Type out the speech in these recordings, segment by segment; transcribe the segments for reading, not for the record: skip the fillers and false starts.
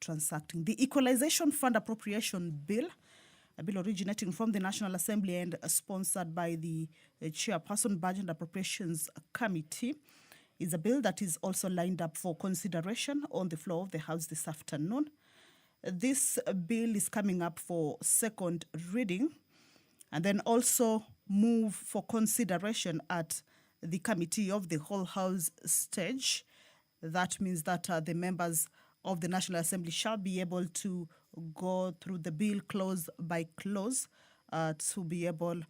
transacting. The Equalization Fund Appropriation Bill, a bill originating from the National Assembly and sponsored by the Chairperson Budget and Appropriations Committee, is a bill that is also lined up for consideration on the floor of the House this afternoon. This bill is coming up for second reading and then also move for consideration at the Committee of the Whole House stage. That means that the members of the National Assembly shall be able to go through the bill clause by clause to be able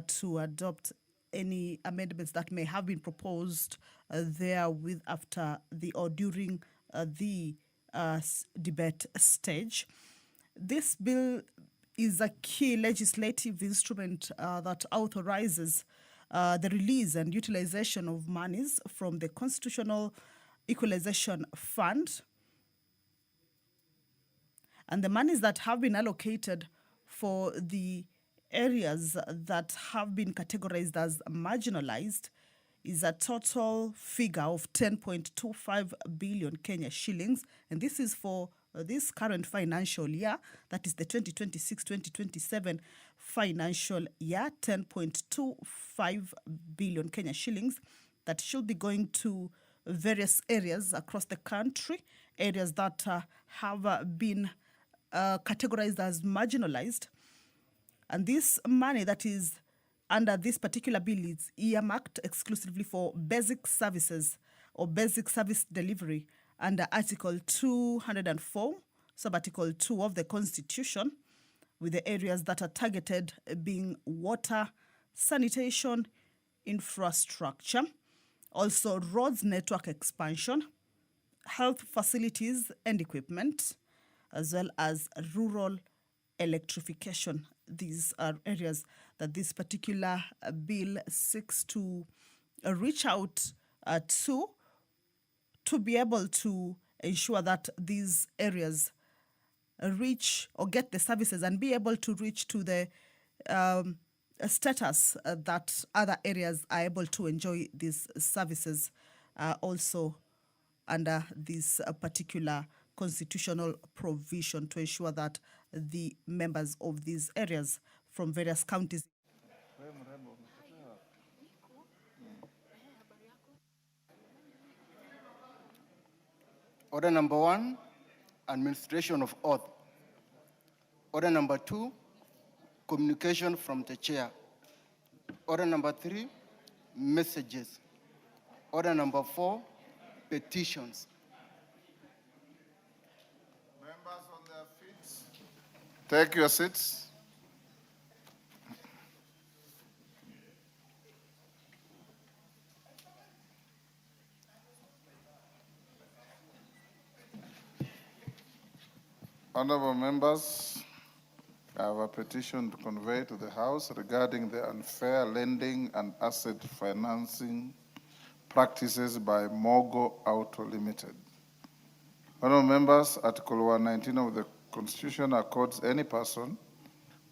to adopt any amendments that may have been proposed therewith after the or during the debate stage. This bill is a key legislative instrument that authorizes the release and utilization of monies from the Constitutional Equalization Fund. And the monies that have been allocated for the areas that have been categorized as marginalized is a total figure of 10.25 billion Kenya shillings. And this is for this current financial year, that is the 2026-2027 financial year, 10.25 billion Kenya shillings that should be going to various areas across the country, areas that have been categorized as marginalized. And this money that is under this particular bill is earmarked exclusively for basic services or basic service delivery under Article 204, Sub-Article 2 of the Constitution, with the areas that are targeted being water, sanitation, infrastructure, also roads network expansion, health facilities and equipment, as well as rural electrification. These are areas that this particular bill seeks to reach out to be able to ensure that these areas reach or get the services and be able to reach to the status that other areas are able to enjoy these services also under this particular constitutional provision to ensure that the members of these areas from various counties. Order number 1, administration of oath. Order number 2, communication from the chair. Order number 3, messages. Order number 4, petitions. Members on their feet, take your seats. Honorable members, I have a petition to convey to the House regarding the unfair lending and asset financing practices by Mogo Auto Limited. Honorable members, Article 119 of the Constitution accords any person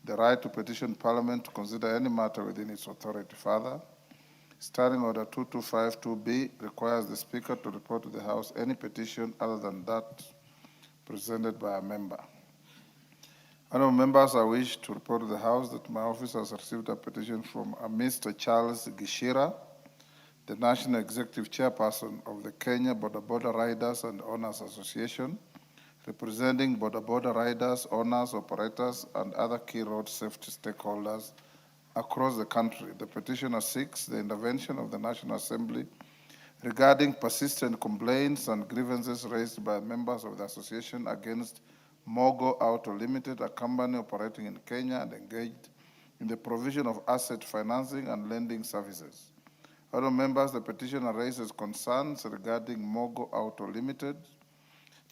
the right to petition Parliament to consider any matter within its authority. Further, Standing Order 2252B requires the Speaker to report to the House any petition other than that presented by a member. Honorable members, I wish to report to the House that my office has received a petition from a Mr. Charles Gishira, the National Executive Chairperson of the Kenya Boda Riders and Owners Association, representing Boda riders, owners, operators, and other key road safety stakeholders across the country. The petitioner seeks the intervention of the National Assembly regarding persistent complaints and grievances raised by members of the association against Mogo Auto Limited, a company operating in Kenya and engaged in the provision of asset financing and lending services. Other members, the petitioner raises concerns regarding Mogo Auto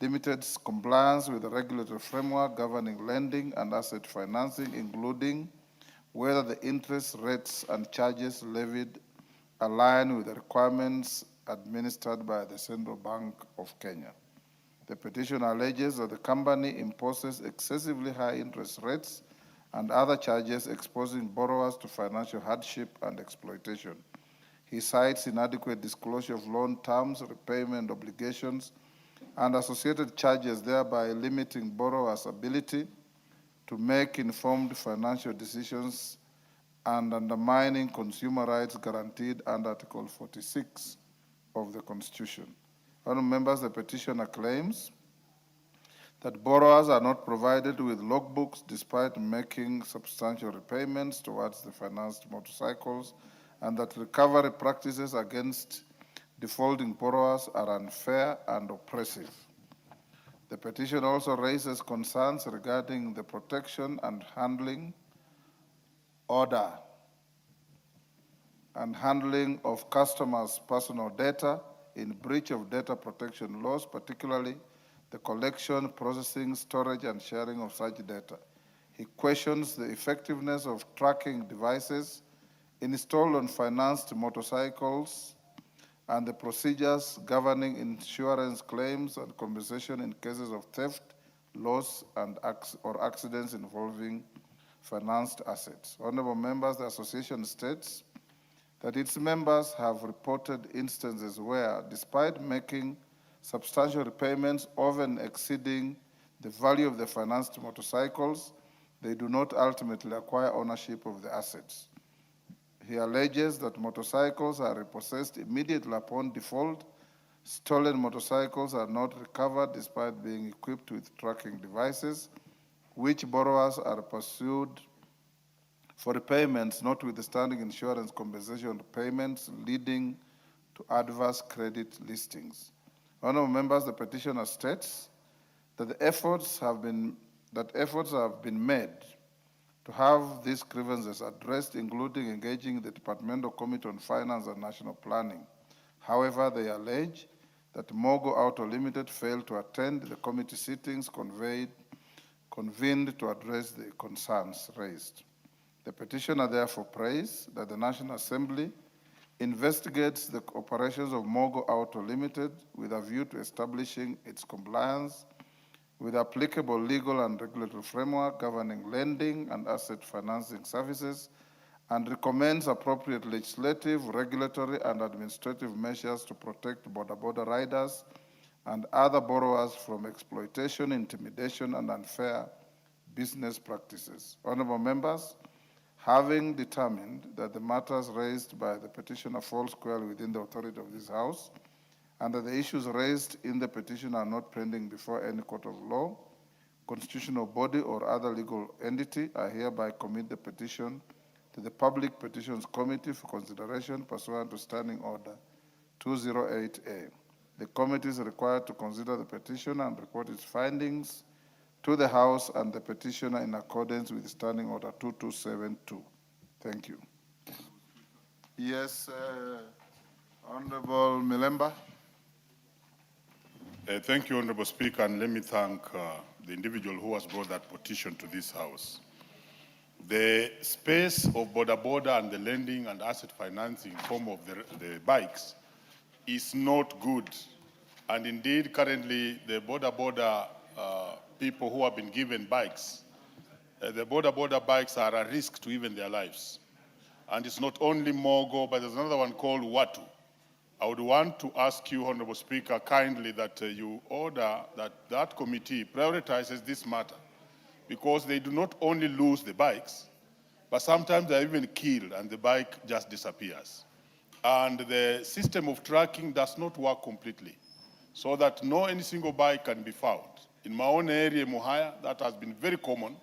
Limited's compliance with the regulatory framework governing lending and asset financing, including whether the interest rates and charges levied align with the requirements administered by the Central Bank of Kenya. The petition alleges that the company imposes excessively high interest rates and other charges, exposing borrowers to financial hardship and exploitation. He cites inadequate disclosure of loan terms, repayment obligations, and associated charges, thereby limiting borrowers' ability to make informed financial decisions and undermining consumer rights guaranteed under Article 46 of the Constitution. Honourable members, the petitioner claims that borrowers are not provided with logbooks despite making substantial repayments towards the financed motorcycles, and that recovery practices against defaulting borrowers are unfair and oppressive. The petition also raises concerns regarding the protection and handling of customers' personal data in breach of data protection laws, particularly the collection, processing, storage, and sharing of such data. He questions the effectiveness of tracking devices installed on financed motorcycles and the procedures governing insurance claims and compensation in cases of theft, loss, or accidents involving financed assets. Honorable members, the association states that its members have reported instances where, despite making substantial repayments, often exceeding the value of the financed motorcycles, they do not ultimately acquire ownership of the assets. He alleges that motorcycles are repossessed immediately upon default. Stolen motorcycles are not recovered despite being equipped with tracking devices, which borrowers are pursued for repayments notwithstanding insurance compensation payments, leading to adverse credit listings. Honourable members, the petitioner states that efforts have been made to have these grievances addressed, including engaging the Departmental Committee on Finance and National Planning. However, they allege that Mogo Auto Limited failed to attend the committee sittings convened to address the concerns raised. The petitioner therefore prays that the National Assembly investigates the operations of Mogo Auto Limited with a view to establishing its compliance with applicable legal and regulatory framework governing lending and asset financing services, and recommends appropriate legislative, regulatory, and administrative measures to protect border riders and other borrowers from exploitation, intimidation, and unfair business practices. Honourable members, having determined that the matters raised by the petitioner fall squarely within the authority of this House, and that the issues raised in the petition are not pending before any court of law, constitutional body, or other legal entity, I hereby commit the petition to the Public Petitions Committee for consideration pursuant to Standing Order 208A. The committee is required to consider the petition and report its findings to the House and the petitioner in accordance with Standing Order 2272. Thank you. Yes, Honorable Milemba. Thank you, Honorable Speaker, and let me thank the individual who has brought that petition to this House. The space of border and the lending and asset financing in form of the bikes is not good. And indeed, currently, the border people who have been given bikes, the border bikes are a risk to even their lives. And it's not only Mogo, but there's another one called Watu. I would want to ask you, Honorable Speaker, kindly that you order that that committee prioritizes this matter, because they do not only lose the bikes, but sometimes they're even killed and the bike just disappears. And the system of tracking does not work completely, so that any single bike can be found. In my own area, Muhaya, that has been very common.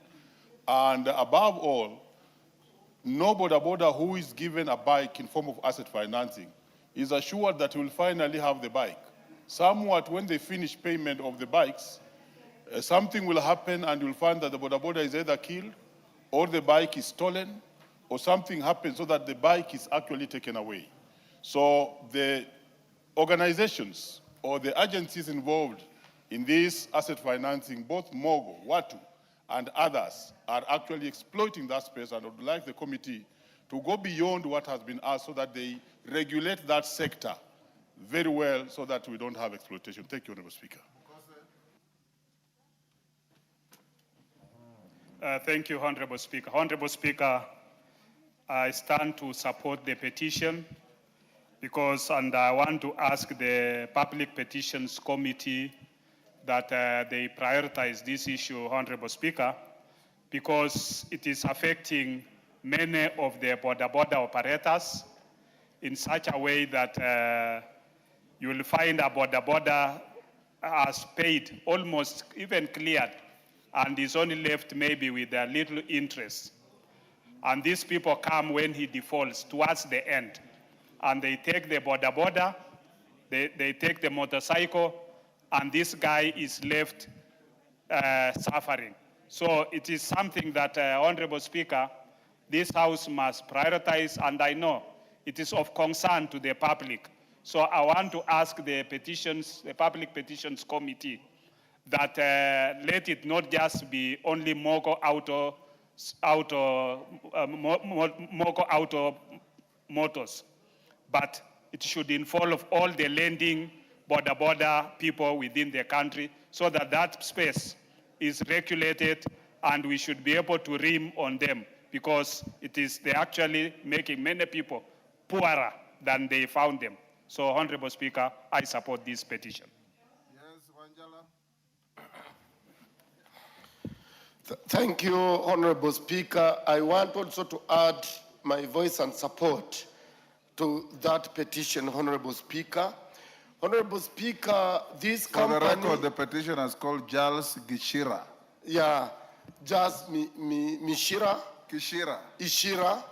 And above all, no border who is given a bike in form of asset financing is assured that he will finally have the bike. Somewhat, when they finish payment of the bikes, something will happen and you'll find that the border is either killed or the bike is stolen or something happens so that the bike is actually taken away. So the organizations or the agencies involved in this asset financing, both Mogo, Watu, and others, are actually exploiting that space, and I would like the committee to go beyond what has been asked so that they regulate that sector very well so that we don't have exploitation. Thank you, Honorable Speaker. Thank you, Honorable Speaker. Honorable Speaker, I stand to support the petition and I want to ask the Public Petitions Committee that they prioritize this issue, Honorable Speaker, because it is affecting many of the border operators in such a way that you will find a border has paid, almost even cleared, and is only left maybe with a little interest. And these people come when he defaults towards the end, and they take the border, they take the motorcycle, and this guy is left suffering. So it is something that, Honorable Speaker, this House must prioritize, and I know it is of concern to the public. So I want to ask the Public Petitions Committee, that let it not just be only Mogo auto motors, but it should involve all the lending border people within the country, so that that space is regulated, and we should be able to ream on them, because they're actually making many people poorer than they found them. So, Honorable Speaker, I support this petition. Yes, Wanjala. Thank you, Honorable Speaker. I want also to add my voice and support to that petition, Honorable Speaker. Honorable Speaker, this company... For the record, the petitioner is called Charles Gishira. Yeah, just Mishira. Kishira. Ishira.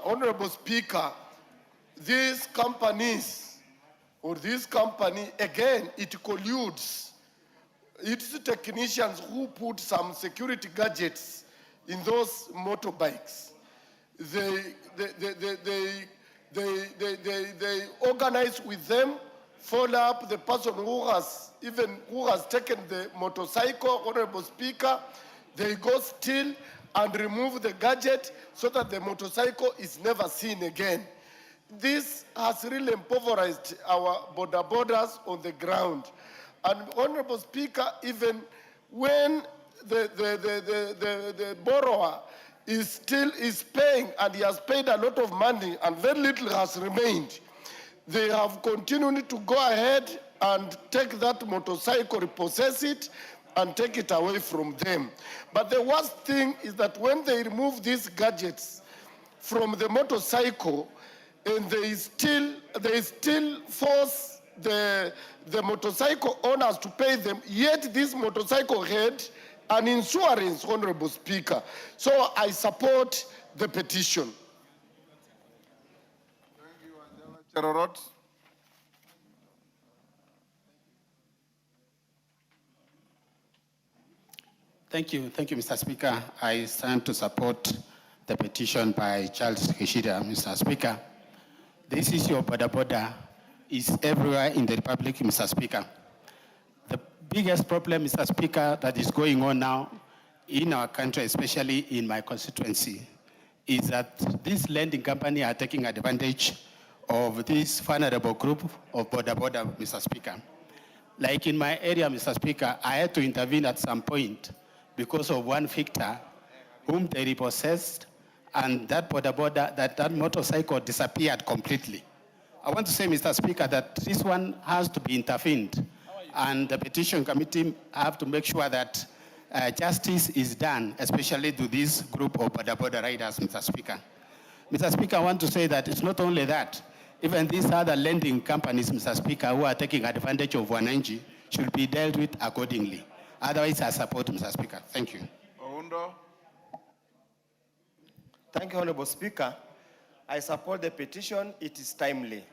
Honorable Speaker, these companies, or this company, again, it colludes. It's technicians who put some security gadgets in those motorbikes. They organize with them, follow up the person who has taken the motorcycle, Honorable Speaker. They go steal and remove the gadget so that the motorcycle is never seen again. This has really impoverished our borders on the ground. And Honorable Speaker, even when the borrower is paying, and he has paid a lot of money and very little has remained, they have continued to go ahead and take that motorcycle, repossess it, and take it away from them. But the worst thing is that when they remove these gadgets from the motorcycle, and they still force the motorcycle owners to pay them, yet this motorcycle had an insurance, Honorable Speaker. So I support the petition. Thank you, Wanjala. Cherorot. Thank you, Mr. Speaker. I stand to support the petition by Charles Kishida, Mr. Speaker. This issue of border is everywhere in the Republic, Mr. Speaker. The biggest problem, Mr. Speaker, that is going on now in our country, especially in my constituency, is that this lending company are taking advantage of this vulnerable group of border, Mr. Speaker. Like in my area, Mr. Speaker, I had to intervene at some point because of one victor whom they repossessed, and that that motorcycle disappeared completely. I want to say, Mr. Speaker, that this one has to be intervened, and the petition committee have to make sure that justice is done, especially to this group of border riders, Mr. Speaker. Mr. Speaker, I want to say that it's not only that, even these other lending companies, Mr. Speaker, who are taking advantage of Mwananchi should be dealt with accordingly. Otherwise, I support, Mr. Speaker. Thank you. Oundo. Thank you, Honorable Speaker. I support the petition. It is timely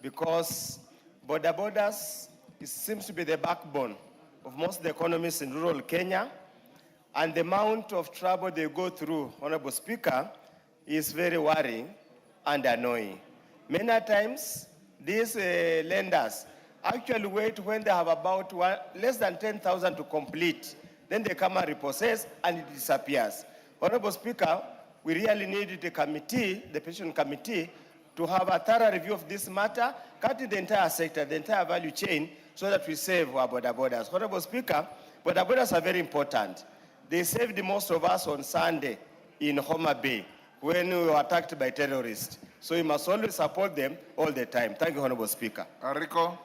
because borders seems to be the backbone of most of the economies in rural Kenya, and the amount of trouble they go through, Honorable Speaker, is very worrying and annoying. Many times, these lenders actually wait when they have about less than 10,000 to complete. Then they come and repossess and it disappears. Honorable Speaker, we really need the committee, the petition committee, to have a thorough review of this matter, cutting the entire sector, the entire value chain, so that we save our borders. Honorable Speaker, borders are very important. They saved most of us on Sunday in Homa Bay when we were attacked by terrorists. So we must always support them all the time. Thank you, Honorable Speaker. Ariko.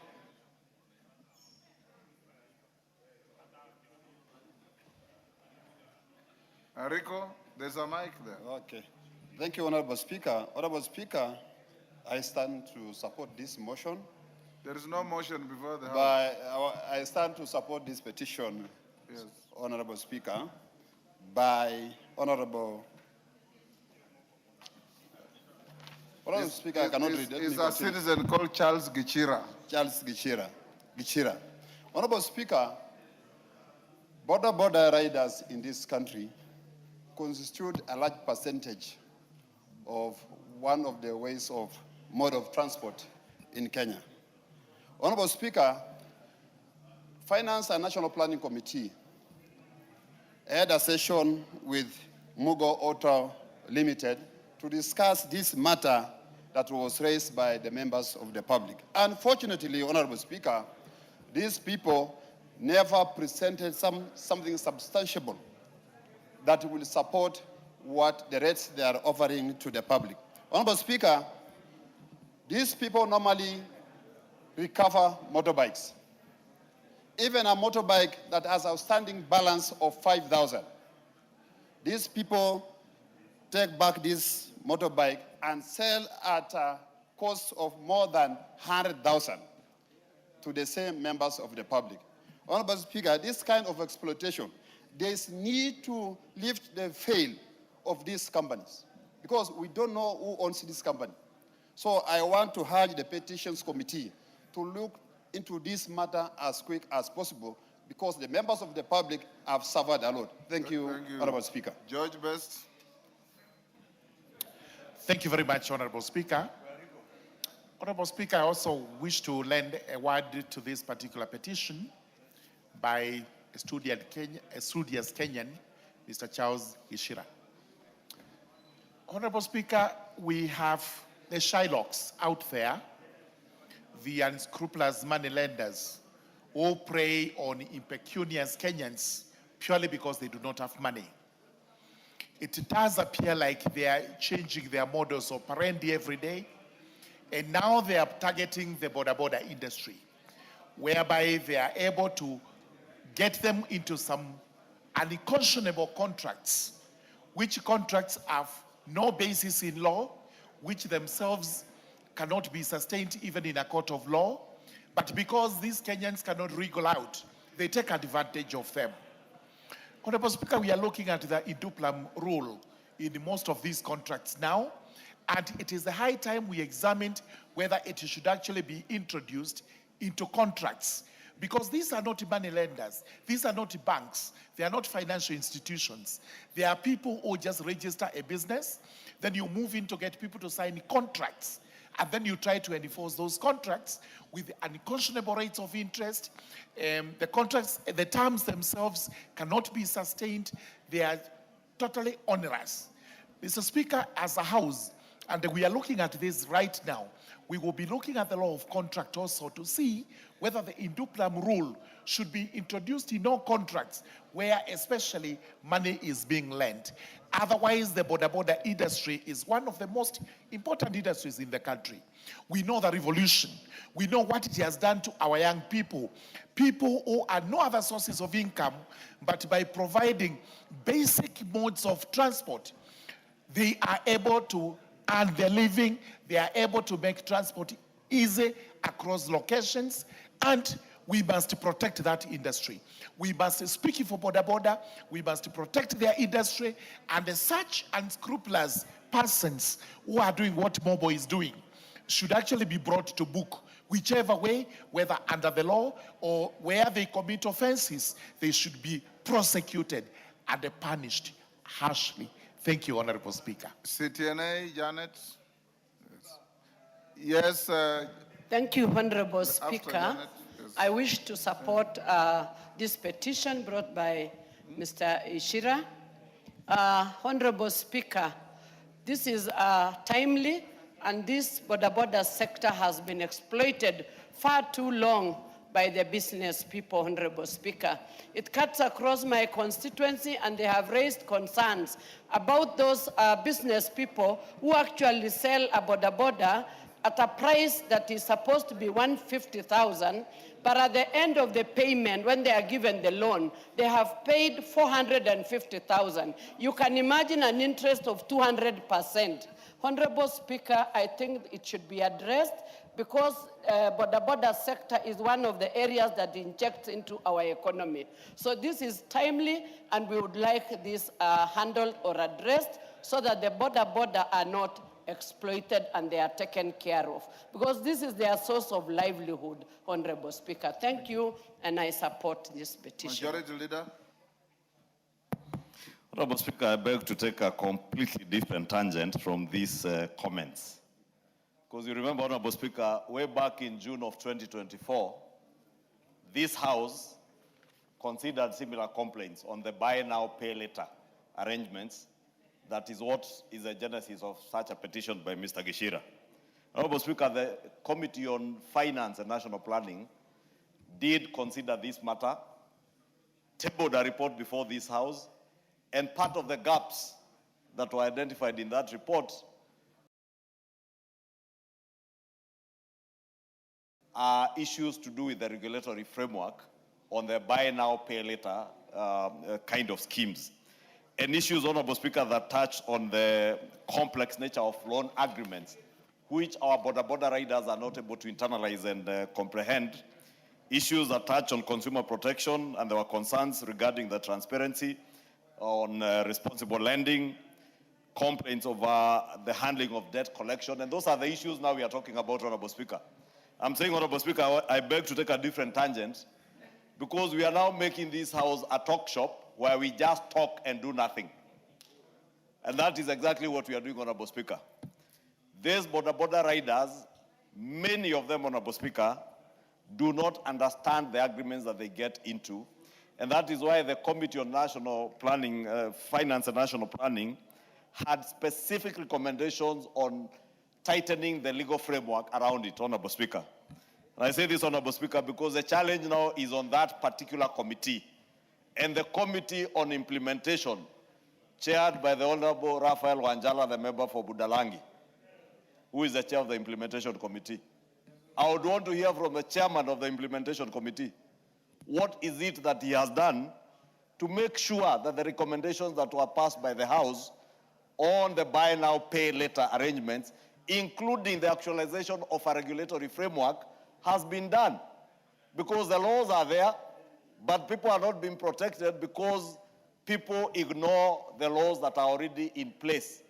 Rico, there's a mic there. Okay. Thank you, Honorable Speaker. Honorable Speaker, I stand to support this motion. There is no motion before the House. But I stand to support this petition, Yes. Honorable Speaker, by Honorable Speaker, I cannot read it. It's a citizen called Charles Gichira. Charles Gichira. Honorable Speaker, border riders in this country constitute a large percentage of one of the ways of mode of transport in Kenya. Honorable Speaker, Finance and National Planning Committee had a session with Mugo Auto Limited to discuss this matter that was raised by the members of the public. Unfortunately, Honorable Speaker, these people never presented something substantial that will support what the rates they are offering to the public. Honorable Speaker, these people normally recover motorbikes. Even a motorbike that has outstanding balance of 5,000. These people take back this motorbike and sell at a cost of more than 100,000 to the same members of the public. Honorable Speaker, this kind of exploitation, there is need to lift the veil of these companies because we don't know who owns this company. So I want to urge the Petitions Committee to look into this matter as quick as possible because the members of the public have suffered a lot. Thank you, Honorable Speaker. George Best. Thank you very much, Honorable Speaker. Honorable Speaker, I also wish to lend a word to this particular petition by a studious Kenyan, Mr. Charles Ishira. Honorable Speaker, we have the Shylocks out there, the unscrupulous money lenders who prey on impecunious Kenyans purely because they do not have money. It does appear like they are changing their modus operandi every day, and now they are targeting the border industry, whereby they are able to get them into some unconscionable contracts, which contracts have no basis in law, which themselves cannot be sustained even in a court of law, but because these Kenyans cannot wriggle out, they take advantage of them. Honorable Speaker, we are looking at the induplam rule in most of these contracts now, and it is the high time we examined whether it should actually be introduced into contracts, because these are not money lenders, these are not banks, they are not financial institutions. They are people who just register a business, then you move in to get people to sign contracts, and then you try to enforce those contracts with unconscionable rates of interest. The contracts, the terms themselves cannot be sustained. They are totally onerous. Mr. Speaker, as a House, and we are looking at this right now, we will be looking at the law of contract also to see whether the induplam rule should be introduced in all contracts where especially money is being lent. Otherwise, the border industry is one of the most important industries in the country. We know the revolution. We know what it has done to our young people who are no other sources of income, but by providing basic modes of transport, they are able to earn their living, they are able to make transport easy across locations, and we must protect that industry. We must, speaking for border, we must protect their industry, and such unscrupulous persons who are doing what Mobo is doing should actually be brought to book. Whichever way, whether under the law or where they commit offenses, they should be prosecuted and punished harshly. Thank you, Honorable Speaker. CTNA, Janet. Yes. Thank you, Honorable Speaker. Janet, yes. I wish to support this petition brought by Mr. Ishira. Honorable Speaker, this is timely, and this border sector has been exploited far too long by the business people, Honorable Speaker. It cuts across my constituency, and they have raised concerns about those business people who actually sell a border at a price that is supposed to be 150,000, but at the end of the payment, when they are given the loan, they have paid 450,000. You can imagine an interest of 200%. Honorable Speaker, I think it should be addressed because the border sector is one of the areas that injects into our economy. So this is timely, and we would like this handled or addressed so that the border are not exploited and they are taken care of. Because this is their source of livelihood, Honorable Speaker. Thank you, and I support this petition. Majority Leader. Honorable Speaker, I beg to take a completely different tangent from these comments. Because you remember, Honorable Speaker, way back in June of 2024, this House considered similar complaints on the buy now, pay later arrangements. That is what is the genesis of such a petition by Mr. Gishira. Honorable Speaker, the Committee on Finance and National Planning did consider this matter, tabled a report before this House, and part of the gaps that were identified in that report are issues to do with the regulatory framework on the buy now, pay later kind of schemes. And issues, Honorable Speaker, that touch on the complex nature of loan agreements, which our border riders are not able to internalize and comprehend. Issues that touch on consumer protection, and there were concerns regarding the transparency on responsible lending, complaints over the handling of debt collection, and those are the issues now we are talking about, Honorable Speaker. I'm saying, Honorable Speaker, I beg to take a different tangent, because we are now making this House a talk shop where we just talk and do nothing. And that is exactly what we are doing, Honorable Speaker. These border riders, many of them, Honorable Speaker, do not understand the agreements that they get into. And that is why the Committee on National Planning, Finance and National Planning had specific recommendations on tightening the legal framework around it, Honorable Speaker. And I say this, Honorable Speaker, because the challenge now is on that particular committee. And the Committee on Implementation, chaired by the Honorable Raphael Wanjala, the member for Budalangi, who is the chair of the Implementation Committee. I would want to hear from the chairman of the Implementation Committee. What is it that he has done to make sure that the recommendations that were passed by the House on the buy now, pay later arrangements, including the actualization of a regulatory framework, has been done? Because the laws are there, but people are not being protected because people ignore the laws that are already in place.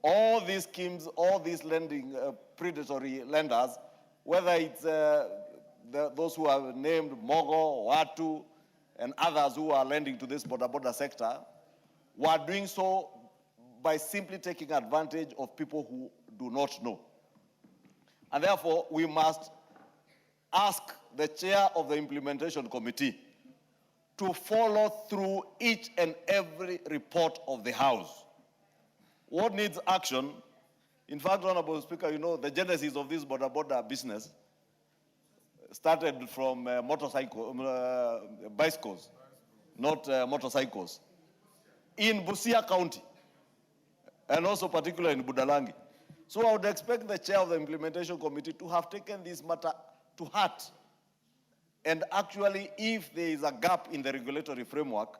All these schemes, all these lending, predatory lenders, whether it's those who are named Mogo, Watu, and others who are lending to this border sector, were doing so by simply taking advantage of people who do not know. And therefore, we must ask the chair of the Implementation Committee to follow through each and every report of the House. What needs action? In fact, Honorable Speaker, you know, the genesis of this border business started from bicycles, not motorcycles, in Busia County, and also particularly in Budalangi. So I would expect the chair of the Implementation Committee to have taken this matter to heart. And actually, if there is a gap in the regulatory framework,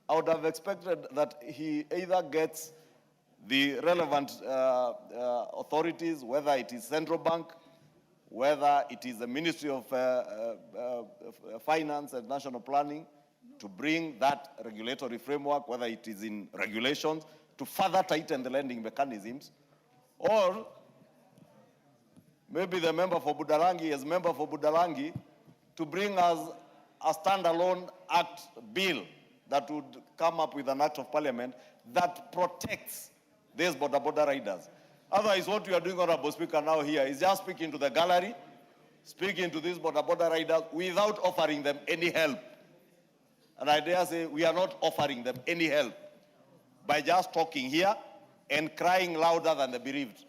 I would have expected that he either gets the relevant authorities, whether it is Central Bank, whether it is the Ministry of Finance and National Planning, to bring that regulatory framework, whether it is in regulations, to further tighten the lending mechanisms, or maybe the member for Budalangi, as member for Budalangi, to bring us a standalone act bill that would come up with an act of parliament that protects these border riders. Otherwise, what we are doing, Honorable Speaker, now here is just speaking to the gallery, speaking to these border riders without offering them any help. And I dare say we are not offering them any help by just talking here and crying louder than the bereaved.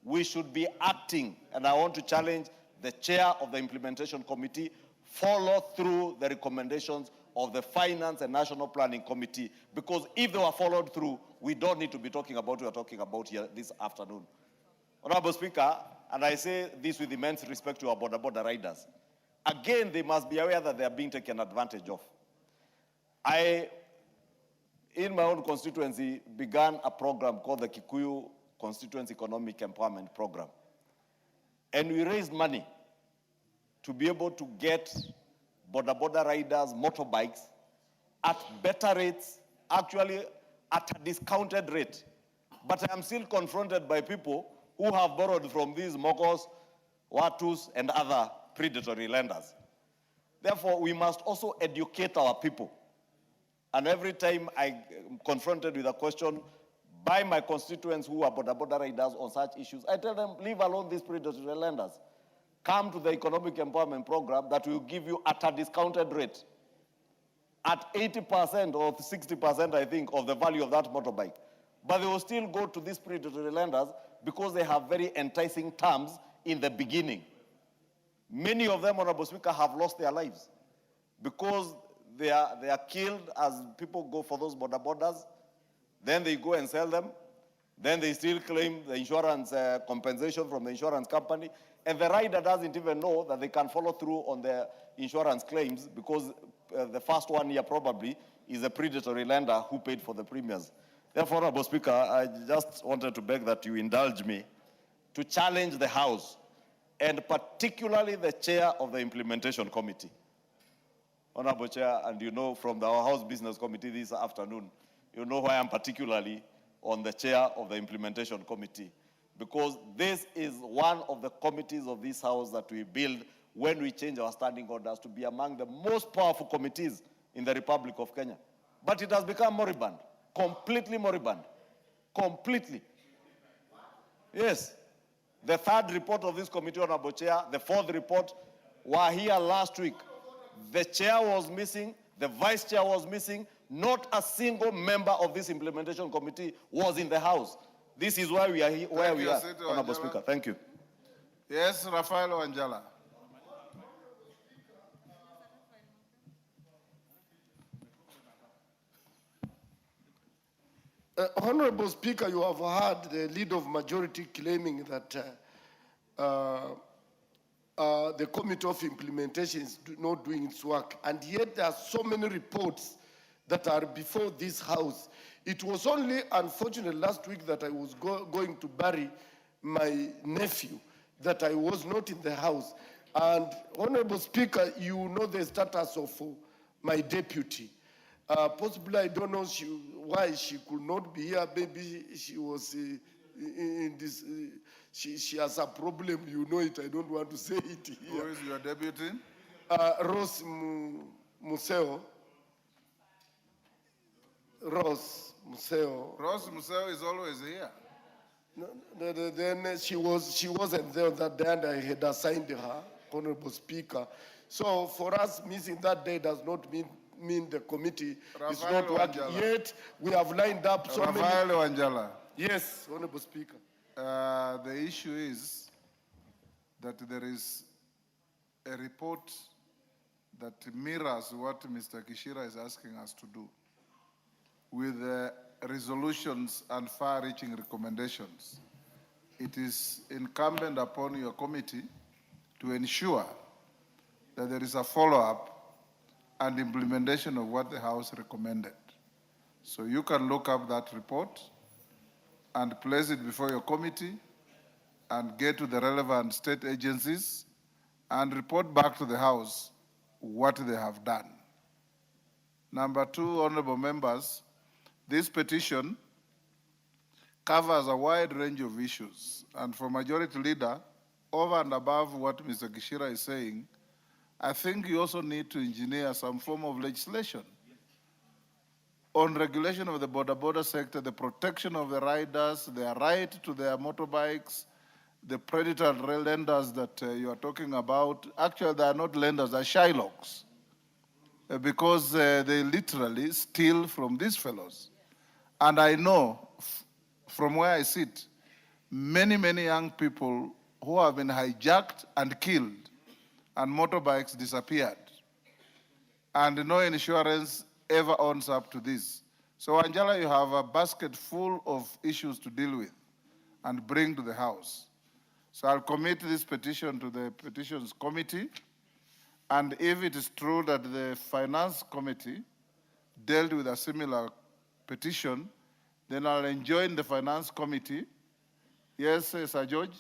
We should be acting, and I want to challenge the chair of the Implementation Committee, follow through the recommendations of the Finance and National Planning Committee, because if they were followed through, we don't need to be talking about what we are talking about here this afternoon. Honorable Speaker, and I say this with immense respect to our border riders, again, they must be aware that they are being taken advantage of. I, in my own constituency, began a program called the Kikuyu Constituency Economic Empowerment Program. And we raised money to be able to get border riders, motorbikes, at better rates, actually at a discounted rate. But I am still confronted by people who have borrowed from these Mogos, Watus, and other predatory lenders. Therefore, we must also educate our people. And every time I am confronted with a question by my constituents who are border riders on such issues, I tell them, leave alone these predatory lenders. Come to the economic empowerment program that will give you at a discounted rate, at 80% or 60%, I think, of the value of that motorbike. But they will still go to these predatory lenders because they have very enticing terms in the beginning. Many of them, Honorable Speaker, have lost their lives because they are killed as people go for those borders. Then they go and sell them. Then they still claim the insurance compensation from the insurance company. And the rider doesn't even know that they can follow through on their insurance claims because the first 1 year probably is a predatory lender who paid for the premiums. Therefore, Honorable Speaker, I just wanted to beg that you indulge me to challenge the House, and particularly the chair of the implementation committee. Honorable Chair, and you know from our House Business Committee this afternoon, you know why I'm particularly on the chair of the implementation committee, because this is one of the committees of this House that we build when we change our standing orders to be among the most powerful committees in the Republic of Kenya. But it has become moribund, completely moribund, completely. Yes, the third report of this committee, Honorable Chair, the fourth report, were here last week. The chair was missing, the vice chair was missing, not a single member of this implementation committee was in the House. This is why we are here, where we are, Honorable Speaker. Thank you. Yes, Rafael Wanjala. Honorable Speaker, you have heard the leader of majority claiming that the Committee of Implementation is not doing its work, and yet there are so many reports that are before this House. It was only unfortunate last week that I was going to bury my nephew, that I was not in the House. And Honorable Speaker, you know the status of my deputy. Possibly, I don't know why she could not be here. Maybe she was in this, she has a problem, you know it. I don't want to say it here. Who is your deputy? Rose Museo. Rose Museo. Rose Museo is always here. No, then she wasn't there that day, and I had assigned her, Honorable Speaker. So for us, missing that day does not mean the committee is not working. Yet we have lined up so many. Rafael Wanjala. Yes, Honorable Speaker. The issue is that there is a report that mirrors what Mr. Kishira is asking us to do, with resolutions and far-reaching recommendations. It is incumbent upon your committee to ensure that there is a follow-up and implementation of what the House recommended. So you can look up that report and place it before your committee and get to the relevant state agencies and report back to the House what they have done. Number two, honorable members, this petition covers a wide range of issues. And for Majority Leader, over and above what Mr. Kishira is saying, I think you also need to engineer some form of legislation on regulation of the border sector, the protection of the riders, their right to their motorbikes, the predatory lenders that you are talking about. Actually, they are not lenders, they are Shylocks, because they literally steal from these fellows. And I know from where I sit, many, many young people who have been hijacked and killed and motorbikes disappeared. And no insurance ever owns up to this. So Angela, you have a basket full of issues to deal with and bring to the House. So I'll commit this petition to the petitions committee. And if it is true that the finance committee dealt with a similar petition, then I'll enjoin the finance committee. Yes, Sir George?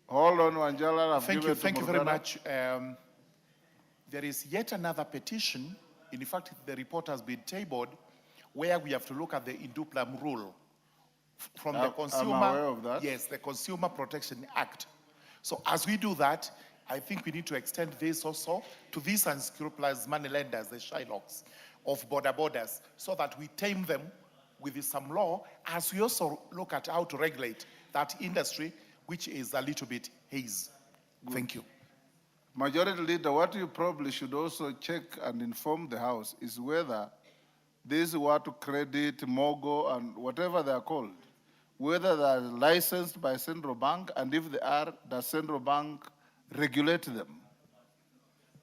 Hold on, Wanjala. Thank you very much. There is yet another petition. In fact, the report has been tabled where we have to look at the induplam rule from the consumer. I'm aware of that. Yes, the Consumer Protection Act. So as we do that, I think we need to extend this also to these unscrupulous money lenders, the Shylocks of borders, so that we tame them with some law, as we also look at how to regulate that industry, which is a little bit hazy. Thank you. Majority Leader, what you probably should also check and inform the House is whether these were to credit, Mogo, and whatever they are called, whether they are licensed by Central Bank, and if they are, does Central Bank regulate them?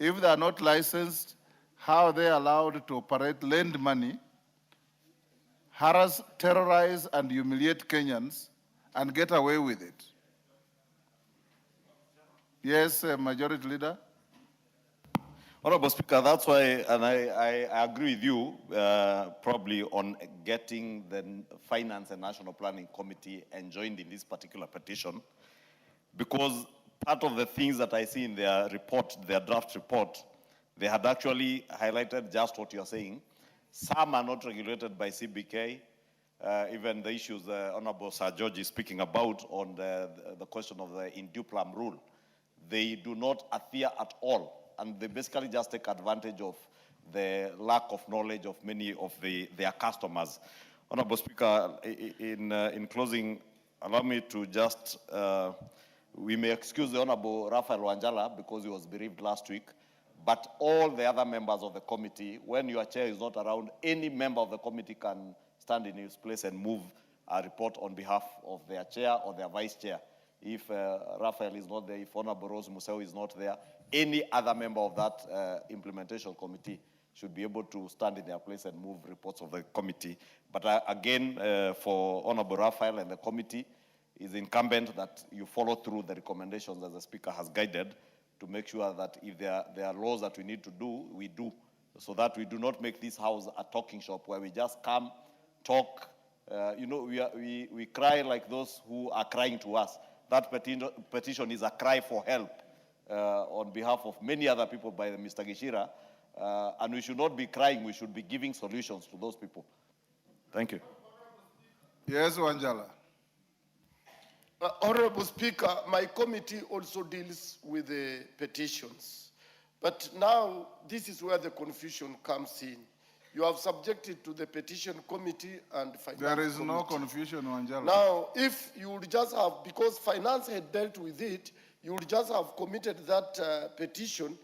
If they are not licensed, how are they allowed to operate, lend money, harass, terrorize, and humiliate Kenyans, and get away with it? Yes, Majority Leader. Honorable Speaker, that's why, and I agree with you, probably on getting the Finance and National Planning Committee enjoined in this particular petition, because part of the things that I see in their report, their draft report, they had actually highlighted just what you're saying. Some are not regulated by CBK, even the issues Honorable Sir George is speaking about on the question of the induplam rule. They do not adhere at all, and they basically just take advantage of the lack of knowledge of many of their customers. Honorable Speaker, in closing, allow me to just, we may excuse the Honorable Raphael Wanjala because he was bereaved last week, but all the other members of the committee, when your chair is not around, any member of the committee can stand in his place and move a report on behalf of their chair or their vice chair. If Raphael is not there, if Honorable Rose Museu is not there, any other member of that implementation committee should be able to stand in their place and move reports of the committee. But again, for Honorable Raphael and the committee, it's incumbent that you follow through the recommendations that the Speaker has guided to make sure that if there are laws that we need to do, we do, so that we do not make this house a talking shop where we just come, talk. You know, we cry like those who are crying to us. That petition is a cry for help on behalf of many other people by Mr. Gishira, and we should not be crying, we should be giving solutions to those people. Thank you. Yes, Wanjala. Honorable Speaker, my committee also deals with the petitions. But now, this is where the confusion comes in. You have subjected to the petition committee and finance There is committee. no confusion, Wanjala. Now, if you would just have, because finance had dealt with it, you would just have committed that petition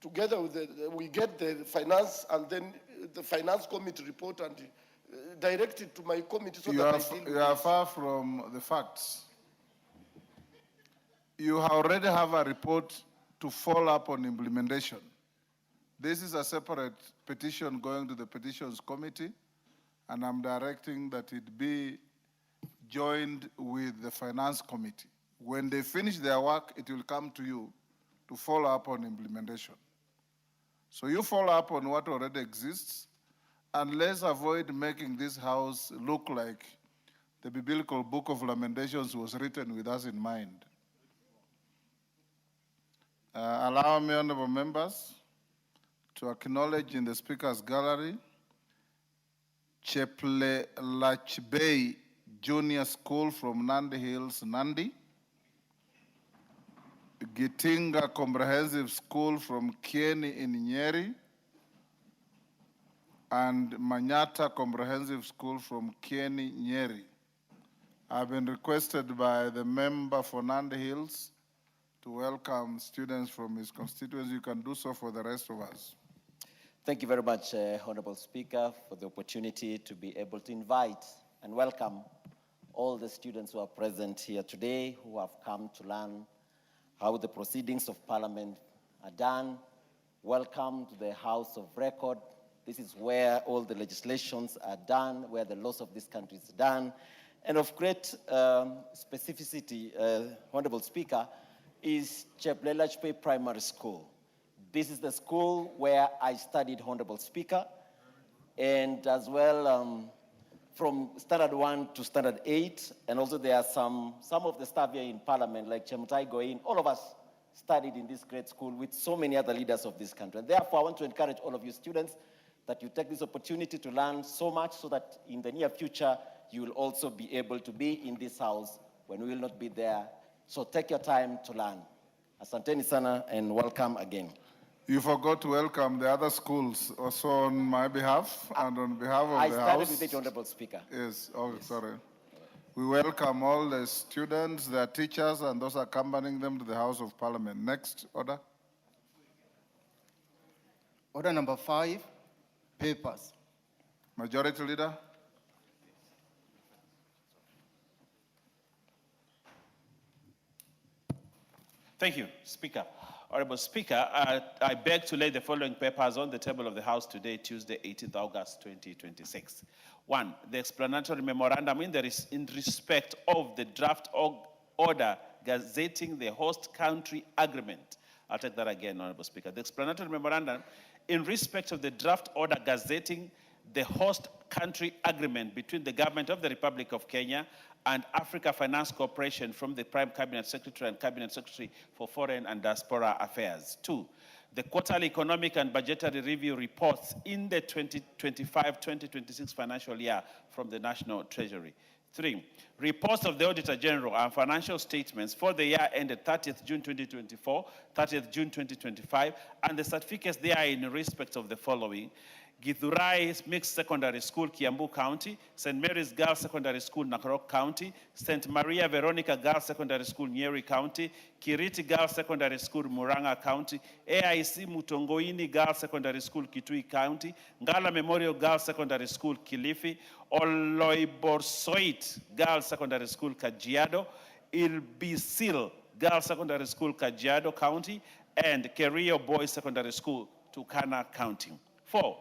together with we get the finance and then the finance committee report and direct it to my committee so You are far from the facts. You already have a report to follow up on implementation. This is a separate petition going to the petitions committee, and I'm directing that it be joined with the finance committee. When they finish their work, it will come to you to follow up on implementation. So you follow up on what already exists, and let's avoid making this house look like the biblical book of Lamentations was written with us in mind. Allow me, honorable members, to acknowledge in the Speaker's gallery Cheple Lachbei Junior School from Nandi Hills, Nandi, Gitinga Comprehensive School from Kieni in Nyeri, and Manyata Comprehensive School from Kieni, Nyeri. I've been requested by the member for Nandi Hills to welcome students from his constituency. You can do so for the rest of us. Thank you very much, Honorable Speaker, for the opportunity to be able to invite and welcome all the students who are present here today, who have come to learn how the proceedings of Parliament are done. Welcome to the House of Record. This is where all the legislations are done, where the laws of this country is done. And of great specificity, Honorable Speaker, is Cheplelachpe Primary School. This is the school where I studied, Honorable Speaker, and as well from Standard 1 to Standard 8, and also there are some of the staff here in Parliament, like Chemutai Goin, all of us studied in this great school with so many other leaders of this country. And therefore, I want to encourage all of you students that you take this opportunity to learn so much so that in the near future, you will also be able to be in this house when we will not be there. So take your time to learn. Asanteni sana and welcome again. You forgot to welcome the other schools also on my behalf and on behalf of the House. I started with it, Honorable Speaker. Yes, oh, yes. Sorry. We welcome all the students, their teachers, and those accompanying them to the House of Parliament. Next order. Order number 5, papers. Majority Leader. Thank you, Speaker. Honorable Speaker, I beg to lay the following papers on the table of the House today, Tuesday, 18th August 2026. 1, the explanatory memorandum in respect of the draft order gazetting the host country agreement. I'll take that again, Honorable Speaker. The explanatory memorandum in respect of the draft order gazetting the host country agreement between the government of the Republic of Kenya and Africa Finance Corporation from the Prime Cabinet Secretary and Cabinet Secretary for Foreign and Diaspora Affairs. 2, the quarterly economic and budgetary review reports in the 2025-2026 financial year from the National Treasury. 3, reports of the Auditor General and financial statements for the year ended 30th June 2024, 30th June 2025, and the certificates therein in respect of the following: Githurai Mixed Secondary School, Kiambu County; St. Mary's Girls Secondary School, Nakorok County; St. Maria Veronica Girls Secondary School, Nyeri County; Kiriti Girls Secondary School, Muranga County; AIC Mutongoini Girls Secondary School, Kitui County; Ngala Memorial Girls Secondary School, Kilifi; Oloiborsoit Girls Secondary School, Kajiado; Ilbisil Girls Secondary School, Kajiado County; and Kerio Boys Secondary School, Turkana County. 4,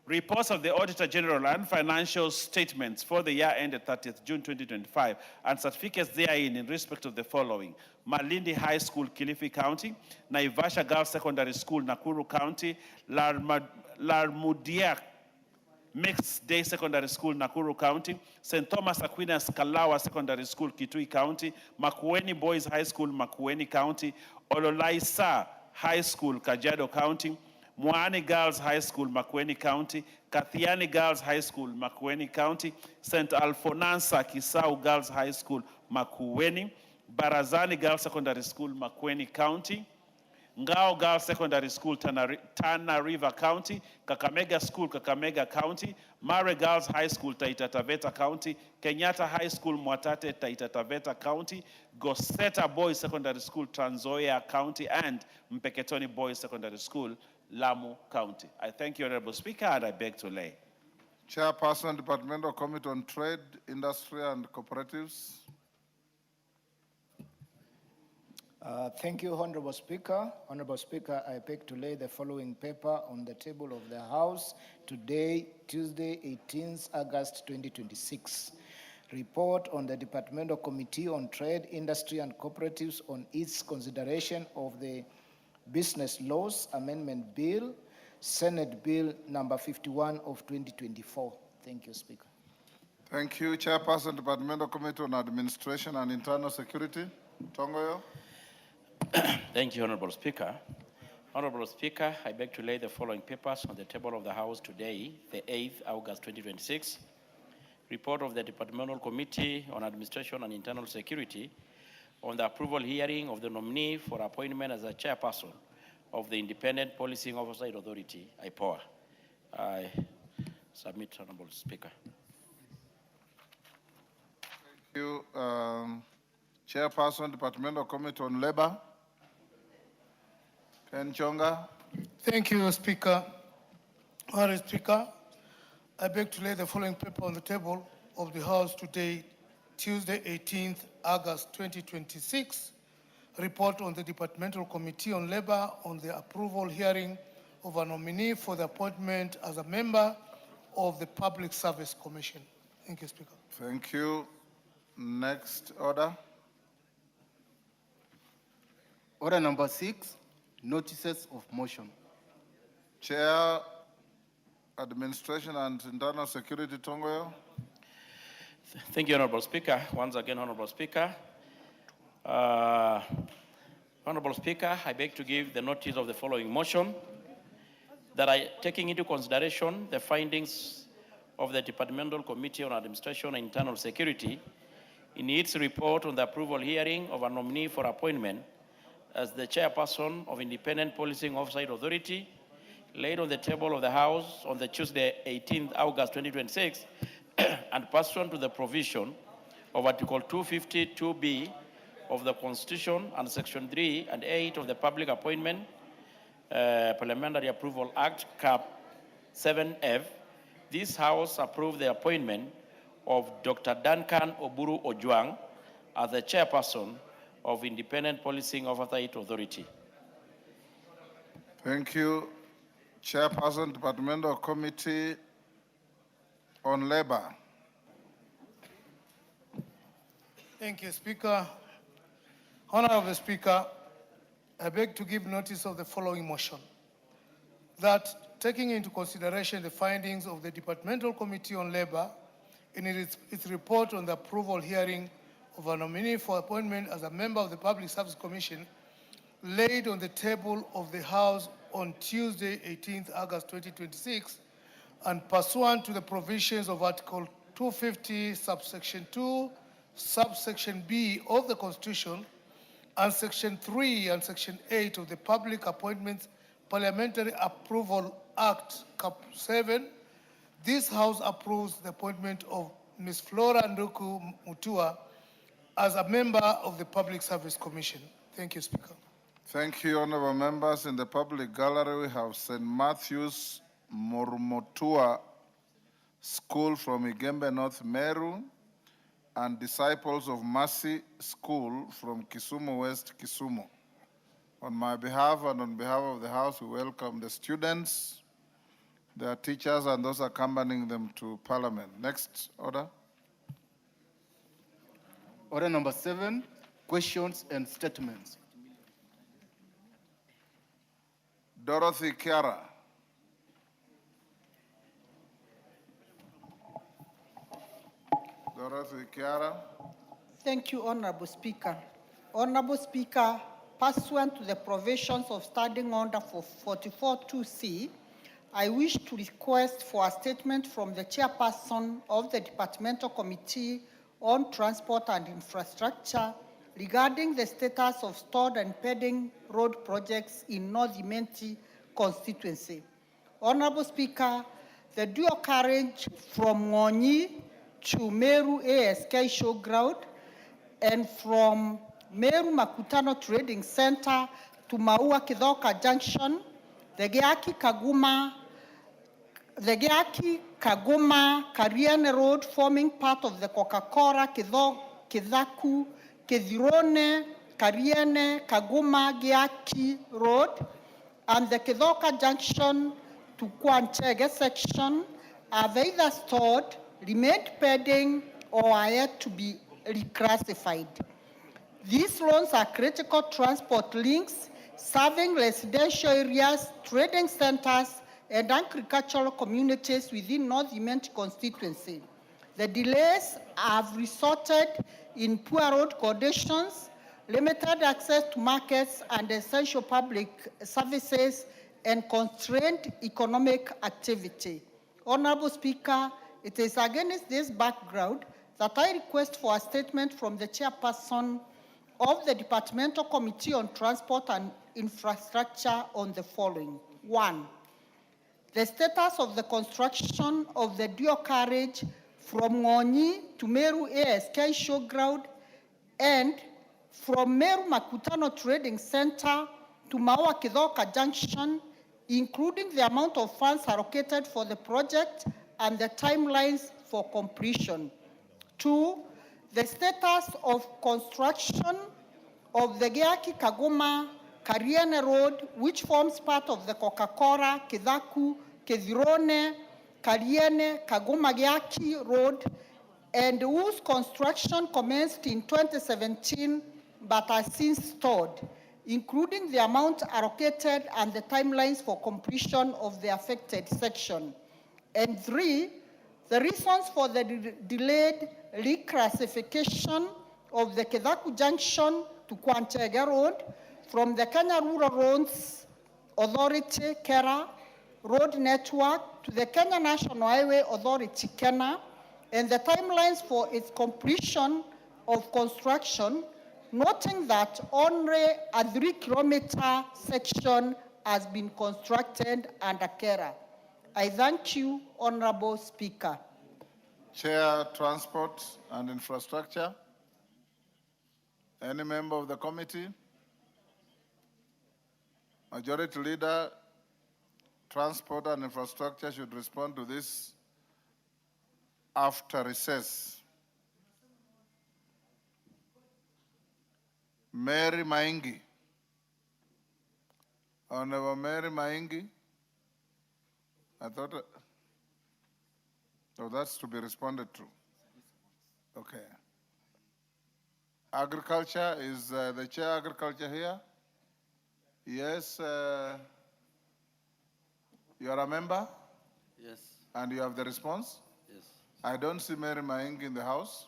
reports of the Auditor General and financial statements for the year ended 30th June 2025 and certificates therein in respect of the following: Malindi High School, Kilifi County; Naivasha Girls Secondary School, Nakuru County; Larmudia Mixed Day Secondary School, Nakuru County; St. Thomas Aquinas Kalawa Secondary School, Kitui County; Makueni Boys High School, Makueni County; Ololaisa High School, Kajiado County; Moani Girls High School, Makueni County; Kathiani Girls High School, Makueni County; St. Alfonansa Kisau Girls High School, Makueni; Barazani Girls Secondary School, Makueni County; Ngao Girls Secondary School, Tana River County; Kakamega School, Kakamega County; Mare Girls High School, Taita Taveta County; Kenyatta High School, Mwatate, Taita Taveta County; Goseta Boys Secondary School, Trans Nzoia County; and Mpeketoni Boys Secondary School, Lamu County. I thank you, Honorable Speaker, and I beg to lay. Chairperson, Departmental Committee on Trade, Industry and Cooperatives. Thank you, Honorable Speaker. Honorable Speaker, I beg to lay the following paper on the table of the House today, Tuesday, 18th August 2026. Report on the Departmental Committee on Trade, Industry and Cooperatives on its consideration of the Business Laws Amendment Bill, Senate Bill number 51 of 2024. Thank you, Speaker. Thank you, Chairperson, Departmental Committee on Administration and Internal Security. Tongoyo. Thank you, Honorable Speaker. Honorable Speaker, I beg to lay the following papers on the table of the House today, the 8th August 2026. Report of the Departmental Committee on Administration and Internal Security on the approval hearing of the nominee for appointment as a chairperson of the Independent Policing Oversight Authority, IPOA. I submit, Honorable Speaker. Thank you. Chairperson, Departmental Committee on Labor. Ken Chonga. Thank you, Speaker. Honorable Speaker, I beg to lay the following paper on the table of the House today, Tuesday, 18th August 2026. Report on the Departmental Committee on Labor on the approval hearing of a nominee for the appointment as a member of the Public Service Commission. Thank you, Speaker. Thank you. Next order. Order number 6, notices of motion. Chair, Administration and Internal Security, Tongoyo. Thank you, Honorable Speaker. Once again, Honorable Speaker. Honorable Speaker, I beg to give the notice of the following motion that taking into consideration the findings of the Departmental Committee on Administration and Internal Security in its report on the approval hearing of a nominee for appointment as the chairperson of Independent Policing Oversight Authority, laid on the table of the House on the Tuesday, 18th August 2026, and pursuant to the provision of Article 252B of the Constitution and Section 3 and 8 of the Public Appointment Parliamentary Approval Act, Cap 7F, this House approved the appointment of Dr. Duncan Oburu Ojwang as the chairperson of Independent Policing Oversight Authority. Thank you. Chairperson, Departmental Committee on Labor. Thank you, Speaker. Honorable Speaker, I beg to give notice of the following motion. That taking into consideration the findings of the Departmental Committee on Labor in its report on the approval hearing of a nominee for appointment as a member of the Public Service Commission, laid on the table of the House on Tuesday, 18th August 2026, and pursuant to the provisions of Article 250, subsection 2, subsection B of the Constitution, and Section 3 and Section 8 of the Public Appointments Parliamentary Approval Act, Cap 7, this House approves the appointment of Ms. Flora Nduku Mutua as a member of the Public Service Commission. Thank you, Speaker. Thank you, honorable members. In the public gallery, we have St. Matthew's Morumotua School from Igembe, North Meru, and Disciples of Mercy School from Kisumu West, Kisumu. On my behalf and on behalf of the House, we welcome the students, their teachers, and those accompanying them to Parliament. Next order. Order number 7, questions and statements. Dorothy Kiara. Dorothy Kiara. Thank you, Honorable Speaker. Honorable Speaker, pursuant to the provisions of Standing Order for 44.2c, I wish to request for a statement from the chairperson of the Departmental Committee on Transport and Infrastructure regarding the status of stored and pending road projects in North Imenti constituency. Honorable Speaker, the dual carriage from Ngonyi to Meru ASK Showground and from Meru Makutano Trading Center to Maua Kidhoka Junction, the Geaki Kaguma Kariane Road forming part of the Coca-Cola Kidaku Kithirone Kariane Kaguma Geaki Road, and the Kidhoka Junction to Kwanchege section have either stored, remained pending, or are yet to be reclassified. These loans are critical transport links serving residential areas, trading centers, and agricultural communities within North Imenti constituency. The delays have resulted in poor road conditions, limited access to markets and essential public services, and constrained economic activity. Honorable Speaker, it is against this background that I request for a statement from the chairperson of the Departmental Committee on Transport and Infrastructure on the following. 1. The status of the construction of the dual carriage from Ngonyi to Meru ASK Showground and from Meru Makutano Trading Center to Maua Kidhoka Junction, including the amount of funds allocated for the project and the timelines for completion. 2, the status of construction of the Geaki Kaguma Kariane Road, which forms part of the Coca-Cola Kidaku Kithirone Kariane Kaguma Geaki Road, and whose construction commenced in 2017 but are since stalled, including the amount allocated and the timelines for completion of the affected section. And 3, the reasons for the delayed reclassification of the Kedaku Junction to Kwantega Road from the Kenya Rural Roads Authority, KERA, road network to the Kenya National Highway Authority, KENA, and the timelines for its completion of construction, noting that only a 3-kilometer section has been constructed under KERA. I thank you, Honorable Speaker. Chair, Transport and Infrastructure. Any member of the committee? Majority Leader, Transport and Infrastructure should respond to this after recess. Mary Maingi. Honorable Mary Maingi. I thought, so that's to be responded to. Okay. Agriculture, is the Chair Agriculture here? Yes. You are a member? Yes. And you have the response? Yes. I don't see Mary Maingi in the house.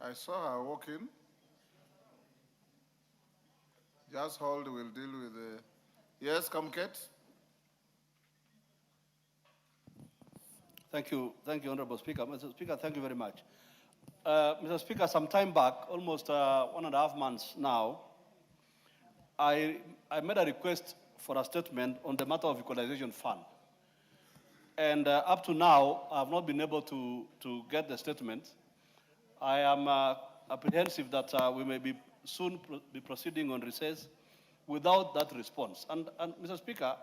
I saw her walk in. Just hold, we'll deal with the... Yes, Kamket? Thank you, Honorable Speaker. Mr. Speaker, thank you very much. Mr. Speaker, some time back, almost 1.5 months now, I made a request for a statement on the matter of equalization fund. And up to now, I have not been able to get the statement. I am apprehensive that we may be soon be proceeding on recess without that response. And Mr. Speaker,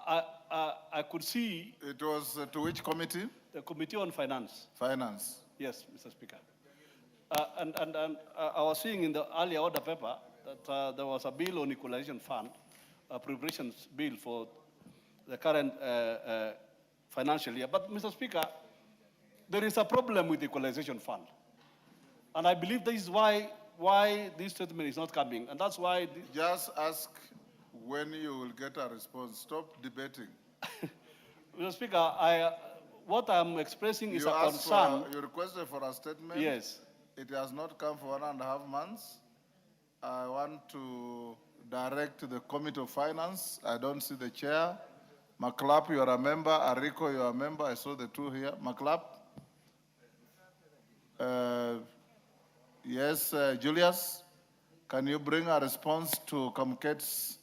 I could see... It was to which committee? The Committee on Finance. Finance. Yes, Mr. Speaker. And I was seeing in the earlier order paper that there was a bill on equalization fund, a preparations bill for the current financial year. But, Mr. Speaker, there is a problem with the equalization fund. And I believe this is why this statement is not coming. And that's why... Just ask when you will get a response. Stop debating. Mr. Speaker, what I'm expressing is a concern. You requested for a statement? Yes. It has not come for 1.5 months. I want to direct the Committee of Finance. I don't see the chair. McClap, you are a member. Ariko, you are a member. I saw the two here. McClap? Yes, Julius, can you bring a response to Kamket's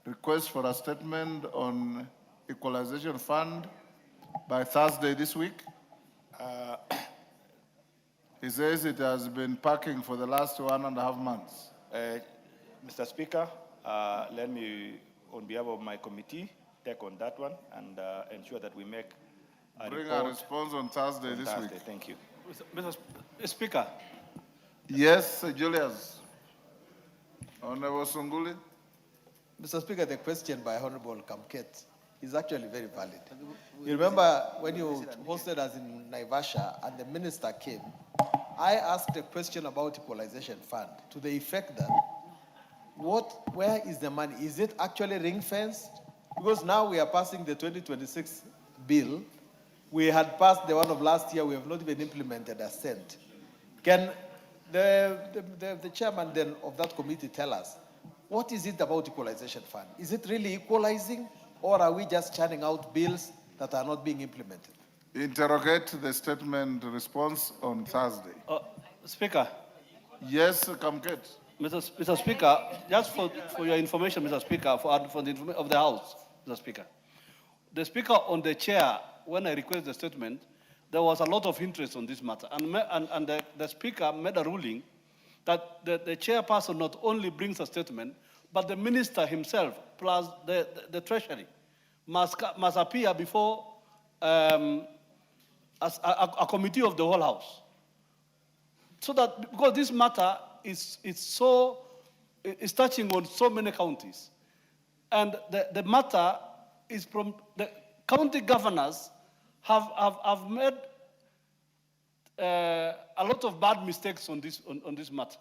request for a statement on equalization fund by Thursday this week? He says it has been parking for the last 1.5 months. Mr. Speaker, let me, on behalf of my committee, take on that one and ensure that we make a Bring report a response on Thursday this week. Thank you. Mr. Speaker. Yes, Julius. Honorable Sunguli. Mr. Speaker, the question by Honorable Kamket is actually very valid. You remember when you hosted us in Naivasha and the minister came, I asked a question about equalization fund to the effect that, where is the money? Is it actually ring-fenced? Because now we are passing the 2026 bill. We had passed the one of last year. We have not even implemented a cent. Can the chairman then of that committee tell us, what is it about equalization fund? Is it really equalizing, or are we just churning out bills that are not being implemented? Interrogate the statement response on Thursday. Speaker. Yes, Kamket. Mr. Speaker, just for your information, Mr. Speaker, for the information of the House, Mr. Speaker. The Speaker on the chair, when I requested the statement, there was a lot of interest on this matter. And the Speaker made a ruling that the chairperson not only brings a statement, but the minister himself, plus the Treasury, must appear before as a committee of the whole House. So that, because this matter is touching on so many counties. And the matter is from the county governors have made a lot of bad mistakes on this matter.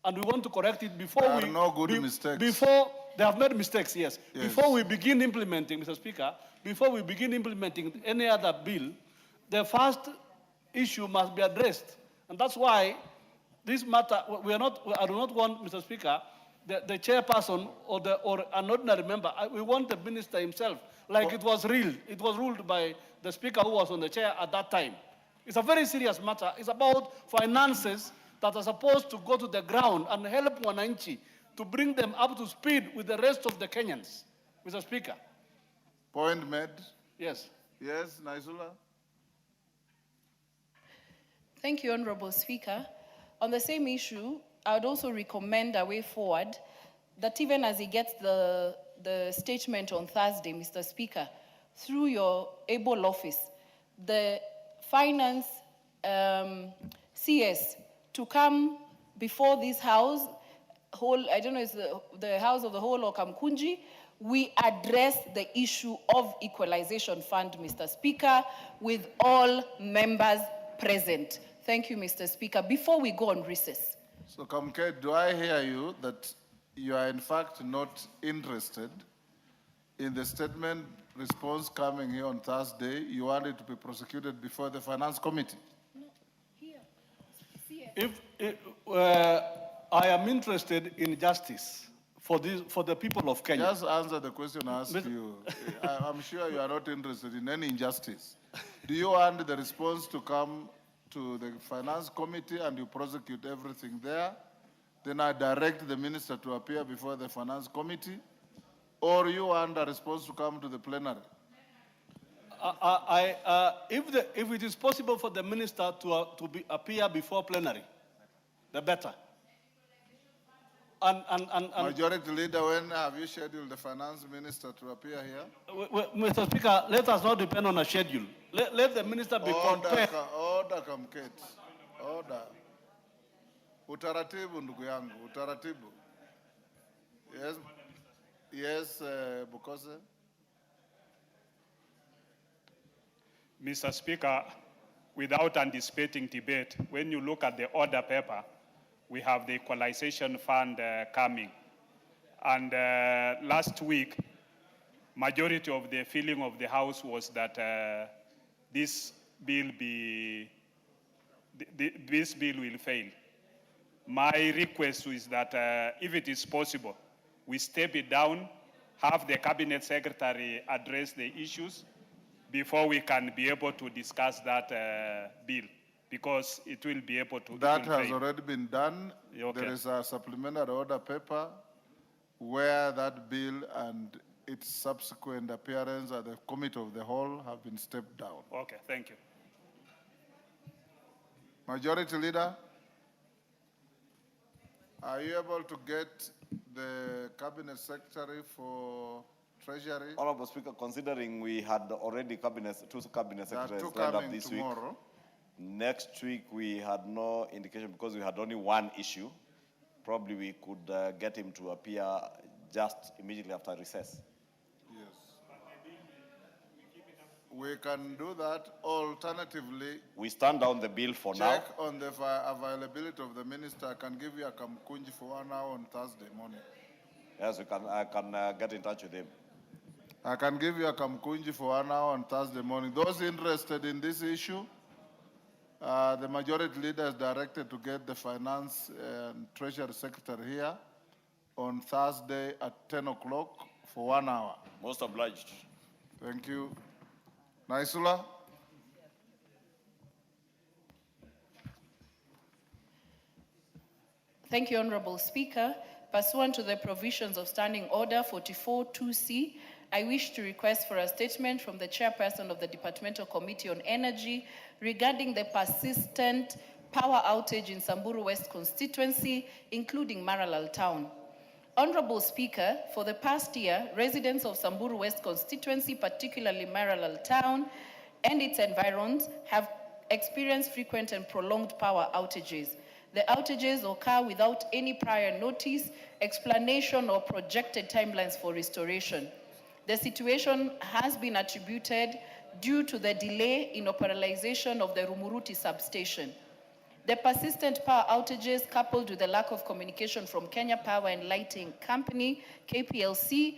And we want to correct it before There are no good mistakes. Before they have made mistakes, yes. Yes. Before we begin implementing, Mr. Speaker, before we begin implementing any other bill, the first issue must be addressed. And that's why this matter, I do not want, Mr. Speaker, the chairperson or an ordinary member. We want the minister himself, like it was ruled by the speaker who was on the chair at that time. It's a very serious matter. It's about finances that are supposed to go to the ground and help Mwananchi to bring them up to speed with the rest of the Kenyans, Mr. Speaker. Point made. Yes. Yes, Naisula. Thank you, Honorable Speaker. On the same issue, I would also recommend a way forward that even as he gets the statement on Thursday, Mr. Speaker, through your able office, the finance CS to come before this house, I don't know, it's the House of the Whole or Kamkunji, we address the issue of equalization fund, Mr. Speaker, with all members present. Thank you, Mr. Speaker. Before we go on recess. So, Kamke, do I hear you that you are in fact not interested in the statement response coming here on Thursday? You want it to be prosecuted before the Finance Committee? No, here. I am interested in justice for the people of Kenya. Just answer the question I asked you. I'm sure you are not interested in any injustice. Do you want the response to come to the Finance Committee and you prosecute everything there? Then I direct the minister to appear before the Finance Committee? Or you want a response to come to the plenary? If it is possible for the minister to appear before plenary, the better. And Majority Leader, when have you scheduled the Finance Minister to appear here? Mr. Speaker, let us not depend on a schedule. Let the minister be compared. Order, Kamket. Order. Utaratibu, ndugu yangu. Utaratibu. Yes. Yes, Bukose. Mr. Speaker, without anticipating debate, when you look at the order paper, we have the equalization fund coming. And last week, majority of the feeling of the House was that this bill will fail. My request is that if it is possible, we step it down, have the Cabinet Secretary address the issues before we can be able to discuss that bill, because it will be able to. That has already been done. Okay. There is a supplementary order paper where that bill and its subsequent appearance at the Committee of the Whole have been stepped down. Okay, thank you. Majority Leader, are you able to get the Cabinet Secretary for Treasury? Honorable Speaker, considering we had already two cabinet secretaries lined up this tomorrow. Week, next week we had no indication because we had only one issue. Probably we could get him to appear just immediately after recess. Yes. We can do that. Alternatively, we stand down the bill for now. Check on the availability of the minister. I can give you a Kamkunji for 1 hour on Thursday morning. Yes, I can get in touch with him. I can give you a Kamkunji for 1 hour on Thursday morning. Those interested in this issue, the Majority Leader is directed to get the Finance and Treasury Secretary here on Thursday at 10 o'clock for 1 hour. Most obliged. Thank you. Naisula? Thank you, Honorable Speaker. Pursuant to the provisions of Standing Order 44-2C, I wish to request for a statement from the Chairperson of the Departmental Committee on Energy regarding the persistent power outage in Samburu West constituency, including Maralal Town. Honorable Speaker, for the past year, residents of Samburu West constituency, particularly Maralal Town and its environs, have experienced frequent and prolonged power outages. The outages occur without any prior notice, explanation, or projected timelines for restoration. The situation has been attributed due to the delay in operationalization of the Rumuruti substation. The persistent power outages, coupled with the lack of communication from Kenya Power and Lighting Company, KPLC,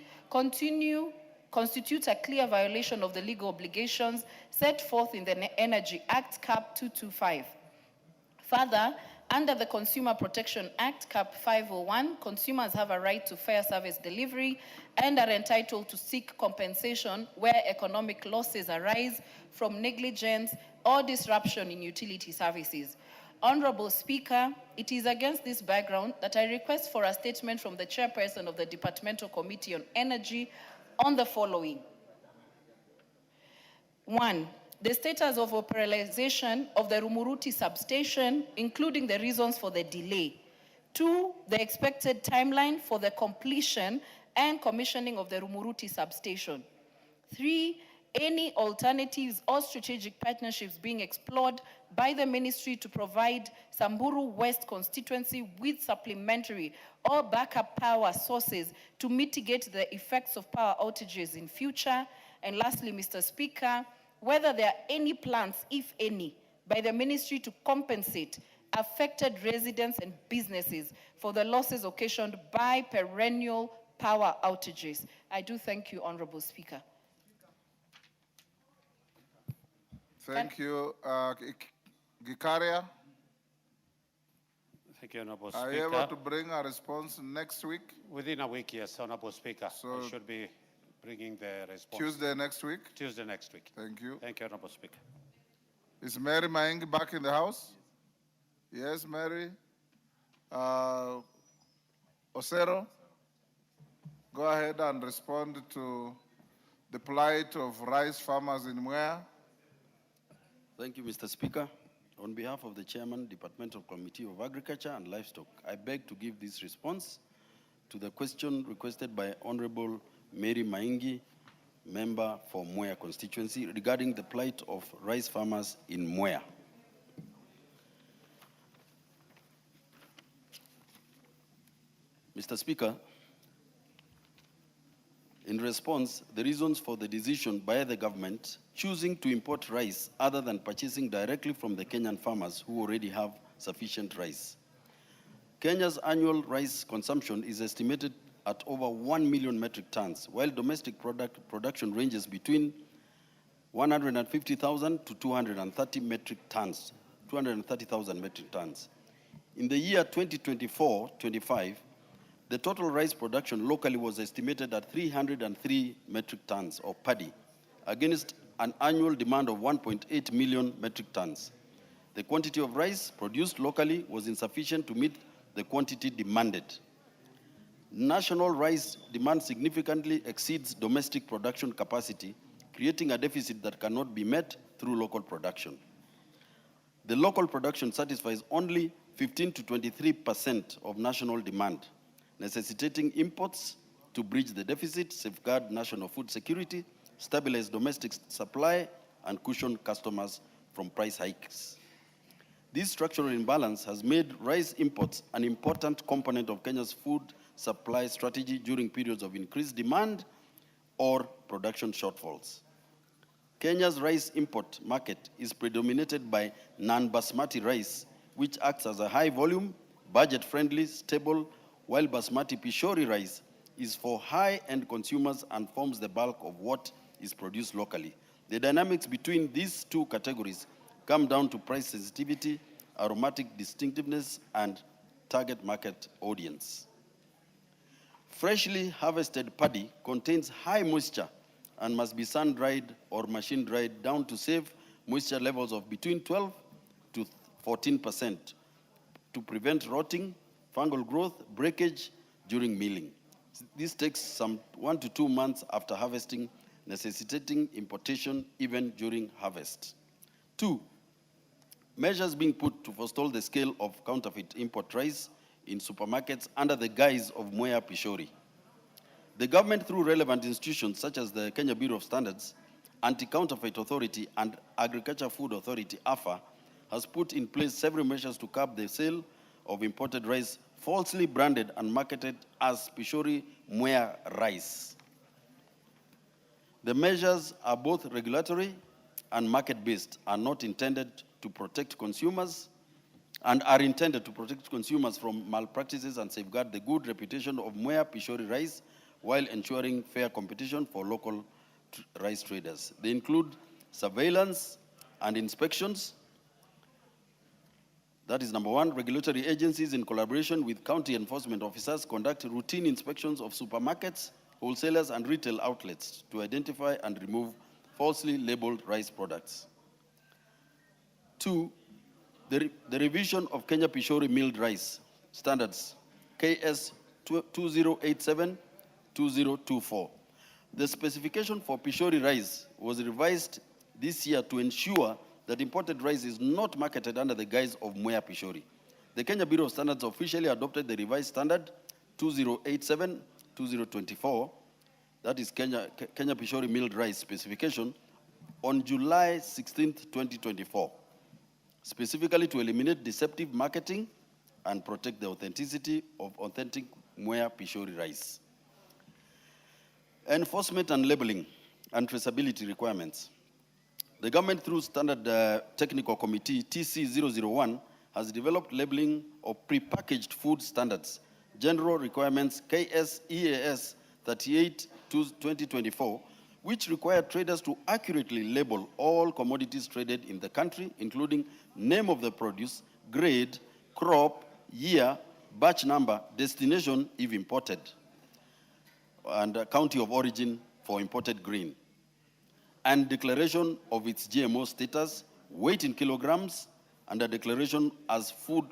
constitutes a clear violation of the legal obligations set forth in the Energy Act, Cap 225. Further, under the Consumer Protection Act, Cap 501, consumers have a right to fair service delivery and are entitled to seek compensation where economic losses arise from negligence or disruption in utility services. Honorable Speaker, it is against this background that I request for a statement from the Chairperson of the Departmental Committee on Energy on the following. 1. The status of operationalization of the Rumuruti substation, including the reasons for the delay. 2, the expected timeline for the completion and commissioning of the Rumuruti substation. 3, any alternatives or strategic partnerships being explored by the ministry to provide Samburu West constituency with supplementary or backup power sources to mitigate the effects of power outages in future. And lastly, Mr. Speaker, whether there are any plans, if any, by the ministry to compensate affected residents and businesses for the losses occasioned by perennial power outages. I do thank you, Honorable Speaker. Thank you. Gikaria, Thank you, Honorable are Speaker. you able to bring a response next week? Within a week, yes, Honorable Speaker. So I should be bringing the response. Tuesday next week? Tuesday next week. Thank you. Thank you, Honorable Speaker. Is Mary Maingi back in the house? Yes, Mary. Osero, go ahead and respond to the plight of rice farmers in Mwea. Thank you, Mr. Speaker. On behalf of the Chairman, Departmental Committee of Agriculture and Livestock, I beg to give this response to the question requested by Honorable Mary Maingi, member for Mwea constituency, regarding the plight of rice farmers in Mwea. Mr. Speaker, in response, the reasons for the decision by the government choosing to import rice other than purchasing directly from the Kenyan farmers who already have sufficient rice. Kenya's annual rice consumption is estimated at over 1 million metric tons, while domestic production ranges between 150,000 to 230,000 metric tons. In the year 2024-25, the total rice production locally was estimated at 303 metric tons of paddy, against an annual demand of 1.8 million metric tons. The quantity of rice produced locally was insufficient to meet the quantity demanded. National rice demand significantly exceeds domestic production capacity, creating a deficit that cannot be met through local production. The local production satisfies only 15 to 23% of national demand, necessitating imports to bridge the deficit, safeguard national food security, stabilize domestic supply, and cushion customers from price hikes. This structural imbalance has made rice imports an important component of Kenya's food supply strategy during periods of increased demand or production shortfalls. Kenya's rice import market is predominated by non-basmati rice, which acts as a high-volume, budget-friendly, stable, while basmati Pishori rice is for high-end consumers and forms the bulk of what is produced locally. The dynamics between these two categories come down to price sensitivity, aromatic distinctiveness, and target market audience. Freshly harvested paddy contains high moisture and must be sun-dried or machine-dried down to save moisture levels of between 12 to 14% to prevent rotting, fungal growth, breakage during milling. This takes some 1 to 2 months after harvesting, necessitating importation even during harvest. 2, measures being put to forestall the scale of counterfeit import rice in supermarkets under the guise of Mwea Pishori. The government, through relevant institutions such as the Kenya Bureau of Standards, Anti-Counterfeit Authority, and Agriculture Food Authority, AFA, has put in place several measures to curb the sale of imported rice falsely branded and marketed as Pishori Mwea rice. The measures are both regulatory and market-based, are not intended to protect consumers and are intended to protect consumers from malpractices and safeguard the good reputation of Mwea Pishori rice while ensuring fair competition for local rice traders. They include surveillance and inspections. That is number one. Regulatory agencies in collaboration with county enforcement officers conduct routine inspections of supermarkets, wholesalers, and retail outlets to identify and remove falsely labeled rice products. Two, the revision of Kenya Pishori milled rice standards, KS 2087-2024. The specification for Pishori rice was revised this year to ensure that imported rice is not marketed under the guise of Mwea Pishori. The Kenya Bureau of Standards officially adopted the revised standard 2087-2024, that is Kenya Pishori milled rice specification, on July 16, 2024, specifically to eliminate deceptive marketing and protect the authenticity of authentic Mwea Pishori rice. Enforcement and labeling and traceability requirements. The government, through Standard Technical Committee TC001, has developed labeling of prepackaged food standards, general requirements KS-EAS 38-2024, which require traders to accurately label all commodities traded in the country, including name of the produce, grade, crop, year, batch number, destination if imported, and country of origin for imported grain, and declaration of its GMO status, weight in kilograms, and a declaration as food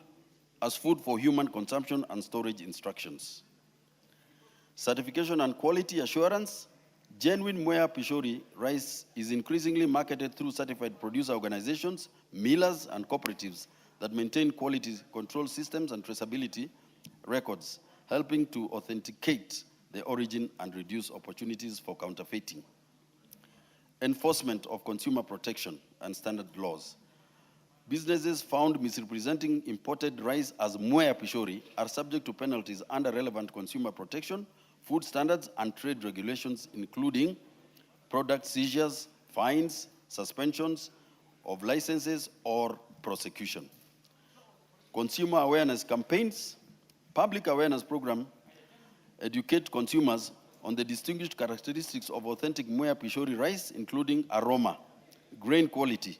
for human consumption and storage instructions. Certification and quality assurance. Genuine Mwea Pishori rice is increasingly marketed through certified producer organizations, millers, and cooperatives that maintain quality control systems and traceability records, helping to authenticate the origin and reduce opportunities for counterfeiting. Enforcement of consumer protection and standard laws. Businesses found misrepresenting imported rice as Mwea Pishori are subject to penalties under relevant consumer protection, food standards, and trade regulations, including product seizures, fines, suspensions of licenses, or prosecution. Consumer awareness campaigns. Public awareness program educate consumers on the distinguished characteristics of authentic Mwea Pishori rice, including aroma, grain quality,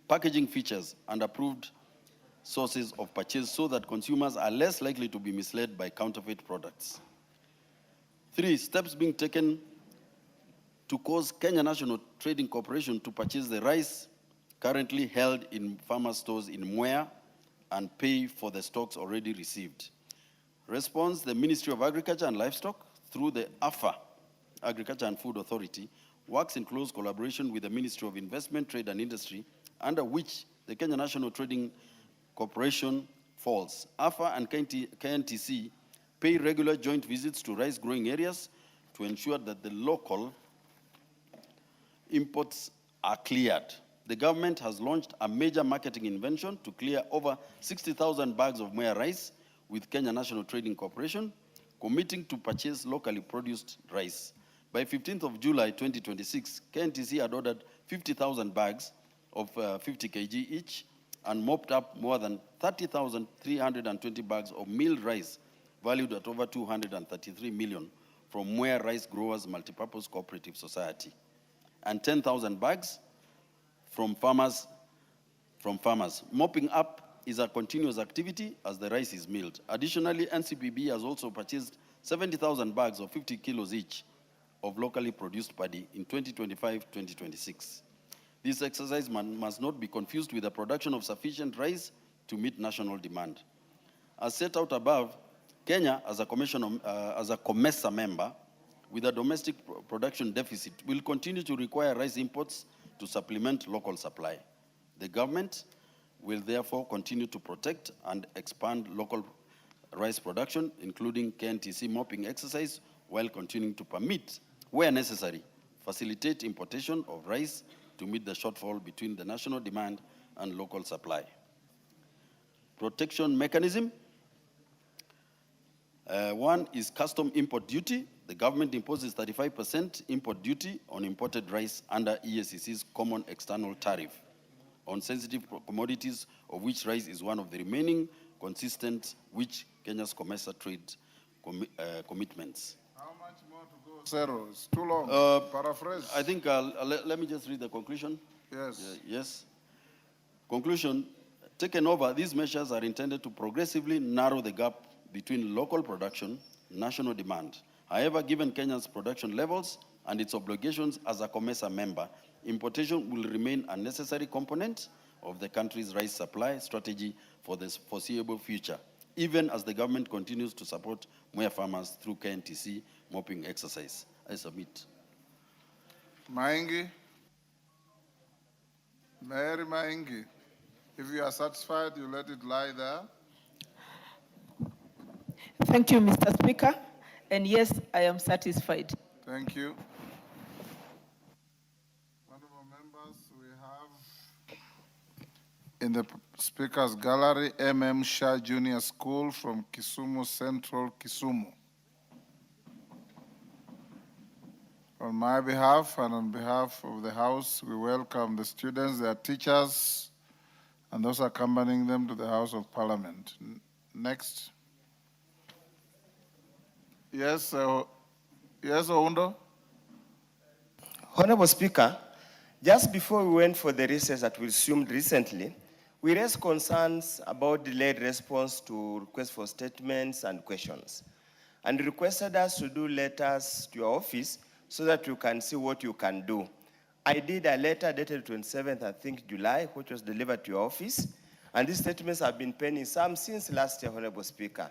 packaging features, and approved sources of purchase so that consumers are less likely to be misled by counterfeit products. 3, steps being taken to cause Kenya National Trading Corporation to purchase the rice currently held in farmer stores in Mwea and pay for the stocks already received. Response, the Ministry of Agriculture and Livestock, through the AFA, Agriculture and Food Authority, works in close collaboration with the Ministry of Investment, Trade and Industry, under which the Kenya National Trading Corporation falls. AFA and KNTC pay regular joint visits to rice growing areas to ensure that the local imports are cleared. The government has launched a major marketing invention to clear over 60,000 bags of Mwea rice with Kenya National Trading Corporation, committing to purchase locally produced rice. By 15th of July 2026, KNTC had ordered 50,000 bags of 50 kg each and mopped up more than 30,320 bags of milled rice valued at over 233 million from Mwea Rice Growers Multipurpose Cooperative Society, and 10,000 bags from farmers. Mopping up is a continuous activity as the rice is milled. Additionally, NCPB has also purchased 70,000 bags of 50 kilos each of locally produced paddy in 2025-2026. This exercise must not be confused with the production of sufficient rice to meet national demand. As set out above, Kenya, as a COMESA member with a domestic production deficit, will continue to require rice imports to supplement local supply. The government will therefore continue to protect and expand local rice production, including KNTC mopping exercise, while continuing to permit, where necessary, facilitate importation of rice to meet the shortfall between the national demand and local supply. Protection mechanism. One is custom import duty. the government imposes 35% import duty on imported rice under EACC's common external tariff on sensitive commodities, of which rice is one of the remaining consistent, which Kenya's commercial trade commitments. How much more to go, Zero? It's too long. Paraphrase. I think let me just read the conclusion. Yes. Yes. Conclusion, taken over, these measures are intended to progressively narrow the gap between local production, national demand. However, given Kenya's production levels and its obligations as a COMESA member, importation will remain a necessary component of the country's rice supply strategy for the foreseeable future, even as the government continues to support Mwea farmers through KNTC mopping exercise. I submit. Maingi. Mary Maingi. If you are satisfied, you let it lie there. Thank you, Mr. Speaker. And yes, I am satisfied. Thank you. Honorable members, we have in the Speaker's Gallery, M.M. Shah Junior School from Kisumu Central, Kisumu. On my behalf and on behalf of the House, we welcome the students, their teachers, and those accompanying them to the House of Parliament. Next. Yes, yes, Oundo. Honorable Speaker, just before we went for the recess that we resumed recently, we raised concerns about delayed response to requests for statements and questions, and requested us to do letters to your office so that you can see what you can do. I did a letter dated 27th, I think, July, which was delivered to your office, and these statements have been pending some since last year, Honorable Speaker.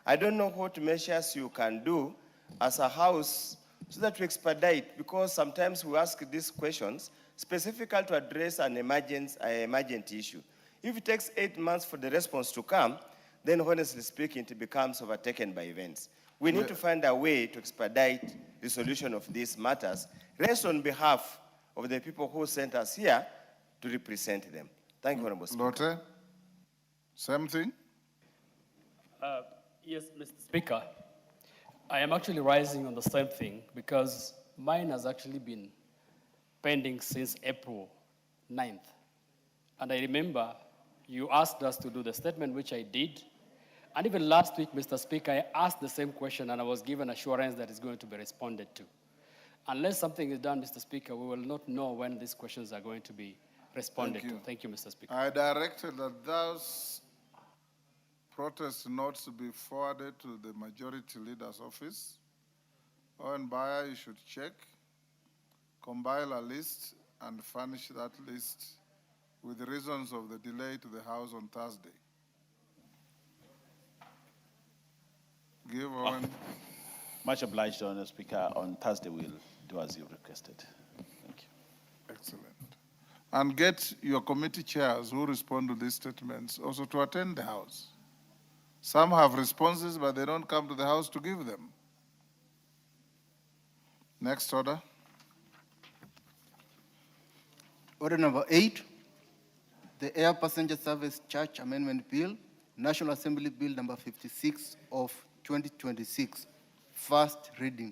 I don't know what measures you can do as a House so that we expedite, because sometimes we ask these questions specifically to address an emergent issue. If it takes 8 months for the response to come, then honestly speaking, it becomes overtaken by events. We need to find a way to expedite the solution of these matters, rest on behalf of the people who sent us here to represent them. Thank you, Honorable Speaker. Lotte, same thing? Yes, Mr. Speaker. I am actually rising on the same thing because mine has actually been pending since April 9th. And I remember you asked us to do the statement, which I did. And even last week, Mr. Speaker, I asked the same question and I was given assurance that it's going to be responded to. Unless something is done, Mr. Speaker, we will not know when these questions are going to be responded to. Thank you, Mr. Speaker. I directed that those protest notes to be forwarded to the majority leader's office. Owen Bayer, you should check, compile a list, and furnish that list with the reasons of the delay to the House on Thursday. Give Owen. Much obliged, Honourable Speaker. On Thursday, we'll do as you requested. Thank you. Excellent. And get your committee chairs who respond to these statements also to attend the House. Some have responses, but they don't come to the House to give them. Next order. Order number 8, the Air Passenger Service Charge Amendment Bill, National Assembly Bill number 56 of 2026, first reading.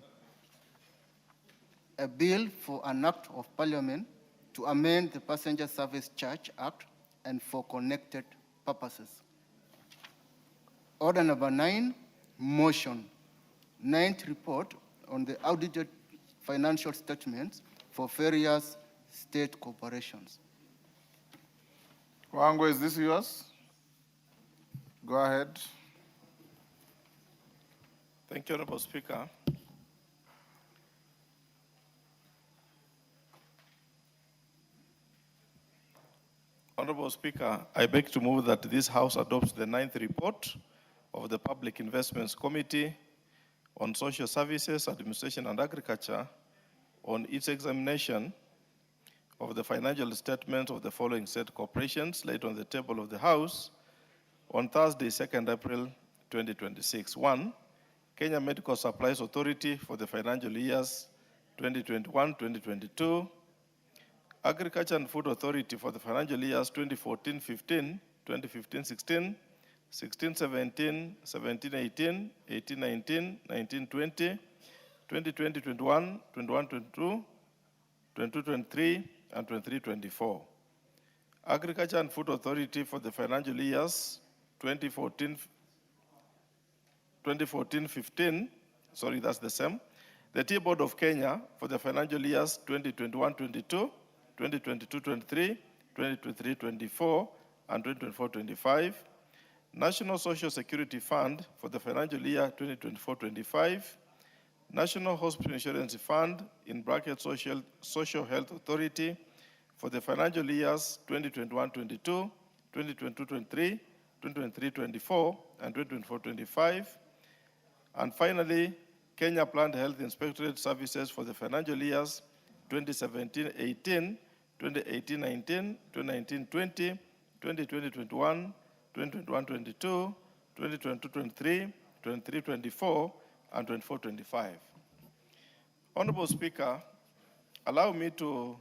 A bill for an act of Parliament to amend the Passenger Service Charge Act and for connected purposes. Order number 9, motion. 9th report on the audited financial statements for various state corporations. Wango, is this yours? Go ahead. Thank you, Honorable Speaker. Honorable Speaker, I beg to move that this House adopts the 9th report of the Public Investments Committee on Social Services, Administration and Agriculture on its examination of the financial statements of the following state corporations laid on the table of the House on Thursday, 2nd April 2026. 1, Kenya Medical Supplies Authority for the financial years 2021-2022, Agriculture and Food Authority for the financial years 2014-15, 2015-16, 16-17, 17-18, 18-19, 19-20, 2020-21, 21-22, 22-23, and 23-24. Agriculture and Food Authority for the financial years 2014-15, sorry, that's the same. The Tea Board of Kenya for the financial years 2021-22, 2022-23, 2023-24, and 2024-25. National Social Security Fund for the financial year 2024-25. National Hospital Insurance Fund, in brackets Social Health Authority, for the financial years 2021-22, 2022-23, 2023-24, and 2024-25. And finally, Kenya Plant Health Inspectorate Services for the financial years 2017-18, 2018-19, 2019-20, 2020-21, 2021-22, 2022-23, 23-24, and 24-25. Honorable Speaker, allow me to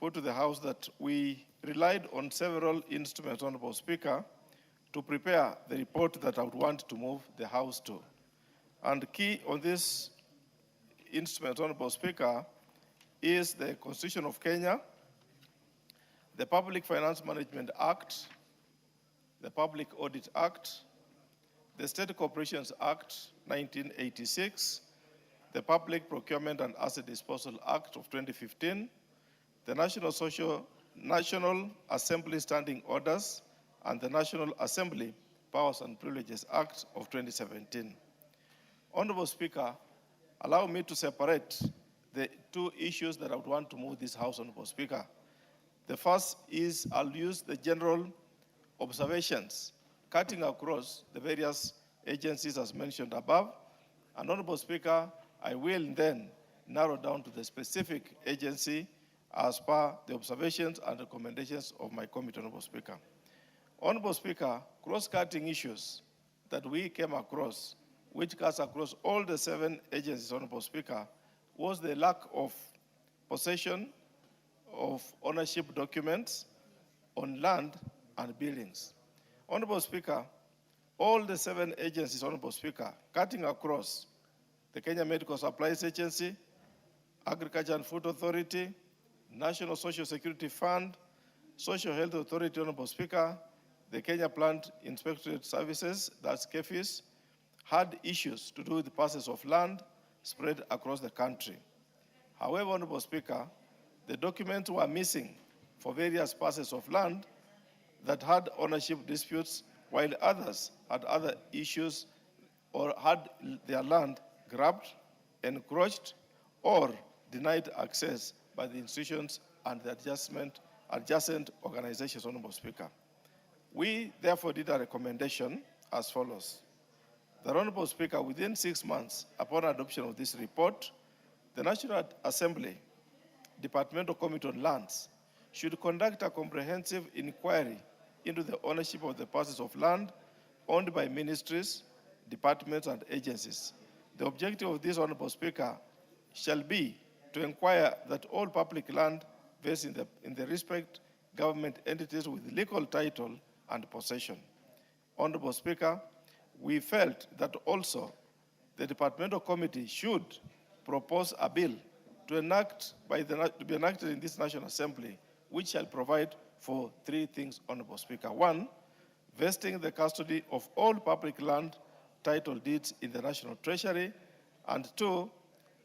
put to the House that we relied on several instruments, Honorable Speaker, to prepare the report that I would want to move the House to. And key on this instrument, Honorable Speaker, is the Constitution of Kenya, the Public Finance Management Act, the Public Audit Act, the State Corporations Act 1986, the Public Procurement and Asset Disposal Act of 2015, the National Assembly Standing Orders, and the National Assembly Powers and Privileges Act of 2017. Honorable Speaker, allow me to separate the two issues that I would want to move this House, Honorable Speaker. The first is I'll use the general observations cutting across the various agencies as mentioned above. And Honorable Speaker, I will then narrow down to the specific agency as per the observations and recommendations of my committee, Honorable Speaker. Honorable Speaker, cross-cutting issues that we came across, which cuts across all the 7 agencies, Honorable Speaker, was the lack of possession of ownership documents on land and buildings. Honorable Speaker, all the 7 agencies, Honorable Speaker, cutting across the Kenya Medical Supplies Agency, Agriculture and Food Authority, National Social Security Fund, Social Health Authority, Honorable Speaker, the Kenya Plant Inspectorate Services, that's KEFIS, had issues to do with the parcels of land spread across the country. However, Honorable Speaker, the documents were missing for various parcels of land that had ownership disputes, while others had other issues or had their land grabbed, encroached, or denied access by the institutions and the adjacent organizations, Honorable Speaker. We therefore did a recommendation as follows. The Honorable Speaker, within 6 months upon adoption of this report, the National Assembly Departmental Committee on Lands should conduct a comprehensive inquiry into the ownership of the parcels of land owned by ministries, departments, and agencies. The objective of this, Honorable Speaker, shall be to inquire that all public land based in the respect government entities with legal title and possession. Honorable Speaker, we felt that also the departmental committee should propose a bill to be enacted in this National Assembly, which shall provide for 3 things, Honorable Speaker. 1, vesting the custody of all public land title deeds in the National Treasury, and 2,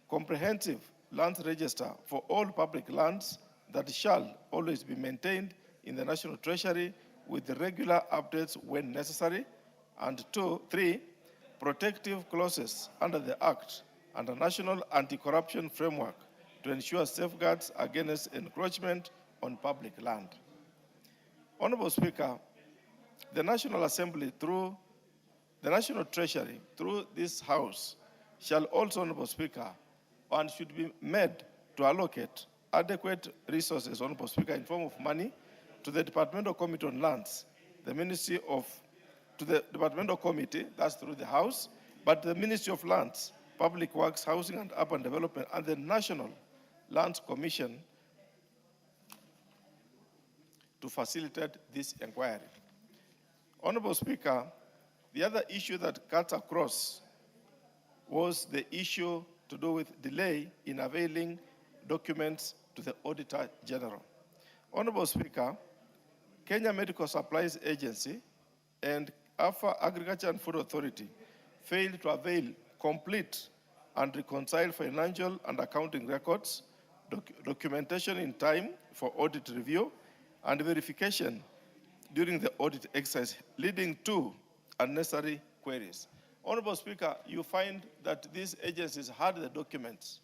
comprehensive land register for all public lands that shall always be maintained in the National Treasury with the regular updates when necessary, and 3, protective clauses under the Act and a national anti-corruption framework to ensure safeguards against encroachment on public land. Honorable Speaker, the National Assembly through the National Treasury, through this House, shall also, Honorable Speaker, and should be made to allocate adequate resources, Honorable Speaker, in form of money to the Departmental Committee on Lands, to the Departmental Committee, that's through the House, but the Ministry of Lands, Public Works, Housing and Urban Development, and the National Lands Commission to facilitate this inquiry. Honorable Speaker, the other issue that cuts across was the issue to do with delay in availing documents to the Auditor General. Honorable Speaker, Kenya Medical Supplies Agency and AFA Agriculture and Food Authority failed to avail complete and reconcile financial and accounting records, documentation in time for audit review, and verification during the audit exercise, leading to unnecessary queries. Honorable Speaker, you find that these agencies had the documents,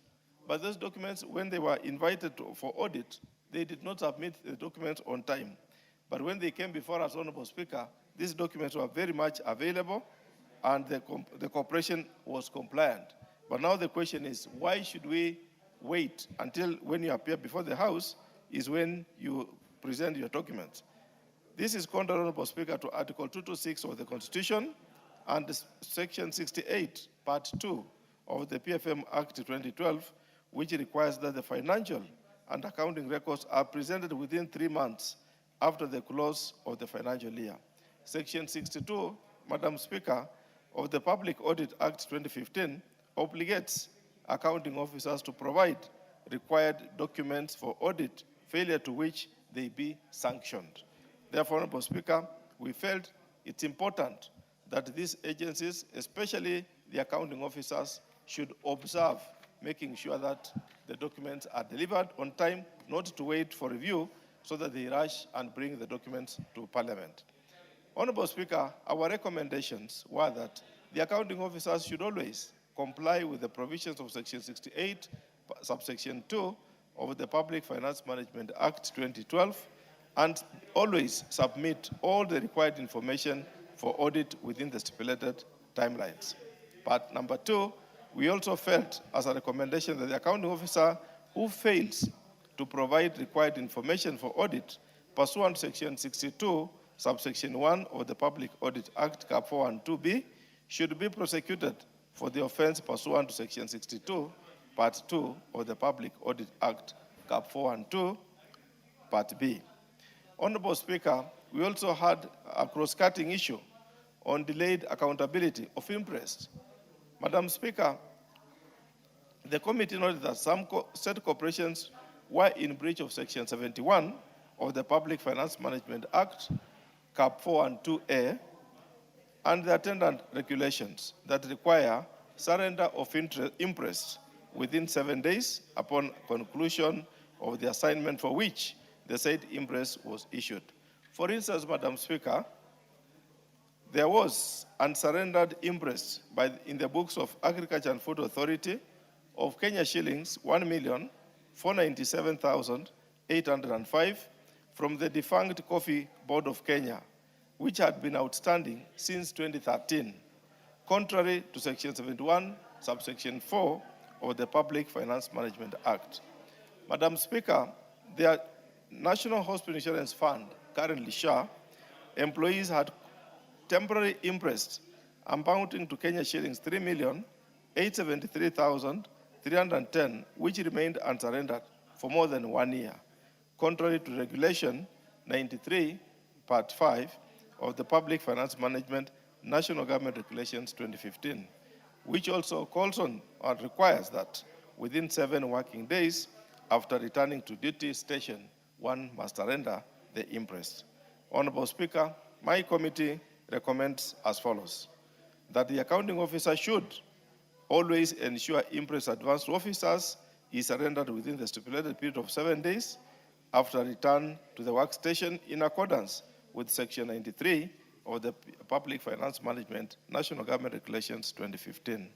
but those documents, when they were invited for audit, they did not submit the documents on time. But when they came before us, Honorable Speaker, these documents were very much available and the corporation was compliant. But now the question is, why should we wait until when you appear before the House is when you present your documents? This is contrary, Honorable Speaker, to Article 226 of the Constitution and Section 68, Part 2 of the PFM Act 2012, which requires that the financial and accounting records are presented within 3 months after the close of the financial year. Section 62, Madam Speaker, of the Public Audit Act 2015 obligates accounting officers to provide required documents for audit, failure to which they be sanctioned. Therefore, Honorable Speaker, we felt it's important that these agencies, especially the accounting officers, should observe making sure that the documents are delivered on time, not to wait for review so that they rush and bring the documents to Parliament. Honorable Speaker, our recommendations were that the accounting officers should always comply with the provisions of Section 68, subsection 2 of the Public Finance Management Act 2012, and always submit all the required information for audit within the stipulated timelines. But number 2, we also felt as a recommendation that the accounting officer who fails to provide required information for audit pursuant to Section 62, subsection 1 of the Public Audit Act, Cap 4 and 2B, should be prosecuted for the offense pursuant to Section 62, Part 2 of the Public Audit Act, Cap 4 and 2, Part B. Honorable Speaker, we also had a cross-cutting issue on delayed accountability of interest. Madam Speaker, the committee noted that some state corporations were in breach of Section 71 of the Public Finance Management Act, Cap 4 and 2A, and the attendant regulations that require surrender of interest within 7 days upon conclusion of the assignment for which the said interest was issued. For instance, Madam Speaker, there was unsurrendered interest in the books of Agriculture and Food Authority of Kenya shillings 1,497,805 from the defunct Coffee Board of Kenya, which had been outstanding since 2013, contrary to Section 71, subsection 4 of the Public Finance Management Act. Madam Speaker, the National Hospital Insurance Fund, currently SHA, employees had temporary interest amounting to Kenya shillings 3,873,310, which remained unsurrendered for more than 1 year, contrary to Regulation 93, Part 5 of the Public Finance Management National Government Regulations 2015, which also calls on or requires that within 7 working days after returning to duty station, one must surrender the interest. Honorable Speaker, my committee recommends as follows: that the accounting officer should always ensure interest advanced to officers is surrendered within the stipulated period of 7 days after return to the workstation in accordance with Section 93 of the Public Finance Management National Government Regulations 2015.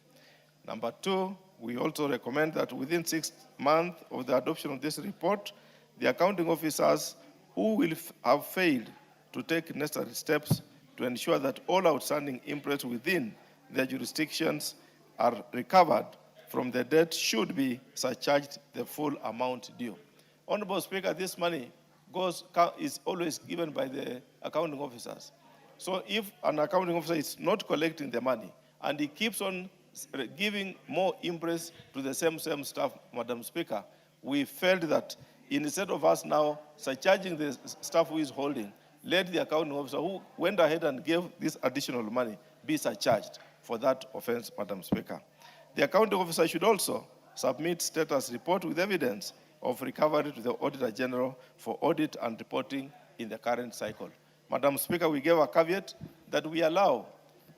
Number 2, we also recommend that within 6 months of the adoption of this report, the accounting officers who will have failed to take necessary steps to ensure that all outstanding interest within their jurisdictions are recovered from the debt should be surcharged the full amount due. Honorable Speaker, this money is always given by the accounting officers. So if an accounting officer is not collecting the money and he keeps on giving more interest to the same staff, Madam Speaker, we felt that instead of us now surcharging the staff who is holding, let the accounting officer who went ahead and gave this additional money be surcharged for that offense, Madam Speaker. The accounting officer should also submit status report with evidence of recovery to the Auditor General for audit and reporting in the current cycle. Madam Speaker, we gave a caveat that we allow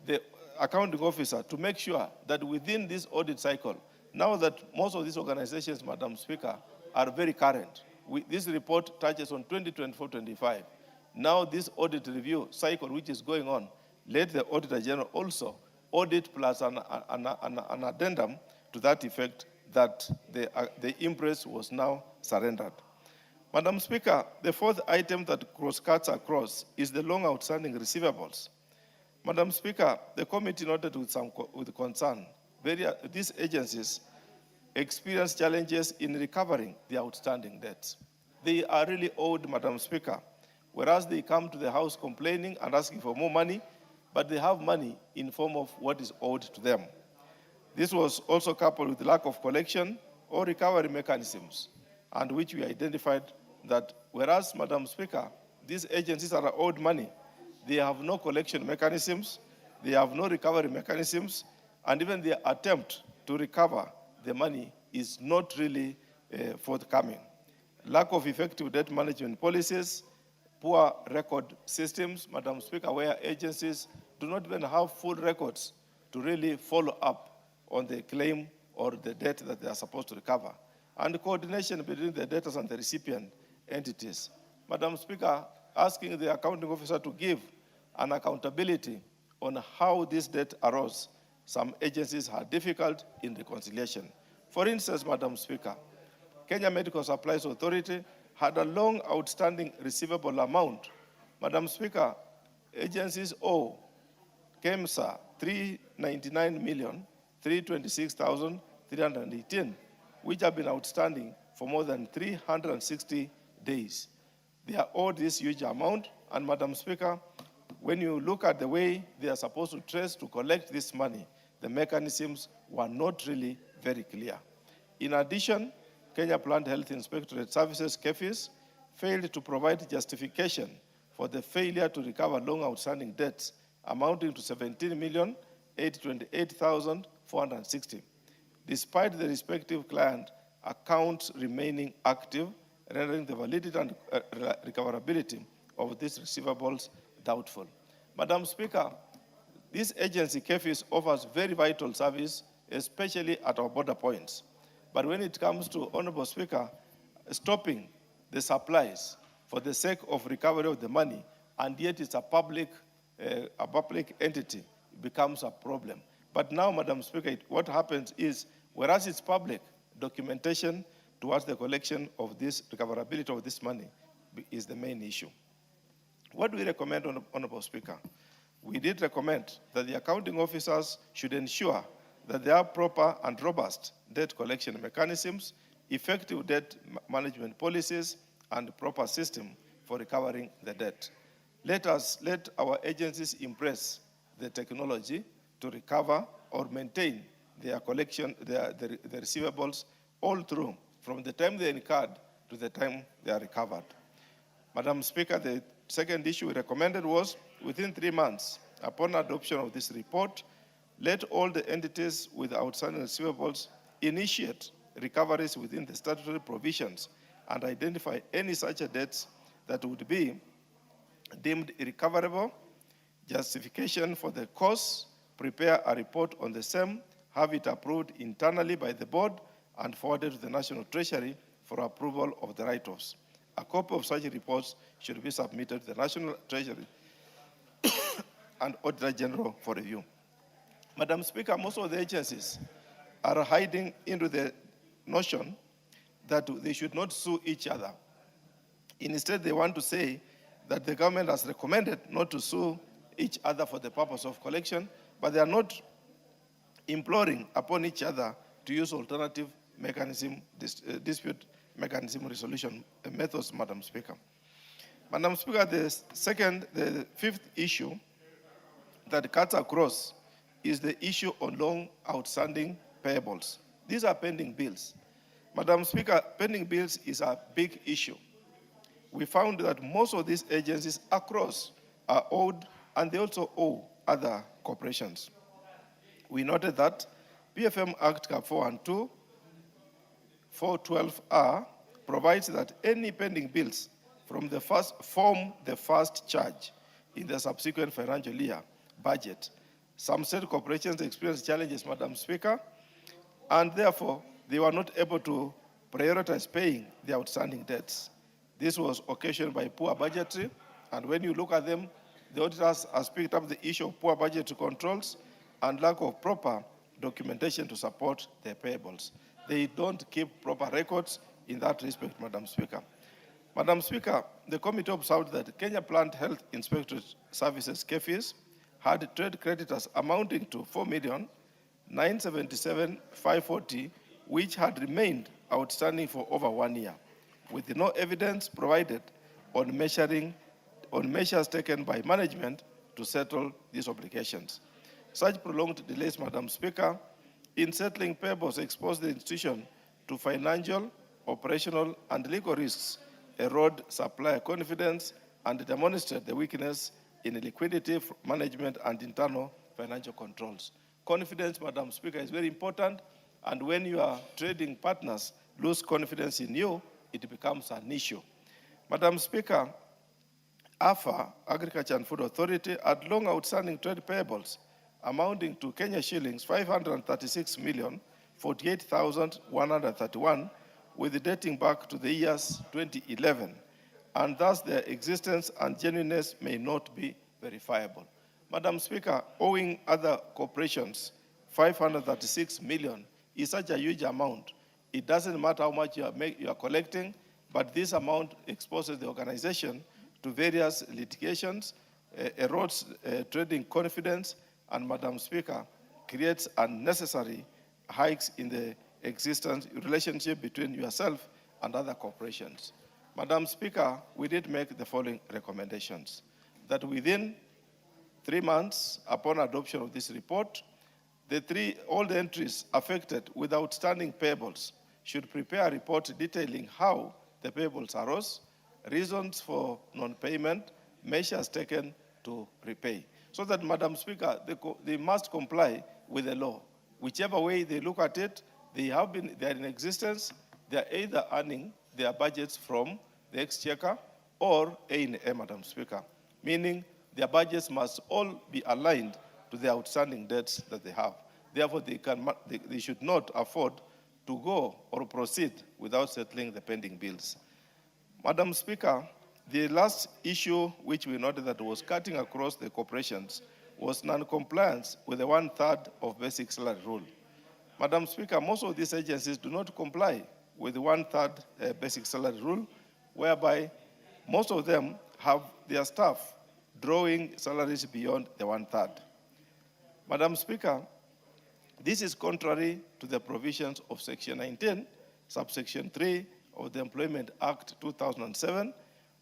the accounting officer to make sure that within this audit cycle, now that most of these organizations, Madam Speaker, are very current, this report touches on 2024-25. Now this audit review cycle which is going on, let the Auditor General also audit plus an addendum to that effect that the impress was now surrendered. Madam Speaker, the fourth item that cuts across is the long outstanding receivables. Madam Speaker, the committee noted with concern, these agencies experience challenges in recovering the outstanding debts. They are really owed, Madam Speaker, whereas they come to the House complaining and asking for more money, but they have money in form of what is owed to them. This was also coupled with lack of collection or recovery mechanisms, and which we identified that whereas, Madam Speaker, these agencies are owed money, they have no collection mechanisms, they have no recovery mechanisms, and even their attempt to recover the money is not really forthcoming. Lack of effective debt management policies, poor record systems, Madam Speaker, where agencies do not even have full records to really follow up on the claim or the debt that they are supposed to recover, and coordination between the debtors and the recipient entities. Madam Speaker, asking the accounting officer to give an accountability on how this debt arose. Some agencies are difficult in reconciliation. For instance, Madam Speaker, Kenya Medical Supplies Authority had a long outstanding receivable amount. Madam Speaker, agencies owe KEMSA 399,326,318, which have been outstanding for more than 360 days. They are owed this huge amount, and Madam Speaker, when you look at the way they are supposed to trace to collect this money, the mechanisms were not really very clear. In addition, Kenya Plant Health Inspectorate Services, KEFIS, failed to provide justification for the failure to recover long outstanding debts amounting to 17,828,460, despite the respective client accounts remaining active, rendering the validity and recoverability of these receivables doubtful. Madam Speaker, this agency, KEFIS, offers very vital service, especially at our border points. But when it comes to, Honorable Speaker, stopping the supplies for the sake of recovery of the money, and yet it's a public entity, it becomes a problem. But now, Madam Speaker, what happens is, whereas it's public, documentation towards the collection of this recoverability of this money is the main issue. What do we recommend, Honorable Speaker? We did recommend that the accounting officers should ensure that there are proper and robust debt collection mechanisms, effective debt management policies, and proper system for recovering the debt. Let our agencies embrace the technology to recover or maintain their collection, the receivables all through, from the time they incurred to the time they are recovered. Madam Speaker, the second issue we recommended was, within 3 months, upon adoption of this report, let all the entities with outstanding receivables initiate recoveries within the statutory provisions and identify any such debts that would be deemed irrecoverable, justification for the costs, prepare a report on the same, have it approved internally by the board, and forwarded to the National Treasury for approval of the write-offs. A copy of such reports should be submitted to the National Treasury and Auditor General for review. Madam Speaker, most of the agencies are hiding into the notion that they should not sue each other. Instead, they want to say that the government has recommended not to sue each other for the purpose of collection, but they are not imploring upon each other to use alternative mechanism, dispute mechanism resolution methods, Madam Speaker. Madam Speaker, the fifth issue that cuts across is the issue on long outstanding payables. These are pending bills. Madam Speaker, pending bills is a big issue. We found that most of these agencies across are owed, and they also owe other corporations. We noted that PFM Act Cap 412, 412R provides that any pending bills from the first charge in the subsequent financial year budget. Some state corporations experienced challenges, Madam Speaker, and therefore they were not able to prioritize paying the outstanding debts. This was occasioned by poor budgetary, and when you look at them, the auditors has picked up the issue of poor budgetary controls and lack of proper documentation to support their payables. They don't keep proper records in that respect, Madam Speaker. Madam Speaker, the committee observed that Kenya Plant Health Inspectorate Services, KEFIS, had trade creditors amounting to 4,977,540, which had remained outstanding for over 1 year, with no evidence provided on measures taken by management to settle these obligations. Such prolonged delays, Madam Speaker, in settling payables expose the institution to financial, operational, and legal risks, erode supplier confidence, and demonstrate the weakness in liquidity management and internal financial controls. Confidence, Madam Speaker, is very important, and when your trading partners lose confidence in you, it becomes an issue. Madam Speaker, AFA, Agriculture and Food Authority, had long outstanding trade payables amounting to Kenya shillings 536,048,131, with dating back to the years 2011, and thus their existence and genuineness may not be verifiable. Madam Speaker, owing other corporations 536 million is such a huge amount. It doesn't matter how much you are collecting, but this amount exposes the organization to various litigations, erodes trading confidence, and, Madam Speaker, creates unnecessary hikes in the existence relationship between yourself and other corporations. Madam Speaker, we did make the following recommendations: that within 3 months upon adoption of this report, all the entries affected with outstanding payables should prepare a report detailing how the payables arose, reasons for non-payment, measures taken to repay. So that, Madam Speaker, they must comply with the law. Whichever way they look at it, they are in existence. They are either earning their budgets from the exchequer or A&A, Madam Speaker, meaning their budgets must all be aligned to the outstanding debts that they have. Therefore, they should not afford to go or proceed without settling the pending bills. Madam Speaker, the last issue which we noted that was cutting across the corporations was non-compliance with the 1/3 of basic salary rule. Madam Speaker, most of these agencies do not comply with the 1/3 basic salary rule, whereby most of them have their staff drawing salaries beyond the 1/3. Madam Speaker, this is contrary to the provisions of Section 19, subsection 3 of the Employment Act 2007,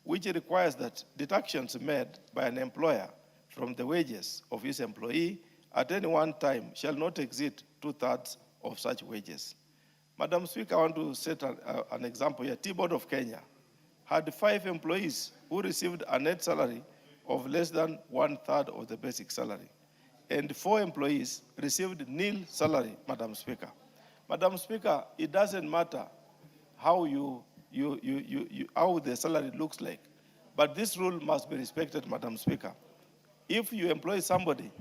which requires that deductions made by an employer from the wages of his employee at any one time shall not exceed 2/3 of such wages. Madam Speaker, I want to set an example here. T-Board of Kenya had 5 employees who received a net salary of less than 1/3 of the basic salary, and 4 employees received nil salary, Madam Speaker. Madam Speaker, it doesn't matter how how the salary looks like, but this rule must be respected, Madam Speaker. If you employ somebody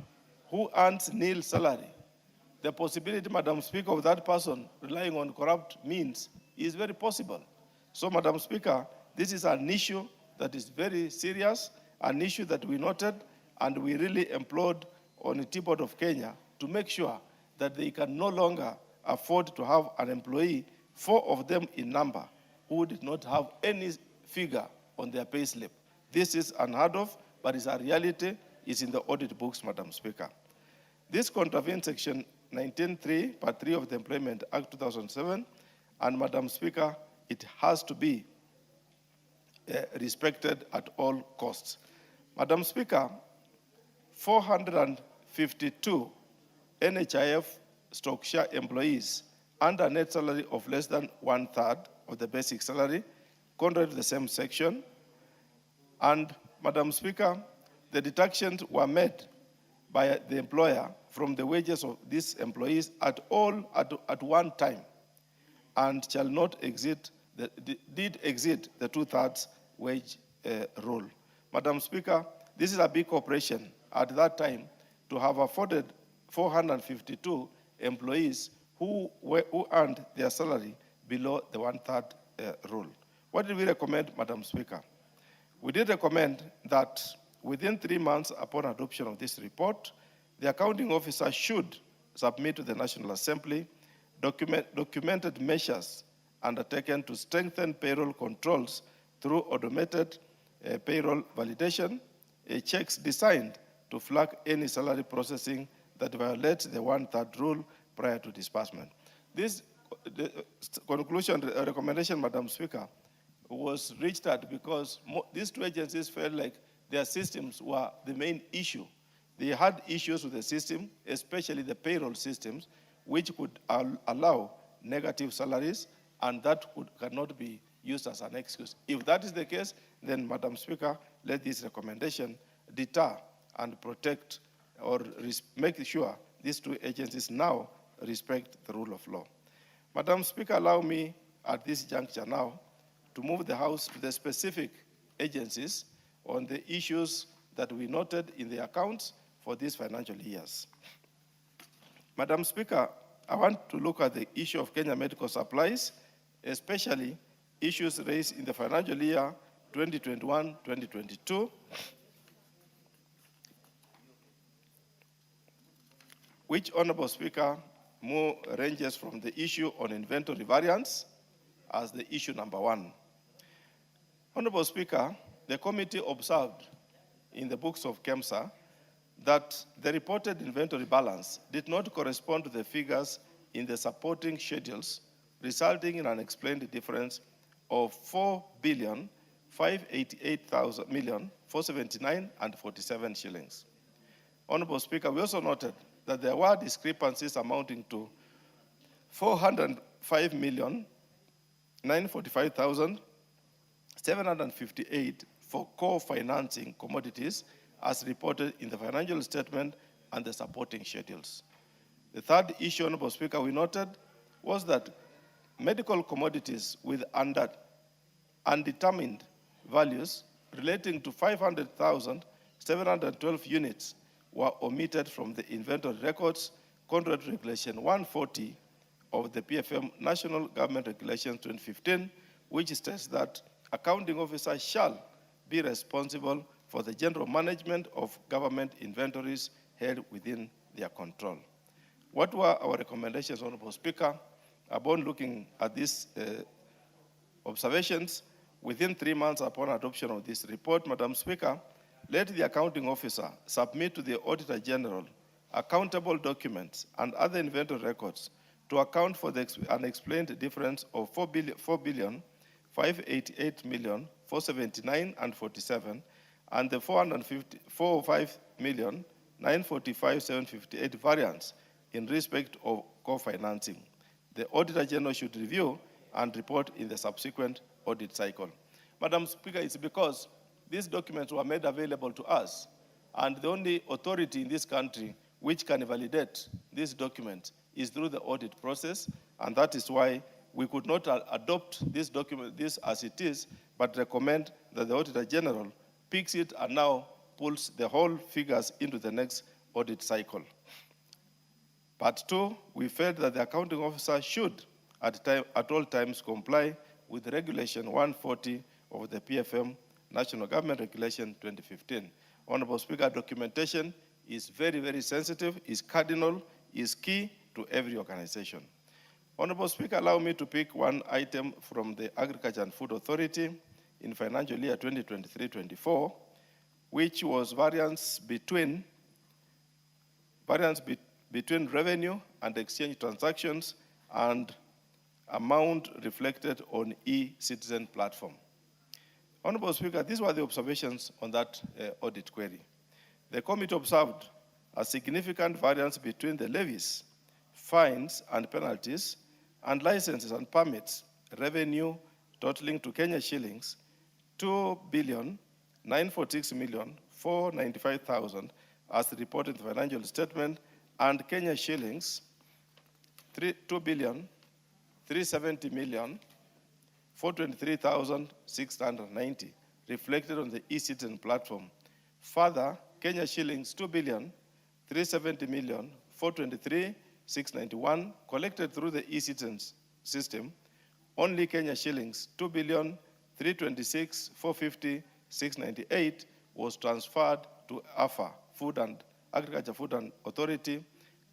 who earns nil salary, the possibility, Madam Speaker, of that person relying on corrupt means is very possible. So, Madam Speaker, this is an issue that is very serious, an issue that we noted, and we really implored on the T-Board of Kenya to make sure that they can no longer afford to have an employee, 4 of them in number, who did not have any figure on their pay slip. This is unheard of, but it's a reality. It's in the audit books, Madam Speaker. This contravenes Section 19(3), Part 3 of the Employment Act 2007, and, Madam Speaker, it has to be respected at all costs. Madam Speaker, 452 NHIF stock share employees under a net salary of less than 1/3 of the basic salary, contrary to the same section. And, Madam Speaker, the deductions were made by the employer from the wages of these employees at one time, and shall not exceed did exceed the 2/3 wage rule. Madam Speaker, this is a big operation at that time to have afforded 452 employees who earned their salary below the 1/3 rule. What did we recommend, Madam Speaker? We did recommend that within 3 months upon adoption of this report, the accounting officer should submit to the National Assembly documented measures undertaken to strengthen payroll controls through automated payroll validation, checks designed to flag any salary processing that violates the 1/3 rule prior to disbursement. This recommendation, Madam Speaker, was reached at because these two agencies felt like their systems were the main issue. They had issues with the system, especially the payroll systems, which could allow negative salaries, and that cannot be used as an excuse. If that is the case, then, Madam Speaker, let this recommendation deter and protect or make sure these two agencies now respect the rule of law. Madam Speaker, allow me at this juncture now to move the House to the specific agencies on the issues that we noted in the accounts for these financial years. Madam Speaker, I want to look at the issue of Kenya Medical Supplies, especially issues raised in the financial year 2021-2022, which, Honorable Speaker, more ranges from the issue on inventory variance as the issue number 1. Honorable Speaker, the committee observed in the books of KEMSA that the reported inventory balance did not correspond to the figures in the supporting schedules, resulting in an explained difference of 4,588,479.47 shillings. Honorable Speaker, we also noted that there were discrepancies amounting to 405,945,758 for core financing commodities as reported in the financial statement and the supporting schedules. The third issue, Honorable Speaker, we noted was that medical commodities with undetermined values relating to 500,712 units were omitted from the inventory records, contrary to Regulation 140 of the PFM National Government Regulations 2015, which states that accounting officers shall be responsible for the general management of government inventories held within their control. What were our recommendations, Honorable Speaker, upon looking at these observations? Within 3 months upon adoption of this report, Madam Speaker, let the accounting officer submit to the Auditor General accountable documents and other inventory records to account for the unexplained difference of 4,588,479.47 and the 405,945,758 variance in respect of co-financing. The Auditor General should review and report in the subsequent audit cycle. Madam Speaker, it's because these documents were made available to us, and the only authority in this country which can validate these documents is through the audit process, and that is why we could not adopt this document, this as it is, but recommend that the Auditor General picks it and now pulls the whole figures into the next audit cycle. Part 2, we felt that the accounting officer should at all times comply with Regulation 140 of the PFM National Government Regulation 2015. Honorable Speaker, documentation is very, very sensitive, is cardinal, is key to every organization. Honorable Speaker, allow me to pick one item from the Agriculture and Food Authority in financial year 2023-24, which was variance between revenue and exchange transactions and amount reflected on e-citizen platform. Honorable Speaker, these were the observations on that audit query. The committee observed a significant variance between the levies, fines and penalties, and licenses and permits revenue totaling to Kenya shillings 2,946,495,000 as reported in the financial statement, and Kenya shillings 2,370,423,690 reflected on the eCitizen platform. Further, Kenya shillings 2,370,423,691 collected through the eCitizen system. Only Kenya shillings 2,326,450,698 was transferred to AFA, Agriculture Food and Authority,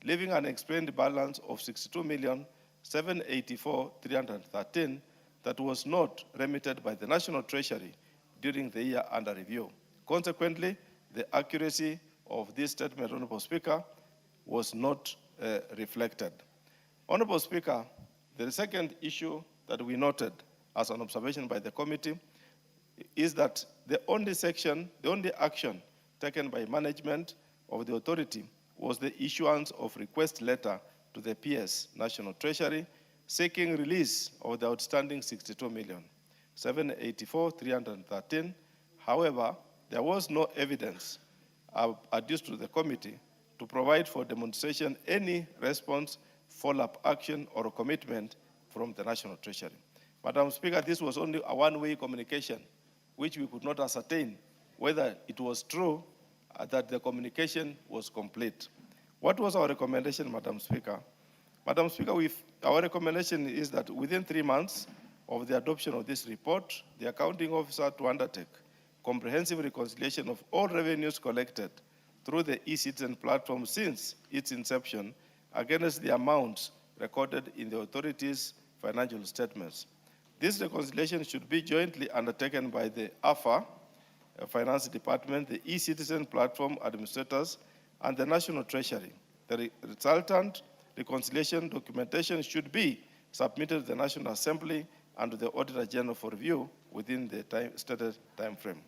leaving an explained balance of 62,784,313 that was not remitted by the National Treasury during the year under review. Consequently, the accuracy of this statement, Honorable Speaker, was not reflected. Honorable Speaker, the second issue that we noted as an observation by the committee is that the only action taken by management of the authority was the issuance of request letter to the PS National Treasury seeking release of the outstanding 62,784,313. However, there was no evidence adduced to the committee to provide for demonstration any response, follow-up action, or commitment from the National Treasury. Madam Speaker, this was only a one-way communication, which we could not ascertain whether it was true that the communication was complete. What was our recommendation, Madam Speaker? Madam Speaker, our recommendation is that within 3 months of the adoption of this report, the accounting officer to undertake comprehensive reconciliation of all revenues collected through the eCitizen platform since its inception against the amounts recorded in the authority's financial statements. This reconciliation should be jointly undertaken by the AFA, Finance Department, the eCitizen platform administrators, and the National Treasury. The resultant reconciliation documentation should be submitted to the National Assembly and to the Auditor General for review within the stated time frame.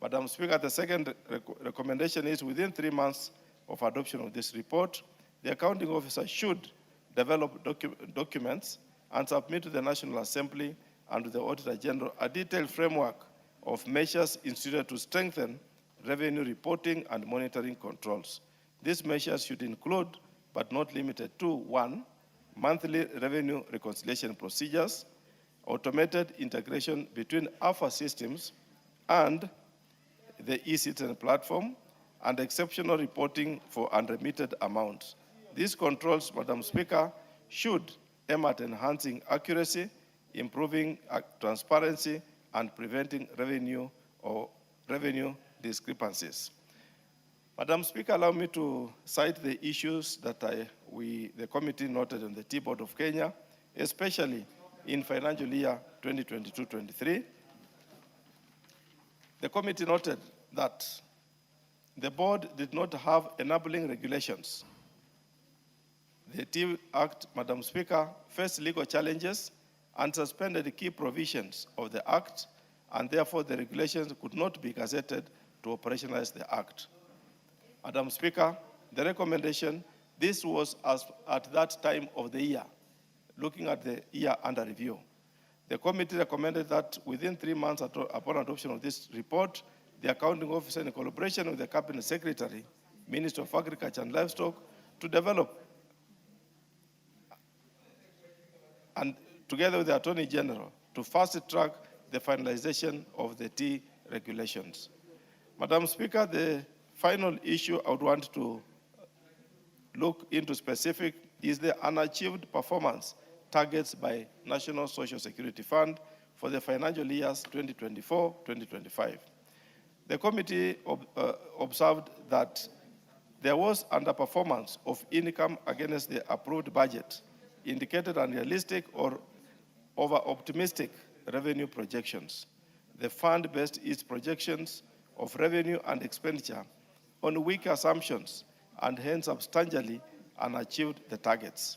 Madam Speaker, the second recommendation is within 3 months of adoption of this report, the accounting officer should develop documents and submit to the National Assembly and to the Auditor General a detailed framework of measures instituted to strengthen revenue reporting and monitoring controls. These measures should include, but not limited to, 1, monthly revenue reconciliation procedures, automated integration between AFA systems and the eCitizen platform, and exceptional reporting for unremitted amounts. These controls, Madam Speaker, should aim at enhancing accuracy, improving transparency, and preventing revenue discrepancies. Madam Speaker, allow me to cite the issues that the committee noted on the Tea Board of Kenya, especially in financial year 2022-23. The committee noted that the board did not have enabling regulations. The Tea Act, Madam Speaker, faced legal challenges and suspended key provisions of the Act, and therefore the regulations could not be gazetted to operationalize the Act. Madam Speaker, the recommendation, this was at that time of the year, looking at the year under review. The committee recommended that within 3 months upon adoption of this report, the accounting officer, in collaboration with the Cabinet Secretary, Minister of Agriculture and Livestock, to develop, and together with the Attorney General, to fast-track the finalization of the tea regulations. Madam Speaker, the final issue I would want to look into specific is the unachieved performance targets by National Social Security Fund for the financial years 2024-2025. The committee observed that there was underperformance of income against the approved budget, indicated unrealistic or over-optimistic revenue projections. The fund based its projections of revenue and expenditure on weak assumptions and hence substantially unachieved the targets.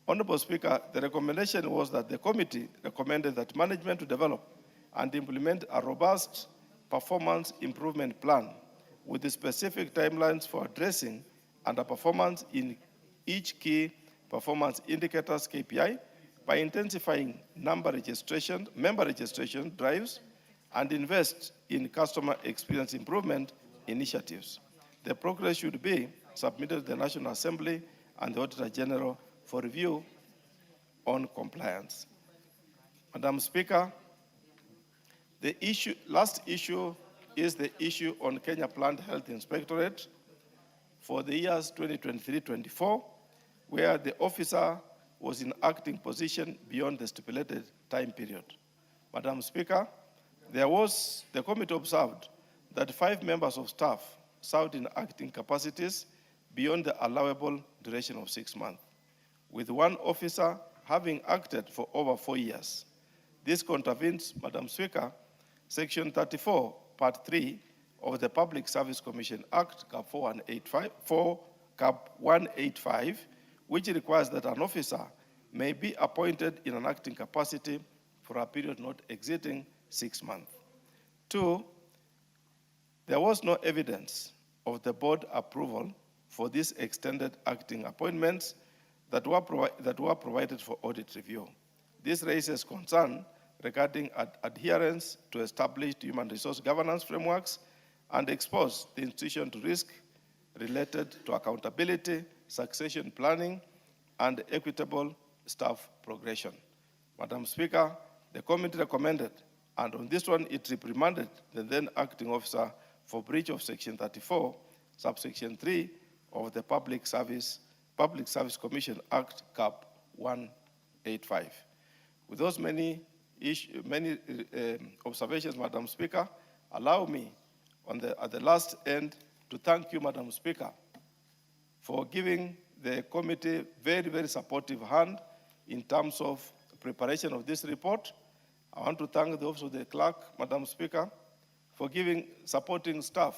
Honorable Speaker, the recommendation was that the committee recommended that management to develop and implement a robust performance improvement plan with the specific timelines for addressing underperformance in each key performance indicators KPI by intensifying member registration drives and invest in customer experience improvement initiatives. the progress should be submitted to the National Assembly and the Auditor General for review on compliance. Madam Speaker, the last issue is the issue on Kenya Plant Health Inspectorate for the years 2023-24, where the officer was in acting position beyond the stipulated time period. Madam Speaker, the committee observed that 5 members of staff served in acting capacities beyond the allowable duration of 6 months, with 1 officer having acted for over 4 years. This contravenes, Madam Speaker, Section 34, Part 3 of the Public Service Commission Act, Cap 185, which requires that an officer may be appointed in an acting capacity for a period not exceeding 6 months. 2, there was no evidence of the board approval for these extended acting appointments that were provided for audit review. This raises concern regarding adherence to established human resource governance frameworks and expose the institution to risk related to accountability, succession planning, and equitable staff progression. Madam Speaker, the committee recommended, and on this one it reprimanded the then acting officer for breach of Section 34, subsection 3 of the Public Service Commission Act, Cap 185. With those many observations, Madam Speaker, allow me at the last end to thank you, Madam Speaker, for giving the committee very, very supportive hand in terms of preparation of this report. I want to thank the Office of the Clerk, Madam Speaker, for supporting staff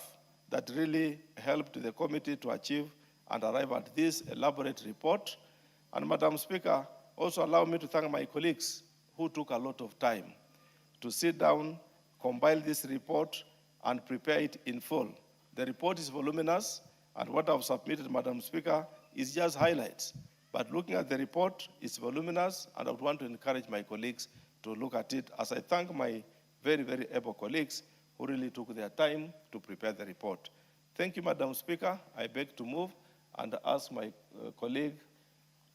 that really helped the committee to achieve and arrive at this elaborate report. And Madam Speaker, also allow me to thank my colleagues who took a lot of time to sit down, compile this report, and prepare it in full. The report is voluminous, and what I've submitted, Madam Speaker, is just highlights. But looking at the report, it's voluminous, and I would want to encourage my colleagues to look at it, as I thank my very, very able colleagues who really took their time to prepare the report. Thank you, Madam Speaker. I beg to move and ask my colleague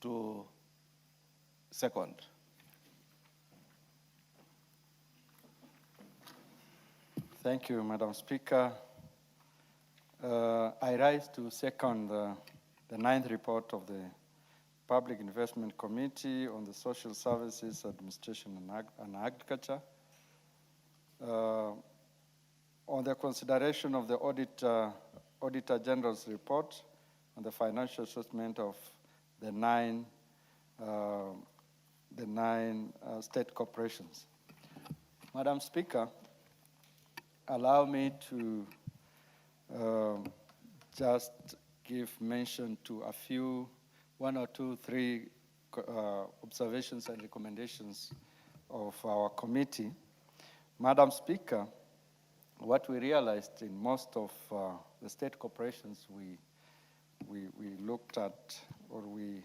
to second. Thank you, Madam Speaker. I rise to second the 9th report of the Public Investment Committee on the Social Services, Administration and Agriculture. On the consideration of the Auditor General's report on the financial assessment of the nine state corporations. Madam Speaker, allow me to just give mention to a few, 1 or 2, 3 observations and recommendations of our committee. Madam Speaker, what we realized in most of the state corporations we looked at, or we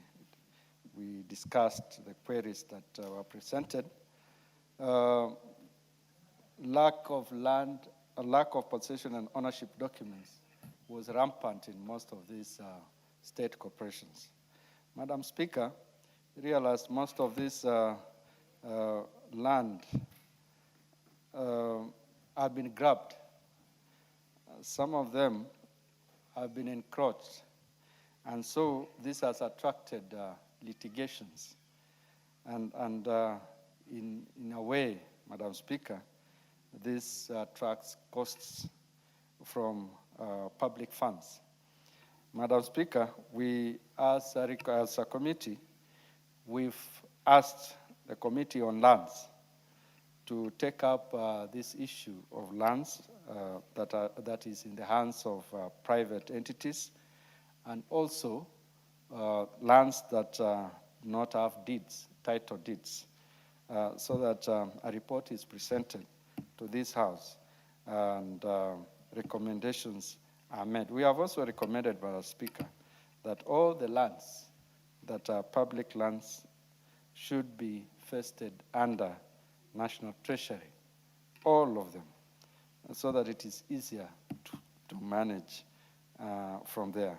discussed the queries that were presented, lack of land, a lack of possession and ownership documents was rampant in most of these state corporations. Madam Speaker, we realized most of this land have been grabbed. Some of them have been encroached. And so this has attracted litigations. And in a way, Madam Speaker, this attracts costs from public funds. Madam Speaker, we as a committee, we've asked the Committee on Lands to take up this issue of lands that is in the hands of private entities, and also lands that do not have deeds, title deeds, so that a report is presented to this House and recommendations are made. We have also recommended, Madam Speaker, that all the lands that are public lands should be vested under National Treasury, all of them, so that it is easier to manage from there.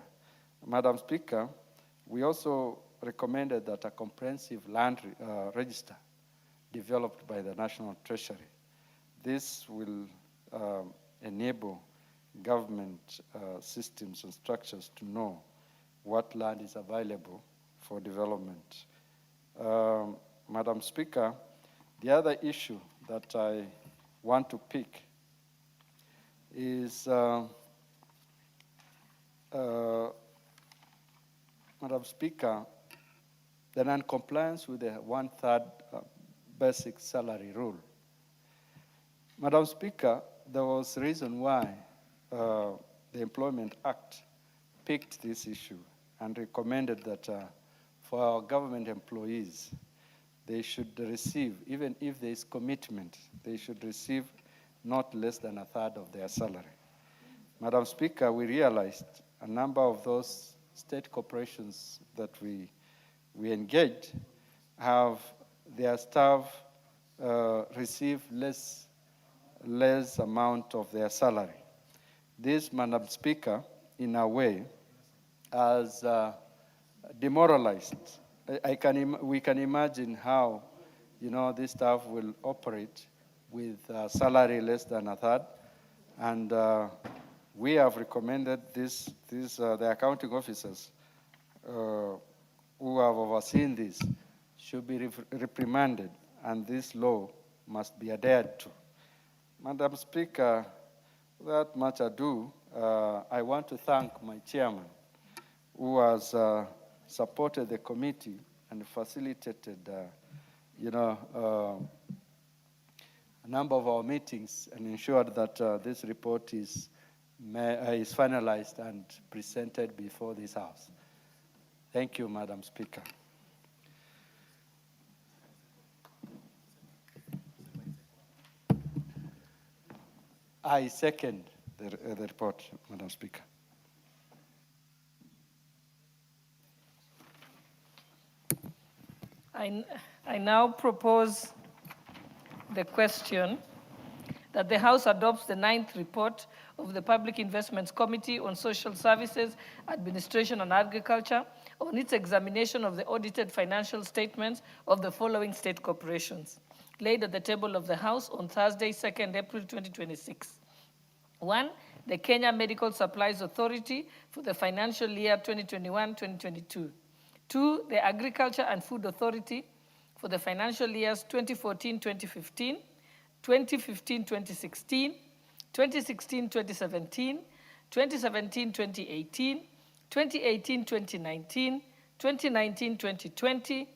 Madam Speaker, we also recommended that a comprehensive land register developed by the National Treasury. This will enable government systems and structures to know what land is available for development. Madam Speaker, the other issue that I want to pick is, Madam Speaker, the non-compliance with the one-third basic salary rule. Madam Speaker, there was a reason why the Employment Act picked this issue and recommended that for our government employees, they should receive, even if there is commitment, they should receive not less than a third of their salary. Madam Speaker, we realized a number of those state corporations that we engaged have their staff receive less amount of their salary. This, Madam Speaker, in a way, has demoralized. We can imagine how, this staff will operate with salary less than a third, and we have recommended the accounting officers who have overseen this should be reprimanded, and this law must be adhered to. Madam Speaker, without much ado, I want to thank my chairman, who has supported the committee and facilitated, a number of our meetings and ensured that this report is finalized and presented before this House. Thank you, Madam Speaker. I second the report, Madam Speaker. I now propose the question that the House adopts the 9th report of the Public Investments Committee on Social Services, Administration and Agriculture on its examination of the audited financial statements of the following state corporations, laid at the table of the House on Thursday, 2nd April 2026. 1, the Kenya Medical Supplies Authority for the financial year 2021-2022. 2, the Agriculture and Food Authority for the financial years 2014-2015, 2015-2016, 2016-2017, 2017-2018, 2018-2019, 2019-2020,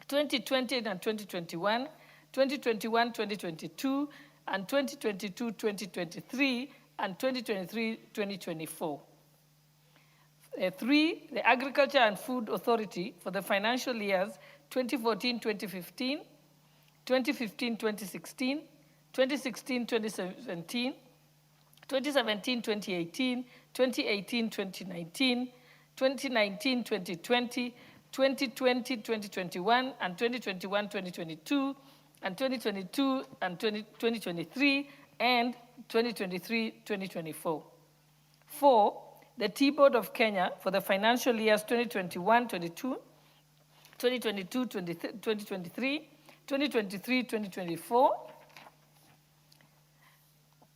2020 and 2021, 2021-2022, and 2022-2023, and 2023-2024. 3, the Agriculture and Food Authority for the financial years 2014-2015, 2015-2016, 2016-2017, 2017-2018, 2018-2019, 2019-2020, 2020-2021, and 2021-2022, and 2022 and 2023, and 2023-2024. 4, the T-Board of Kenya for the financial years 2021-22, 2022-2023, 2023-2024.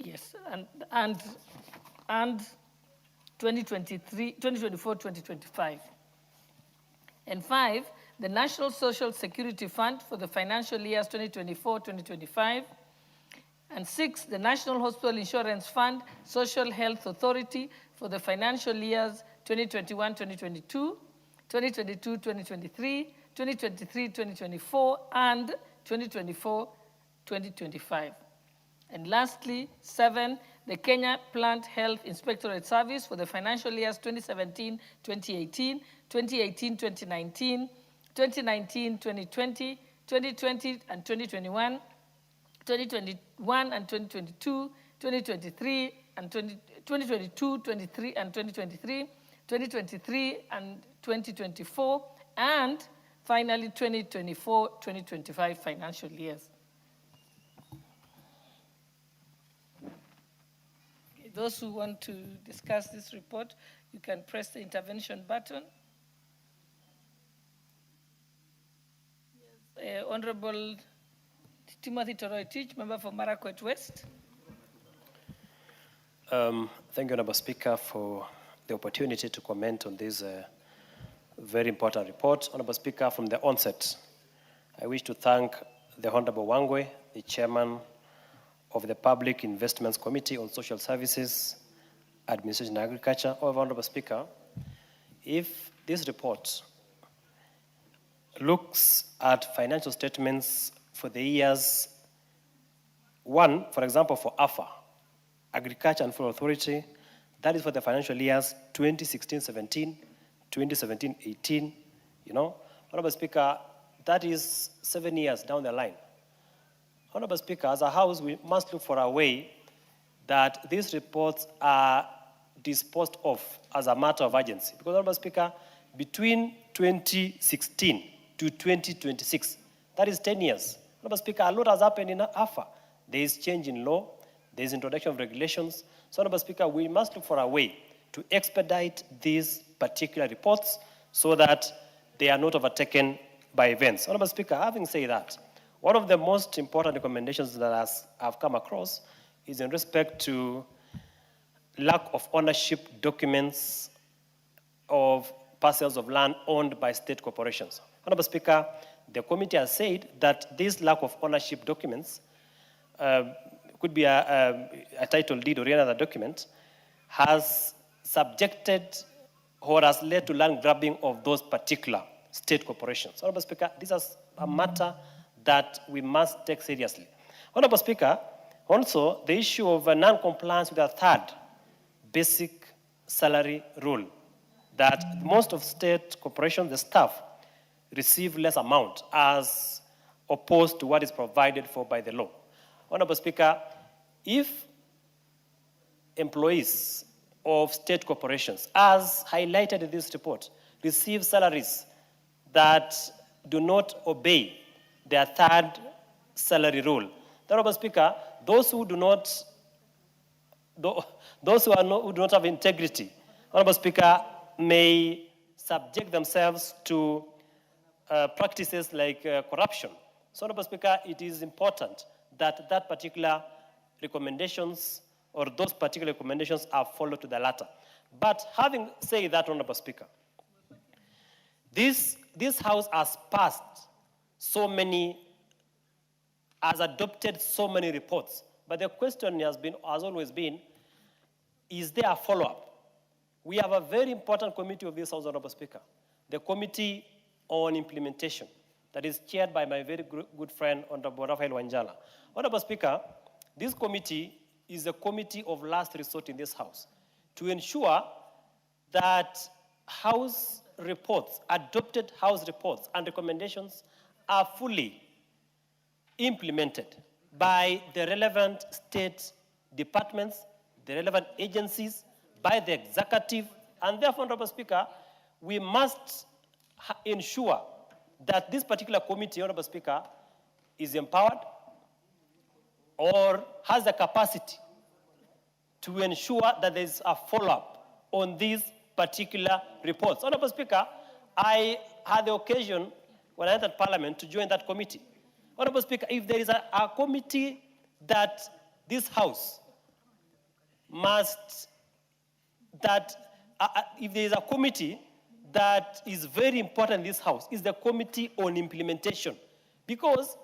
Yes, and 2024-2025. And 5, the National Social Security Fund for the financial years 2024-2025. And 6, the National Hospital Insurance Fund, Social Health Authority for the financial years 2021-2022, 2022-2023, 2023-2024, and 2024-2025. And lastly, 7, the Kenya Plant Health Inspectorate Service for the financial years 2017-2018, 2018-2019, 2019-2020, 2020 and 2021, 2021 and 2022, 2023 and 2022, 23 and 2023, 2023 and 2024, and finally 2024-2025 financial years. Those who want to discuss this report, you can press the intervention button. Yes. Honorable Timothy Toroitich, member for Marakwet West. Thank you, Honorable Speaker, for the opportunity to comment on this very important report. Honorable Speaker, from the onset, I wish to thank the Honorable Wangwe, the Chairman of the Public Investments Committee on Social Services, Administration and Agriculture. Honorable Speaker, if this report looks at financial statements for the years, one, for example, for AFA, Agriculture and Food Authority, that is for the financial years 2016-17, 2017-18, Honorable Speaker, that is 7 years down the line. Honorable Speaker, as a House, we must look for a way that these reports are disposed of as a matter of urgency. Because, Honorable Speaker, between 2016 to 2026, that is 10 years. Honorable Speaker, a lot has happened in AFA. There is change in law, there is introduction of regulations. So, Honorable Speaker, we must look for a way to expedite these particular reports so that they are not overtaken by events. Honorable Speaker, having said that, one of the most important recommendations that I've come across is in respect to lack of ownership documents of parcels of land owned by state corporations. Honorable Speaker, the committee has said that this lack of ownership documents could be a title deed or any other document, has subjected or has led to land grabbing of those particular state corporations. Honorable Speaker, this is a matter that we must take seriously. Honorable Speaker, also the issue of non-compliance with a third basic salary rule, that most of state corporations, the staff, receive less amount as opposed to what is provided for by the law. Honorable Speaker, if employees of state corporations, as highlighted in this report, receive salaries that do not obey their third salary rule, Honorable Speaker, those who do not have integrity, Honorable Speaker, may subject themselves to practices like corruption. So, Honorable Speaker, it is important that that particular recommendations or those particular recommendations are followed to the latter. But having said that, Honorable Speaker, this House has adopted so many reports. But the question has always been, is there a follow-up? We have a very important committee of this House, Honorable Speaker, the Committee on Implementation, that is chaired by my very good friend, Honorable Rafael Wanjala. Honorable Speaker, this committee is a committee of last resort in this House to ensure that House reports, adopted House reports and recommendations are fully implemented by the relevant state departments, the relevant agencies, by the executive, and therefore, Honorable Speaker, we must ensure that this particular committee, Honorable Speaker, is empowered or has the capacity to ensure that there is a follow-up on these particular reports. Honorable Speaker, I had the occasion when I entered Parliament to join that committee. Honorable Speaker, if there is a committee that this House must, if there is a committee that is very important in this House, is the Committee on Implementation, because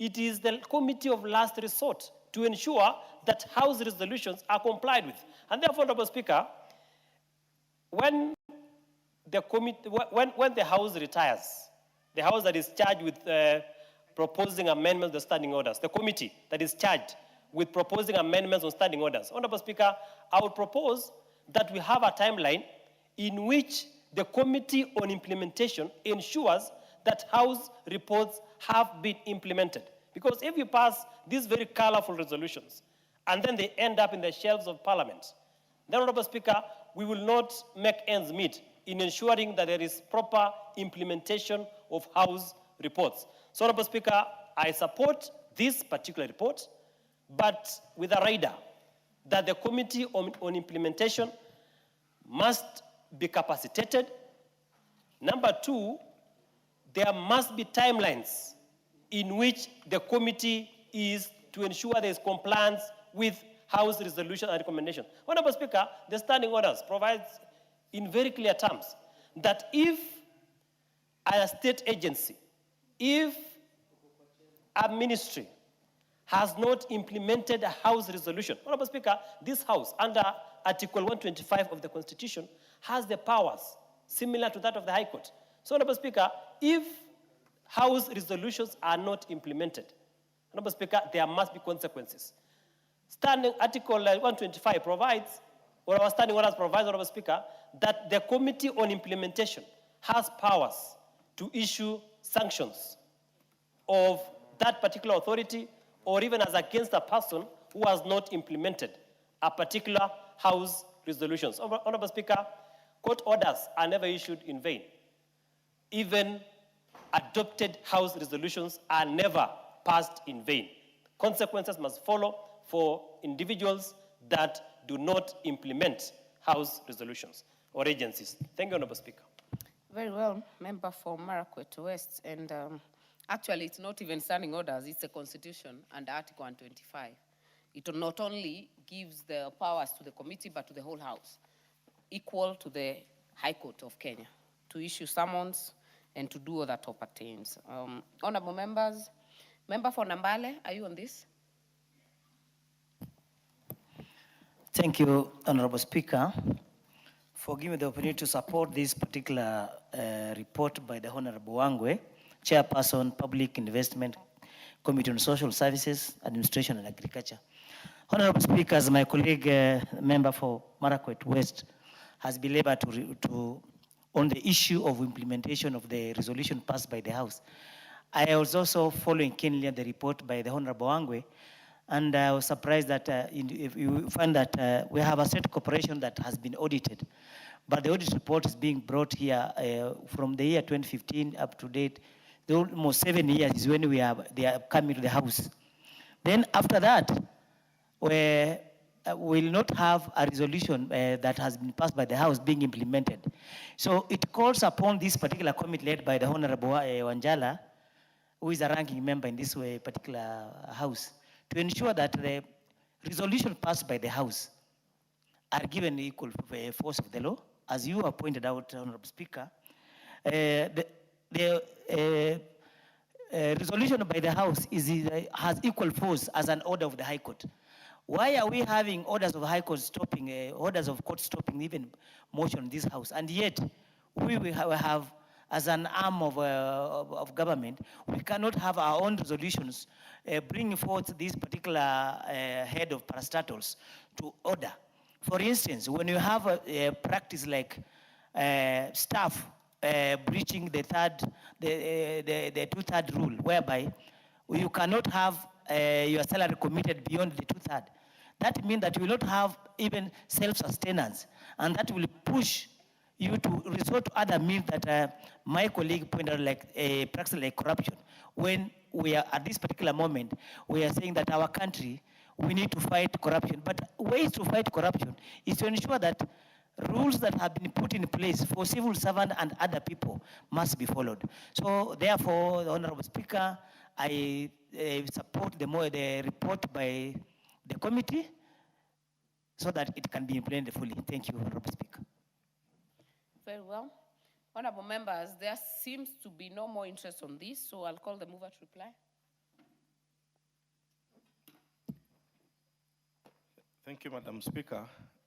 it is the committee of last resort to ensure that House resolutions are complied with. And therefore, Honorable Speaker, when the House retires, the House that is charged with proposing amendments to standing orders, the committee that is charged with proposing amendments on standing orders, Honorable Speaker, I would propose that we have a timeline in which the Committee on Implementation ensures that House reports have been implemented. Because if you pass these very colorful resolutions and then they end up in the shelves of Parliament, then, Honorable Speaker, we will not make ends meet in ensuring that there is proper implementation of House reports. So, Honorable Speaker, I support this particular report, but with a rider that the Committee on Implementation must be capacitated. Number two, there must be timelines in which the committee is to ensure there is compliance with House resolution and recommendation. Honorable Speaker, the standing orders provides in very clear terms that if a state agency, if a ministry has not implemented a House resolution, Honorable Speaker, this House, under Article 125 of the Constitution, has the powers similar to that of the High Court. So, Honorable Speaker, if House resolutions are not implemented, Honorable Speaker, there must be consequences. Standing Article 125 provides, or our standing orders provides, Honorable Speaker, that the Committee on Implementation has powers to issue sanctions of that particular authority, or even as against a person who has not implemented a particular House resolutions. Honorable Speaker, court orders are never issued in vain. Even adopted House resolutions are never passed in vain. Consequences must follow for individuals that do not implement House resolutions or agencies. Thank you, Honorable Speaker. Very well, member for Marakwet West. And actually, it's not even standing orders, it's a constitution under Article 125. It not only gives the powers to the committee, but to the whole House, equal to the High Court of Kenya, to issue summons and to do all that pertains. Honorable members, member for Nambale, are you on this? Thank you, Honorable Speaker, for giving me the opportunity to support this particular report by the Honorable Wangwe, Chairperson, Public Investment Committee on Social Services, Administration and Agriculture. Honorable Speaker, as my colleague, member for Marakwet West, has been able on the issue of implementation of the resolution passed by the House. I was also following keenly the report by the Honorable Wangwe, and I was surprised that if you find that we have a state corporation that has been audited, but the audit report is being brought here from the year 2015 up to date. Almost 7 years is when they are coming to the House. Then after that, we will not have a resolution that has been passed by the House being implemented. So it calls upon this particular committee led by the Honorable Wanjala, who is a ranking member in this particular House, to ensure that the resolution passed by the House are given equal force of the law. As you have pointed out, Honorable Speaker, the resolution by the House has equal force as an order of the High Court. Why are we having orders of High Court stopping, orders of court stopping even motion in this House? And yet, we have as an arm of government, we cannot have our own resolutions bringing forth this particular head of parastatals to order. For instance, when you have a practice like staff breaching the two-third rule, whereby you cannot have your salary committed beyond the two-third. That means that you will not have even self-sustenance, and that will push you to resort to other means that my colleague pointed out, like a practice like corruption. When we are at this particular moment, we are saying that our country, we need to fight corruption. But ways to fight corruption is to ensure that rules that have been put in place for civil servants and other people must be followed. So therefore, the Honorable Speaker, I support the report by the committee so that it can be implemented fully. Thank you, Honorable Speaker. Very well. Honorable members, there seems to be no more interest on this, so I'll call the mover to reply. Thank you, Madam Speaker.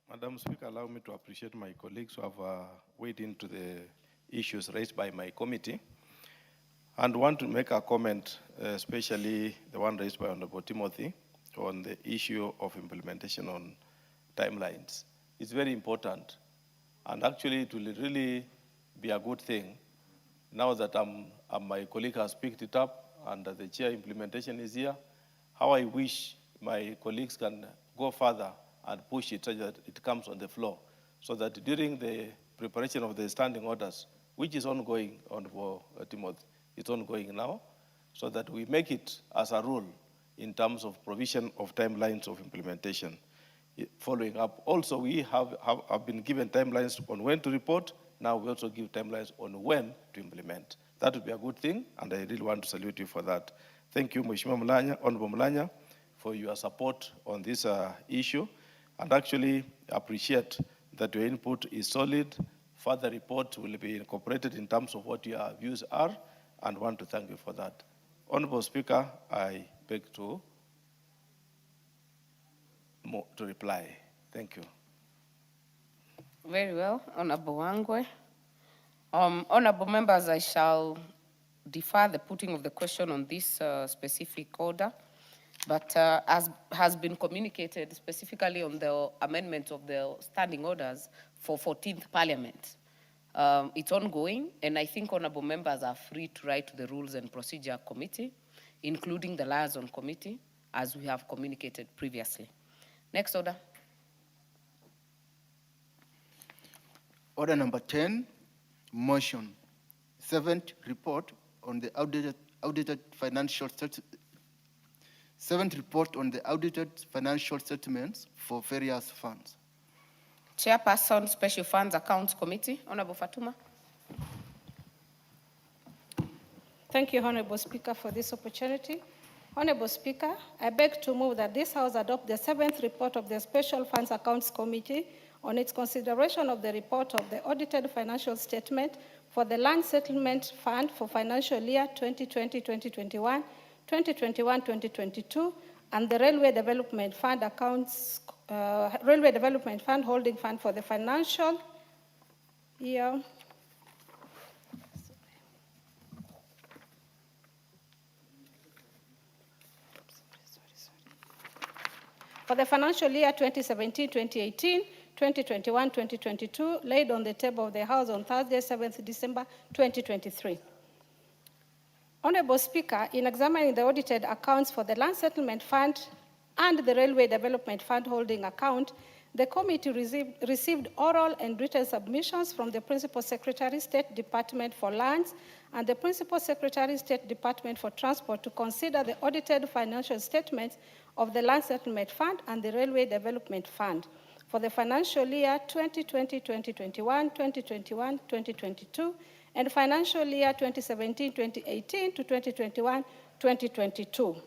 Madam Speaker, allow me to appreciate my colleagues who have weighed into the issues raised by my committee, and want to make a comment, especially the one raised by Honorable Timothy, on the issue of implementation on timelines. It's very important, and actually it will really be a good thing now that my colleague has picked it up and the chair implementation is here. How I wish my colleagues can go further and push it so that it comes on the floor, so that during the preparation of the standing orders, which is ongoing, Honorable Timothy, it's ongoing now, so that we make it as a rule in terms of provision of timelines of implementation. following up. Also, we have been given timelines on when to report. Now we also give timelines on when to implement. That would be a good thing, and I really want to salute you for that. Thank you, Mheshimiwa Mulanya, Honorable Mulanya, for your support on this issue, and actually appreciate that your input is solid. Further report will be incorporated in terms of what your views are, and want to thank you for that. Honorable Speaker, I beg to reply. Thank you. Very well, Honorable Wangwe. Honorable members, I shall defer the putting of the question on this specific order, but as has been communicated specifically on the amendment of the standing orders for 14th Parliament, it's ongoing, and I think honorable members are free to write to the Rules and Procedure Committee, including the Liaison Committee, as we have communicated previously. Next order. Order number 10, motion. 7th report on the audited financial settlements for various funds. Chairperson, Special Funds Accounts Committee, Honorable Fatuma. Thank you, Honorable Speaker, for this opportunity. Honorable Speaker, I beg to move that this House adopt the 7th report of the Special Funds Accounts Committee on its consideration of the report of the audited financial statement for the Land Settlement Fund for financial year 2020-2021, 2021-2022, and the Railway Development Fund Railway Development Fund Holding Fund for the financial year. For the financial year 2017-2018, 2021-2022, laid on the table of the House on Thursday, 7th December 2023. Honorable Speaker, in examining the audited accounts for the Land Settlement Fund and the Railway Development Fund holding account, the committee received oral and written submissions from the Principal Secretary, State Department for Lands, and the Principal Secretary, State Department for Transport to consider the audited financial statements of the Land Settlement Fund and the Railway Development Fund for the financial year 2020-2021, 2021-2022, and financial year 2017-2018 to 2021-2022.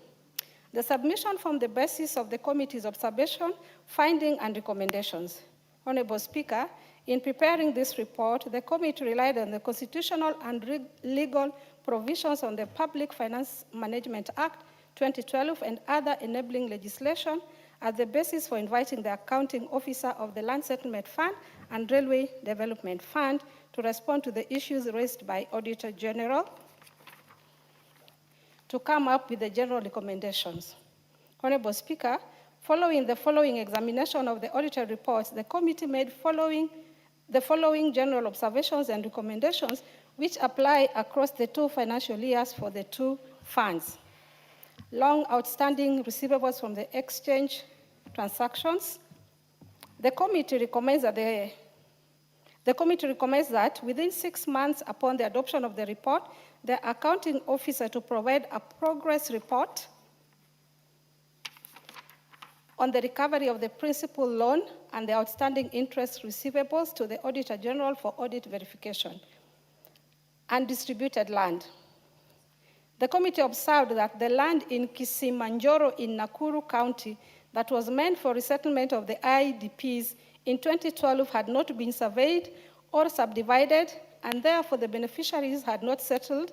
The submission formed the basis of the committee's observation, finding, and recommendations. Honorable Speaker, in preparing this report, the committee relied on the constitutional and legal provisions on the Public Finance Management Act 2012 and other enabling legislation as the basis for inviting the accounting officer of the Land Settlement Fund and Railway Development Fund to respond to the issues raised by Auditor General to come up with the general recommendations. Honorable Speaker, following the following examination of the auditor reports, the committee made the following general observations and recommendations which apply across the two financial years for the two funds. Long outstanding receivables from the exchange transactions. The committee recommends that within 6 months upon the adoption of the report, the accounting officer to provide a progress report on the recovery of the principal loan and the outstanding interest receivables to the Auditor General for audit verification. Undistributed land. The committee observed that the land in Kisimanjoro in Nakuru County that was meant for resettlement of the IDPs in 2012 had not been surveyed or subdivided, and therefore the beneficiaries had not settled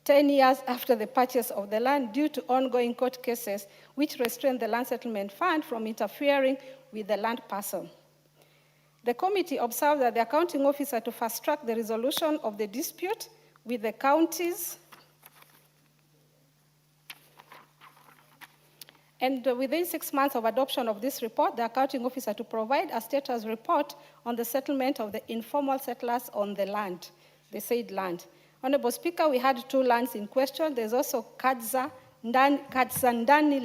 10 years after the purchase of the land due to ongoing court cases which restrained the Land Settlement Fund from interfering with the land parcel. The committee observed that the accounting officer to fast-track the resolution of the dispute with the counties and within 6 months of adoption of this report, the accounting officer to provide a status report on the settlement of the informal settlers on the land, the said land. Honorable Speaker, we had two lands in question. There's also Katsandani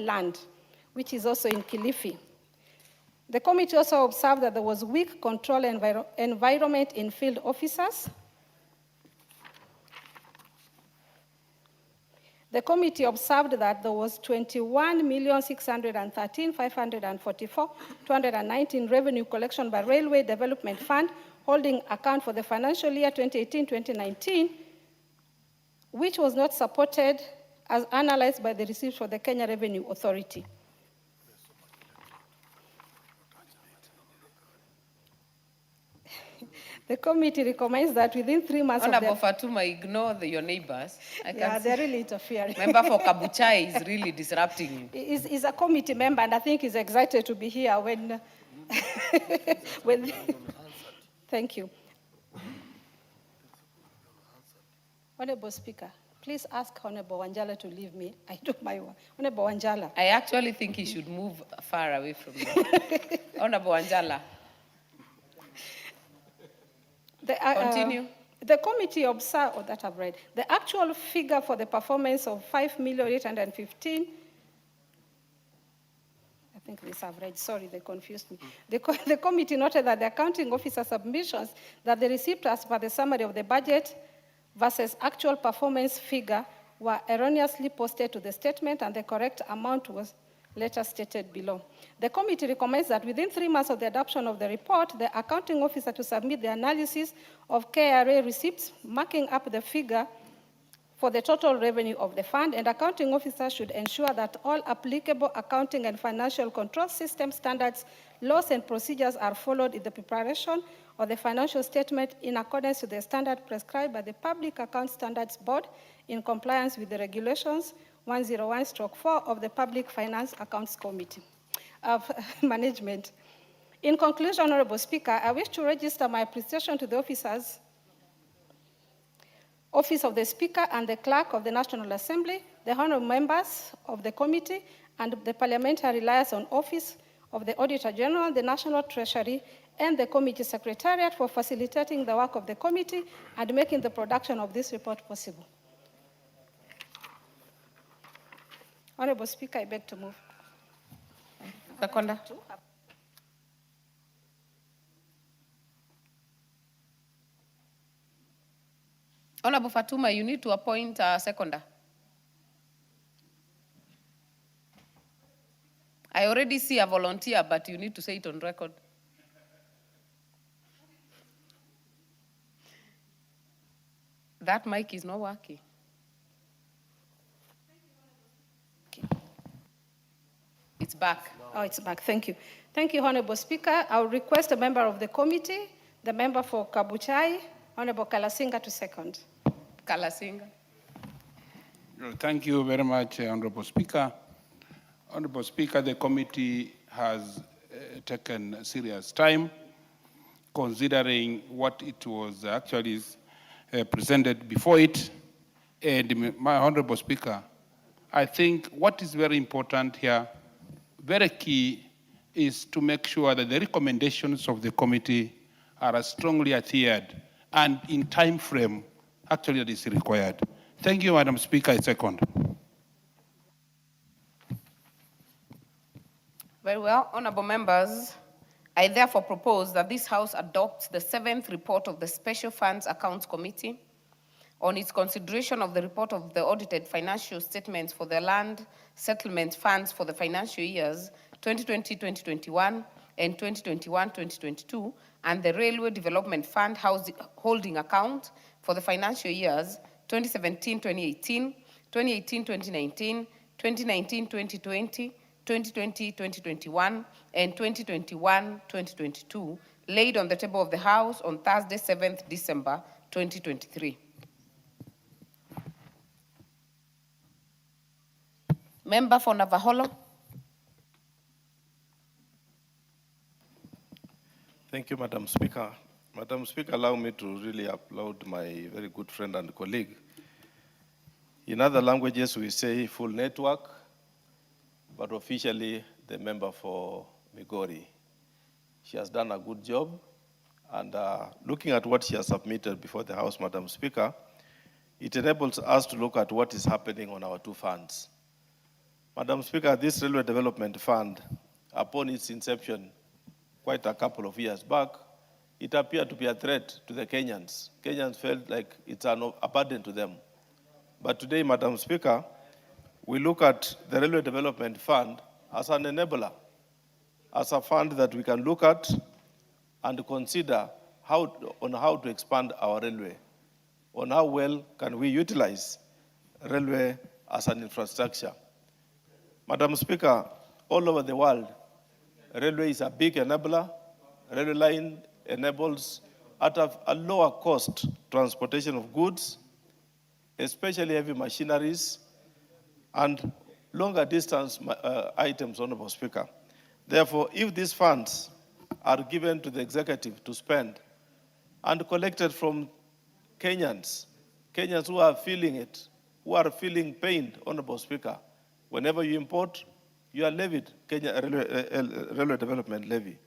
land, which is also in Kilifi. The committee also observed that there was weak control environment in field officers. The committee observed that there was 21,613,544,219 revenue collection by Railway Development Fund holding account for the financial year 2018-2019, which was not supported as analyzed by the receipts for the Kenya Revenue Authority. The committee recommends that within 3 months Honorable of the... Fatuma, ignore your neighbors. Yeah, they're really interfering. Member for Kabuchai is really disrupting you. He's a committee member, and I think he's excited to be here when... when Thank you. Honorable Speaker, please ask Honorable Wanjala to leave me. I do my work. Honorable Wanjala. I actually think he should move far away from me. Honorable Wanjala. Continue. The committee observed, that I've read, the actual figure for the performance of 5,815,000. I think this I've read, sorry, they confused me. The committee noted that the accounting officer submissions that they received as per the summary of the budget versus actual performance figure were erroneously posted to the statement, and the correct amount was later stated below. The committee recommends that within 3 months of the adoption of the report, the accounting officer to submit the analysis of KRA receipts, marking up the figure for the total revenue of the fund, and accounting officers should ensure that all applicable accounting and financial control system standards, laws, and procedures are followed in the preparation of the financial statement in accordance with the standard prescribed by the Public Account Standards Board in compliance with the regulations 101/4 of the Public Finance Accounts Committee of Management. In conclusion, Honorable Speaker, I wish to register my appreciation to the officers, Office of the Speaker and the Clerk of the National Assembly, the honorable members of the committee, and the parliamentary liaison office of the Auditor General, the National Treasury, and the Committee Secretariat for facilitating the work of the committee and making the production of this report possible. Honorable Speaker, I beg to move. Seconder. Honorable Fatuma, you need to appoint a seconder. I already see a volunteer, but you need to say it on record. That mic is not working. It's back. Oh, it's back. Thank you. Thank you, Honorable Speaker. I will request a member of the committee, the member for Kabuchai, Honorable Kalasinga, to second. Kalasinga. Thank you very much, Honorable Speaker. Honorable Speaker, the committee has taken serious time considering what it was actually presented before it. And my Honorable Speaker, I think what is very important here, very key, is to make sure that the recommendations of the committee are as strongly adhered and in time frame actually that is required. Thank you, Madam Speaker. I second. Very well, honorable members, I therefore propose that this House adopts the 7th report of the Special Funds Accounts Committee on its consideration of the report of the audited financial statements for the land settlement funds for the financial years 2020-2021 and 2021-2022, and the Railway Development Fund holding account for the financial years 2017-2018, 2018-2019, 2019-2020, 2020-2021, and 2021-2022, laid on the table of the House on Thursday, 7th December 2023. Member for Navaholo. Thank you, Madam Speaker. Madam Speaker, allow me to really applaud my very good friend and colleague. In other languages, we say full network, but officially the member for Migori. She has done a good job, and looking at what she has submitted before the House, Madam Speaker, it enables us to look at what is happening on our two funds. Madam Speaker, this Railway Development Fund, upon its inception quite a couple of years back, it appeared to be a threat to the Kenyans. Kenyans felt like it's a burden to them. But today, Madam Speaker, we look at the Railway Development Fund as an enabler, as a fund that we can look at and consider how to expand our railway, on how well can we utilize railway as an infrastructure. Madam Speaker, all over the world, railway is a big enabler. Railway line enables at a lower cost transportation of goods, especially heavy machineries and longer distance items, Honorable Speaker. Therefore, if these funds are given to the executive to spend and collected from Kenyans who are feeling it, who are feeling pain, Honorable Speaker, whenever you import, you are levied Kenya Railway Development Levy.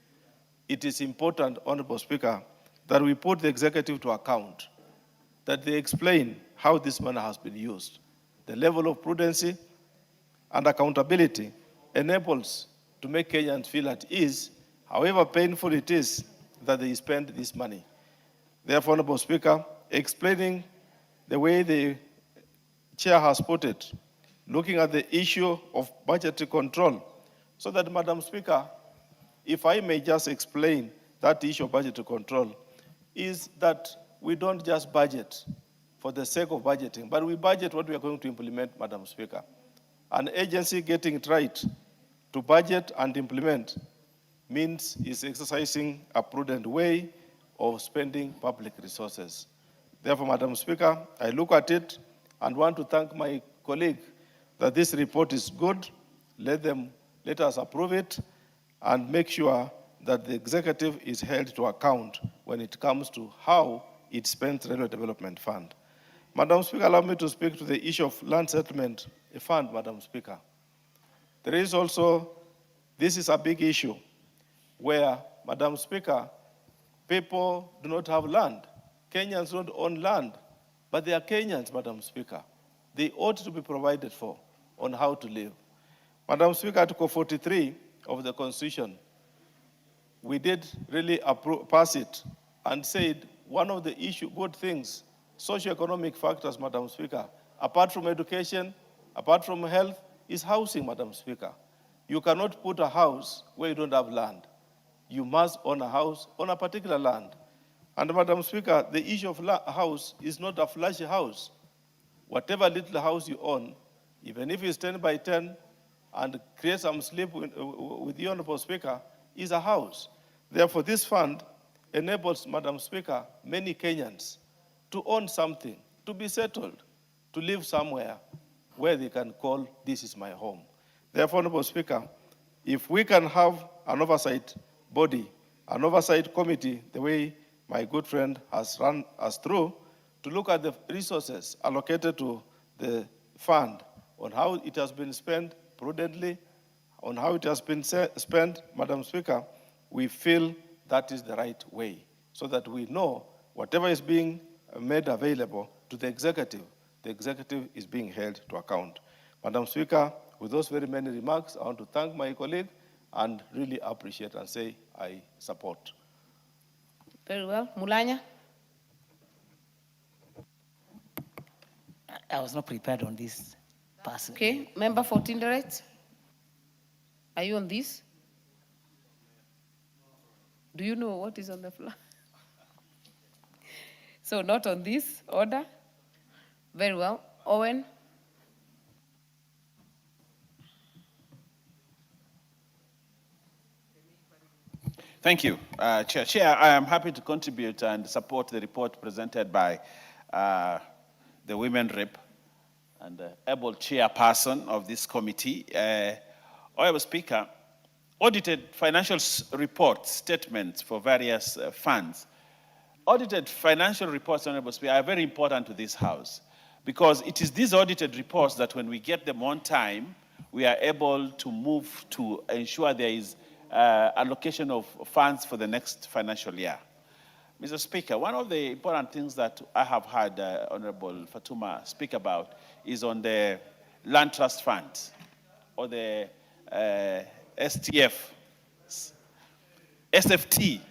It is important, Honorable Speaker, that we put the executive to account, that they explain how this money has been used. The level of prudency and accountability enables to make Kenyans feel at ease, however painful it is that they spend this money. Therefore, Honorable Speaker, explaining the way the chair has put it, looking at the issue of budgetary control, so that, Madam Speaker, if I may just explain that issue of budgetary control, is that we don't just budget for the sake of budgeting, but we budget what we are going to implement, Madam Speaker. An agency getting it right to budget and implement means is exercising a prudent way of spending public resources. Therefore, Madam Speaker, I look at it and want to thank my colleague that this report is good. Let us approve it and make sure that the executive is held to account when it comes to how it spends Railway Development Fund. Madam Speaker, allow me to speak to the issue of land settlement fund, Madam Speaker. There is also, this is a big issue where, Madam Speaker, people do not have land. Kenyans don't own land, but they are Kenyans, Madam Speaker. They ought to be provided for on how to live. Madam Speaker, Article 43 of the Constitution, we did really pass it and said one of the good things, socioeconomic factors, Madam Speaker, apart from education, apart from health, is housing, Madam Speaker. You cannot put a house where you don't have land. You must own a house on a particular land. And Madam Speaker, the issue of house is not a flashy house. Whatever little house you own, even if it's 10 by 10 and create some sleep with the Honorable Speaker, is a house. Therefore, this fund enables, Madam Speaker, many Kenyans to own something, to be settled, to live somewhere where they can call, this is my home. Therefore, Honorable Speaker, if we can have an oversight body, an oversight committee, the way my good friend has run us through, to look at the resources allocated to the fund, on how it has been spent prudently, on how it has been spent, Madam Speaker, we feel that is the right way, so that we know whatever is being made available to the executive is being held to account. Madam Speaker, with those very many remarks, I want to thank my colleague and really appreciate and say I support. Very well. Mulanya? I was not prepared on this person. Okay. Member for Tinderet? Are you on this? Do you know what is on the floor? So not on this order? Very well. Owen? Thank you, Chair. Chair, I am happy to contribute and support the report presented by the Women Rep and able chairperson of this committee. Honorable Speaker, audited financial reports, statements for various funds. Audited financial reports, Honorable Speaker, are very important to this House because it is these audited reports that when we get them on time, we are able to move to ensure there is allocation of funds for the next financial year. Mr. Speaker, one of the important things that I have heard Honorable Fatuma speak about is on the Land Trust Fund or the STF, SFT,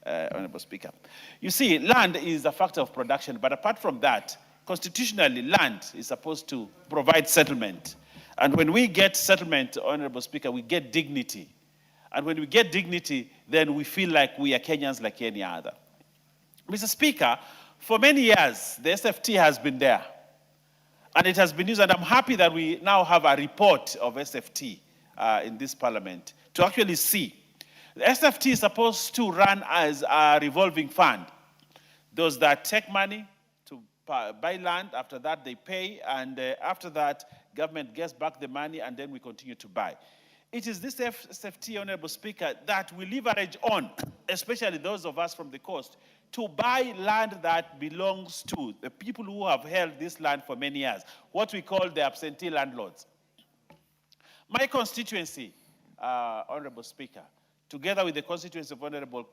Honorable Speaker. You see, land is a factor of production, but apart from that, constitutionally, land is supposed to provide settlement. And when we get settlement, Honorable Speaker, we get dignity. And when we get dignity, then we feel like we are Kenyans like any other. Mr. Speaker, for many years, the SFT has been there. And it has been used, and I'm happy that we now have a report of SFT in this parliament to actually see. The SFT is supposed to run as a revolving fund. Those that take money to buy land, after that they pay, and after that, government gets back the money, and then we continue to buy. It is this SFT, Honorable Speaker, that we leverage on, especially those of us from the coast, to buy land that belongs to the people who have held this land for many years, what we call the absentee landlords. My constituency, Honorable Speaker, together with the constituency of Honorable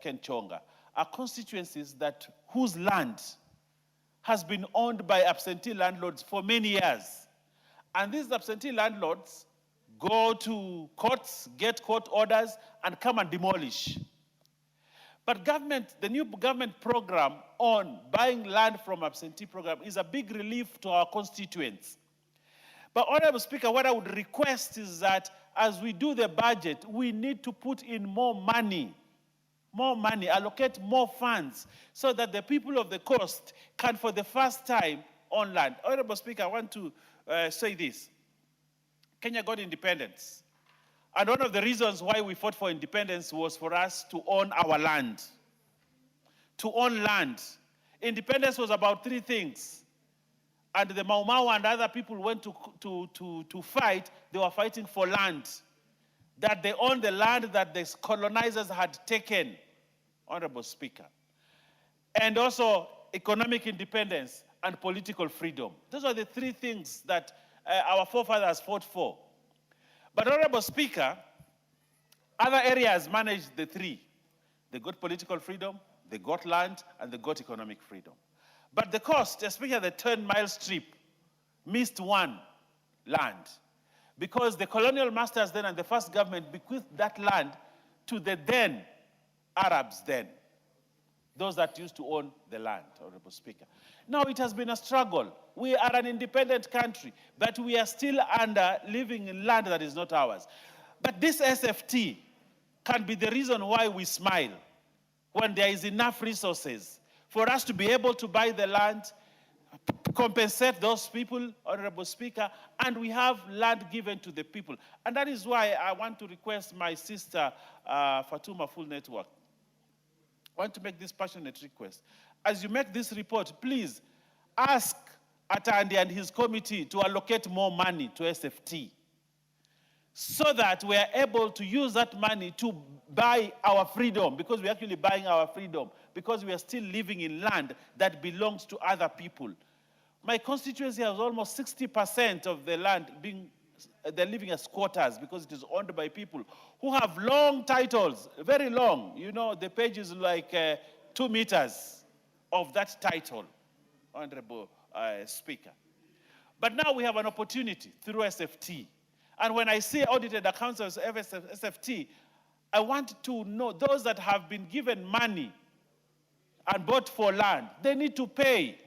Ken Chonga, are constituencies whose land has been owned by absentee landlords for many years. And these absentee landlords go to courts, get court orders, and come and demolish. But the new government program on buying land from absentee program is a big relief to our constituents. But Honorable Speaker, what I would request is that as we do the budget, we need to put in more money, allocate more funds, so that the people of the coast can, for the first time, own land. Honorable Speaker, I want to say this. Kenya got independence. And one of the reasons why we fought for independence was for us to own our land. To own land. Independence was about three things. And the Mau Mau and other people went to fight. They were fighting for land. That they owned the land that the colonizers had taken, Honorable Speaker. And also economic independence and political freedom. Those are the three things that our forefathers fought for. But Honorable Speaker, other areas managed the three. They got political freedom, they got land, and they got economic freedom. But the coast, especially the 10-mile strip, missed one, land. Because the colonial masters then and the first government bequeathed that land to the then Arabs then. Those that used to own the land, Honorable Speaker. Now it has been a struggle. We are an independent country, but we are still living in land that is not ours. But this SFT can be the reason why we smile when there is enough resources for us to be able to buy the land, compensate those people, Honorable Speaker, and we have land given to the people. And that is why I want to request my sister, Fatuma Full Network, I want to make this passionate request. As you make this report, please ask Atandi and his committee to allocate more money to SFT so that we are able to use that money to buy our freedom, because we're actually buying our freedom, because we are still living in land that belongs to other people. My constituency has almost 60% of the land they're living as squatters because it is owned by people who have long titles, very long. You know, the page is like 2 meters of that title, Honorable Speaker. But now we have an opportunity through SFT. And when I see audited accounts of SFT, I want to know those that have been given money and bought for land, they need to pay.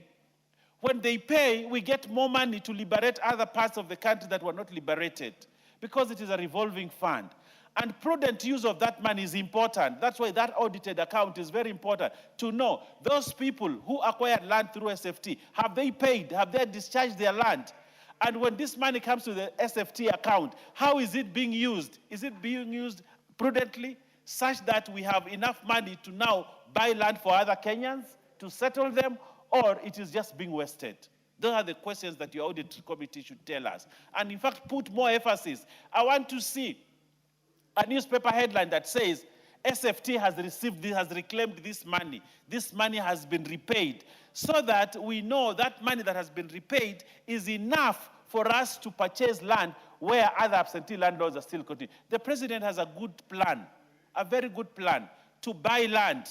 When they pay, we get more money to liberate other parts of the country that were not liberated, because it is a revolving fund. And prudent use of that money is important. That's why that audited account is very important, to know those people who acquired land through SFT, have they paid? Have they discharged their land? And when this money comes to the SFT account, how is it being used? Is it being used prudently, such that we have enough money to now buy land for other Kenyans, to settle them, or it is just being wasted? Those are the questions that your audit committee should tell us. And in fact, put more emphasis. I want to see a newspaper headline that says, SFT has received this, has reclaimed this money. This money has been repaid, so that we know that money that has been repaid is enough for us to purchase land where other absentee landlords are still continuing. The president has a good plan, a very good plan, to buy land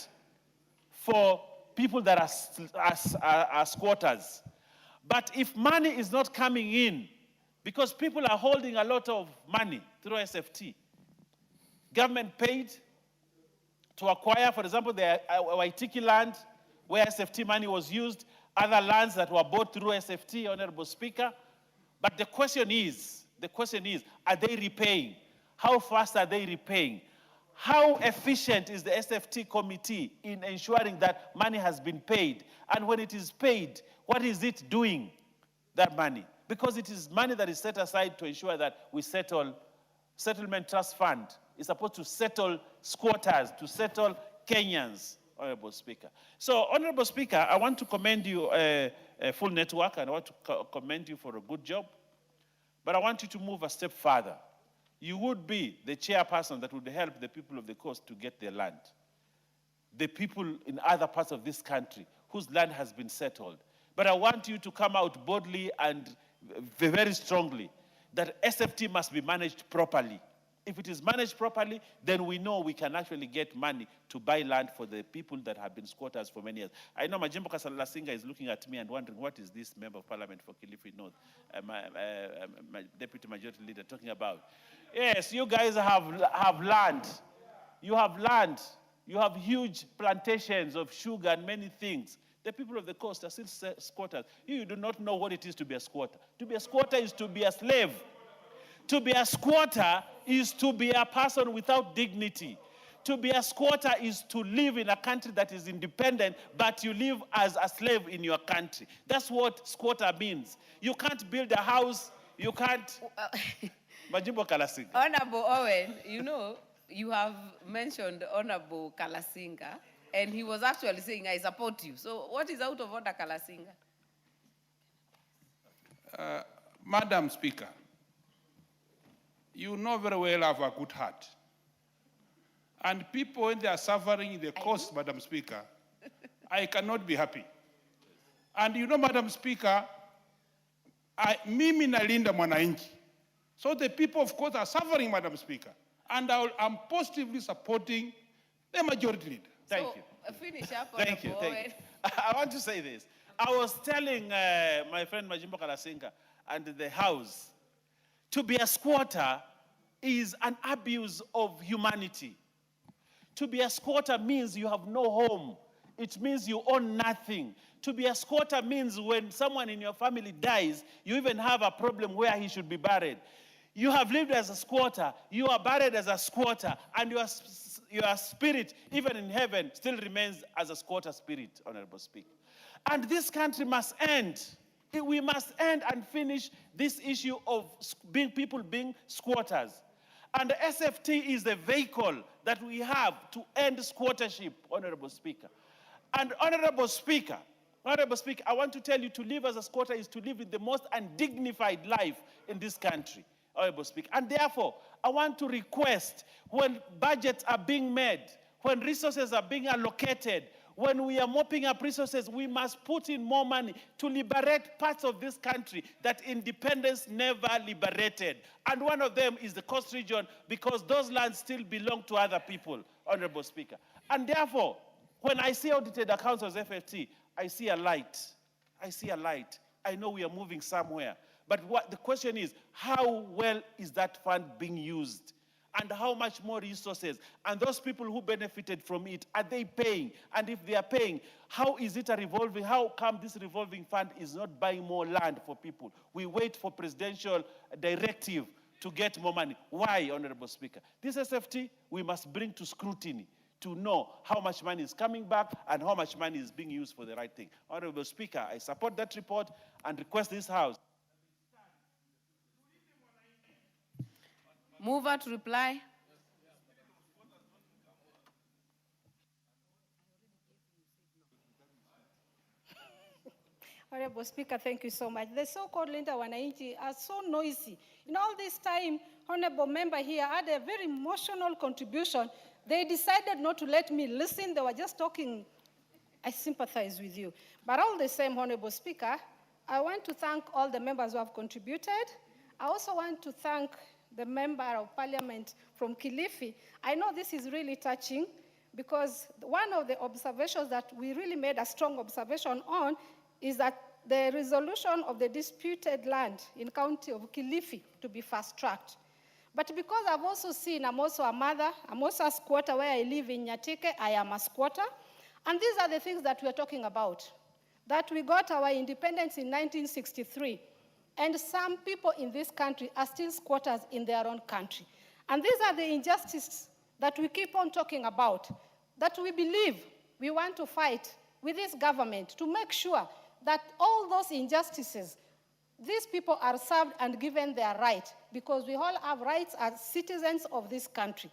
for people that are squatters. But if money is not coming in, because people are holding a lot of money through SFT, government paid to acquire, for example, the Waitiki land where SFT money was used, other lands that were bought through SFT, Honorable Speaker. But the question is, are they repaying? How fast are they repaying? How efficient is the SFT committee in ensuring that money has been paid? And when it is paid, what is it doing, that money? Because it is money that is set aside to ensure that we Settlement Trust Fund is supposed to settle squatters, to settle Kenyans, Honorable Speaker. So, Honorable Speaker, I want to commend you a full network, and I want to commend you for a good job. But I want you to move a step further. You would be the chairperson that would help the people of the coast to get their land. The people in other parts of this country whose land has been settled. But I want you to come out boldly and very strongly that SFT must be managed properly. If it is managed properly, then we know we can actually get money to buy land for the people that have been squatters for many years. I know Majimbo Kasalasinga is looking at me and wondering, what is this member of parliament for Kilifi North, my deputy majority leader, talking about? Yes, you guys have land. You have land. You have huge plantations of sugar and many things. The people of the coast are still squatters. You do not know what it is to be a squatter. To be a squatter is to be a slave. To be a squatter is to be a person without dignity. To be a squatter is to live in a country that is independent, but you live as a slave in your country. That's what squatter means. You can't build a house, you can't... Majimbo Kalasinga. Honorable Owen, you know, you have mentioned Honorable Kalasinga, and he was actually saying, I support you. So what is out of order, Kalasinga? Madam Speaker, you know very well I have a good heart. And people, when they are suffering in the coast, Madam Speaker, I cannot be happy. And you know, Madam Speaker, mimi na Linda Mwananchi. So the people, of course, are suffering, Madam Speaker. And I'm positively supporting the majority leader. Thank you. Finish up. Thank you. I want to say this. I was telling my friend Majimbo Kalasinga and the House, to be a squatter is an abuse of humanity. To be a squatter means you have no home. It means you own nothing. To be a squatter means when someone in your family dies, you even have a problem where he should be buried. You have lived as a squatter, you are buried as a squatter, and your spirit, even in heaven, still remains as a squatter spirit, Honorable Speaker. And this country must end. We must end and finish this issue of people being squatters. And the SFT is the vehicle that we have to end squattership, Honorable Speaker. And Honorable Speaker, I want to tell you, to live as a squatter is to live in the most undignified life in this country, Honorable Speaker. And therefore, I want to request, when budgets are being made, when resources are being allocated, when we are mopping up resources, we must put in more money to liberate parts of this country that independence never liberated. And one of them is the coast region, because those lands still belong to other people, Honorable Speaker. And therefore, when I see audited accounts of FFT, I see a light. I see a light. I know we are moving somewhere. But the question is, how well is that fund being used? And how much more resources? And those people who benefited from it, are they paying? And if they are paying, how is it a revolving? How come this revolving fund is not buying more land for people? We wait for presidential directive to get more money. Why, Honorable Speaker? This SFT, we must bring to scrutiny to know how much money is coming back and how much money is being used for the right thing. Honorable Speaker, I support that report and request this House. Mover to reply. Honorable Speaker, thank you so much. The so-called Linda Mwananchi are so noisy. In all this time, Honorable Member here had a very emotional contribution. They decided not to let me listen. They were just talking. I sympathize with you. But all the same, Honorable Speaker, I want to thank all the members who have contributed. I also want to thank the member of parliament from Kilifi. I know this is really touching, because one of the observations that we really made a strong observation on is that the resolution of the disputed land in county of Kilifi to be fast-tracked. But because I've also seen, I'm also a mother, I'm also a squatter where I live in Nyatike, I am a squatter, and these are the things that we're talking about. that we got our independence in 1963, and some people in this country are still squatters in their own country. And these are the injustices that we keep on talking about, that we believe we want to fight with this government to make sure that all those injustices, these people are served and given their right, because we all have rights as citizens of this country.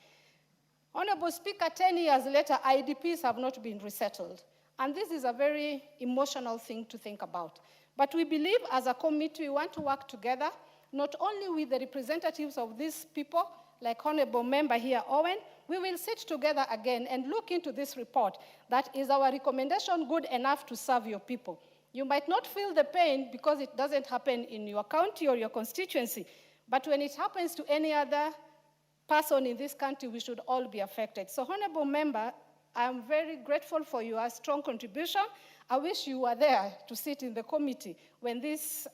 Honorable Speaker, 10 years later, IDPs have not been resettled. And this is a very emotional thing to think about. But we believe as a committee, we want to work together, not only with the representatives of these people, like Honorable Member here, Owen, we will sit together again and look into this report. That is our recommendation good enough to serve your people? You might not feel the pain because it doesn't happen in your county or your constituency, but when it happens to any other person in this country, we should all be affected. So, Honorable Member, I'm very grateful for your strong contribution. I wish you were there to sit in the committee when these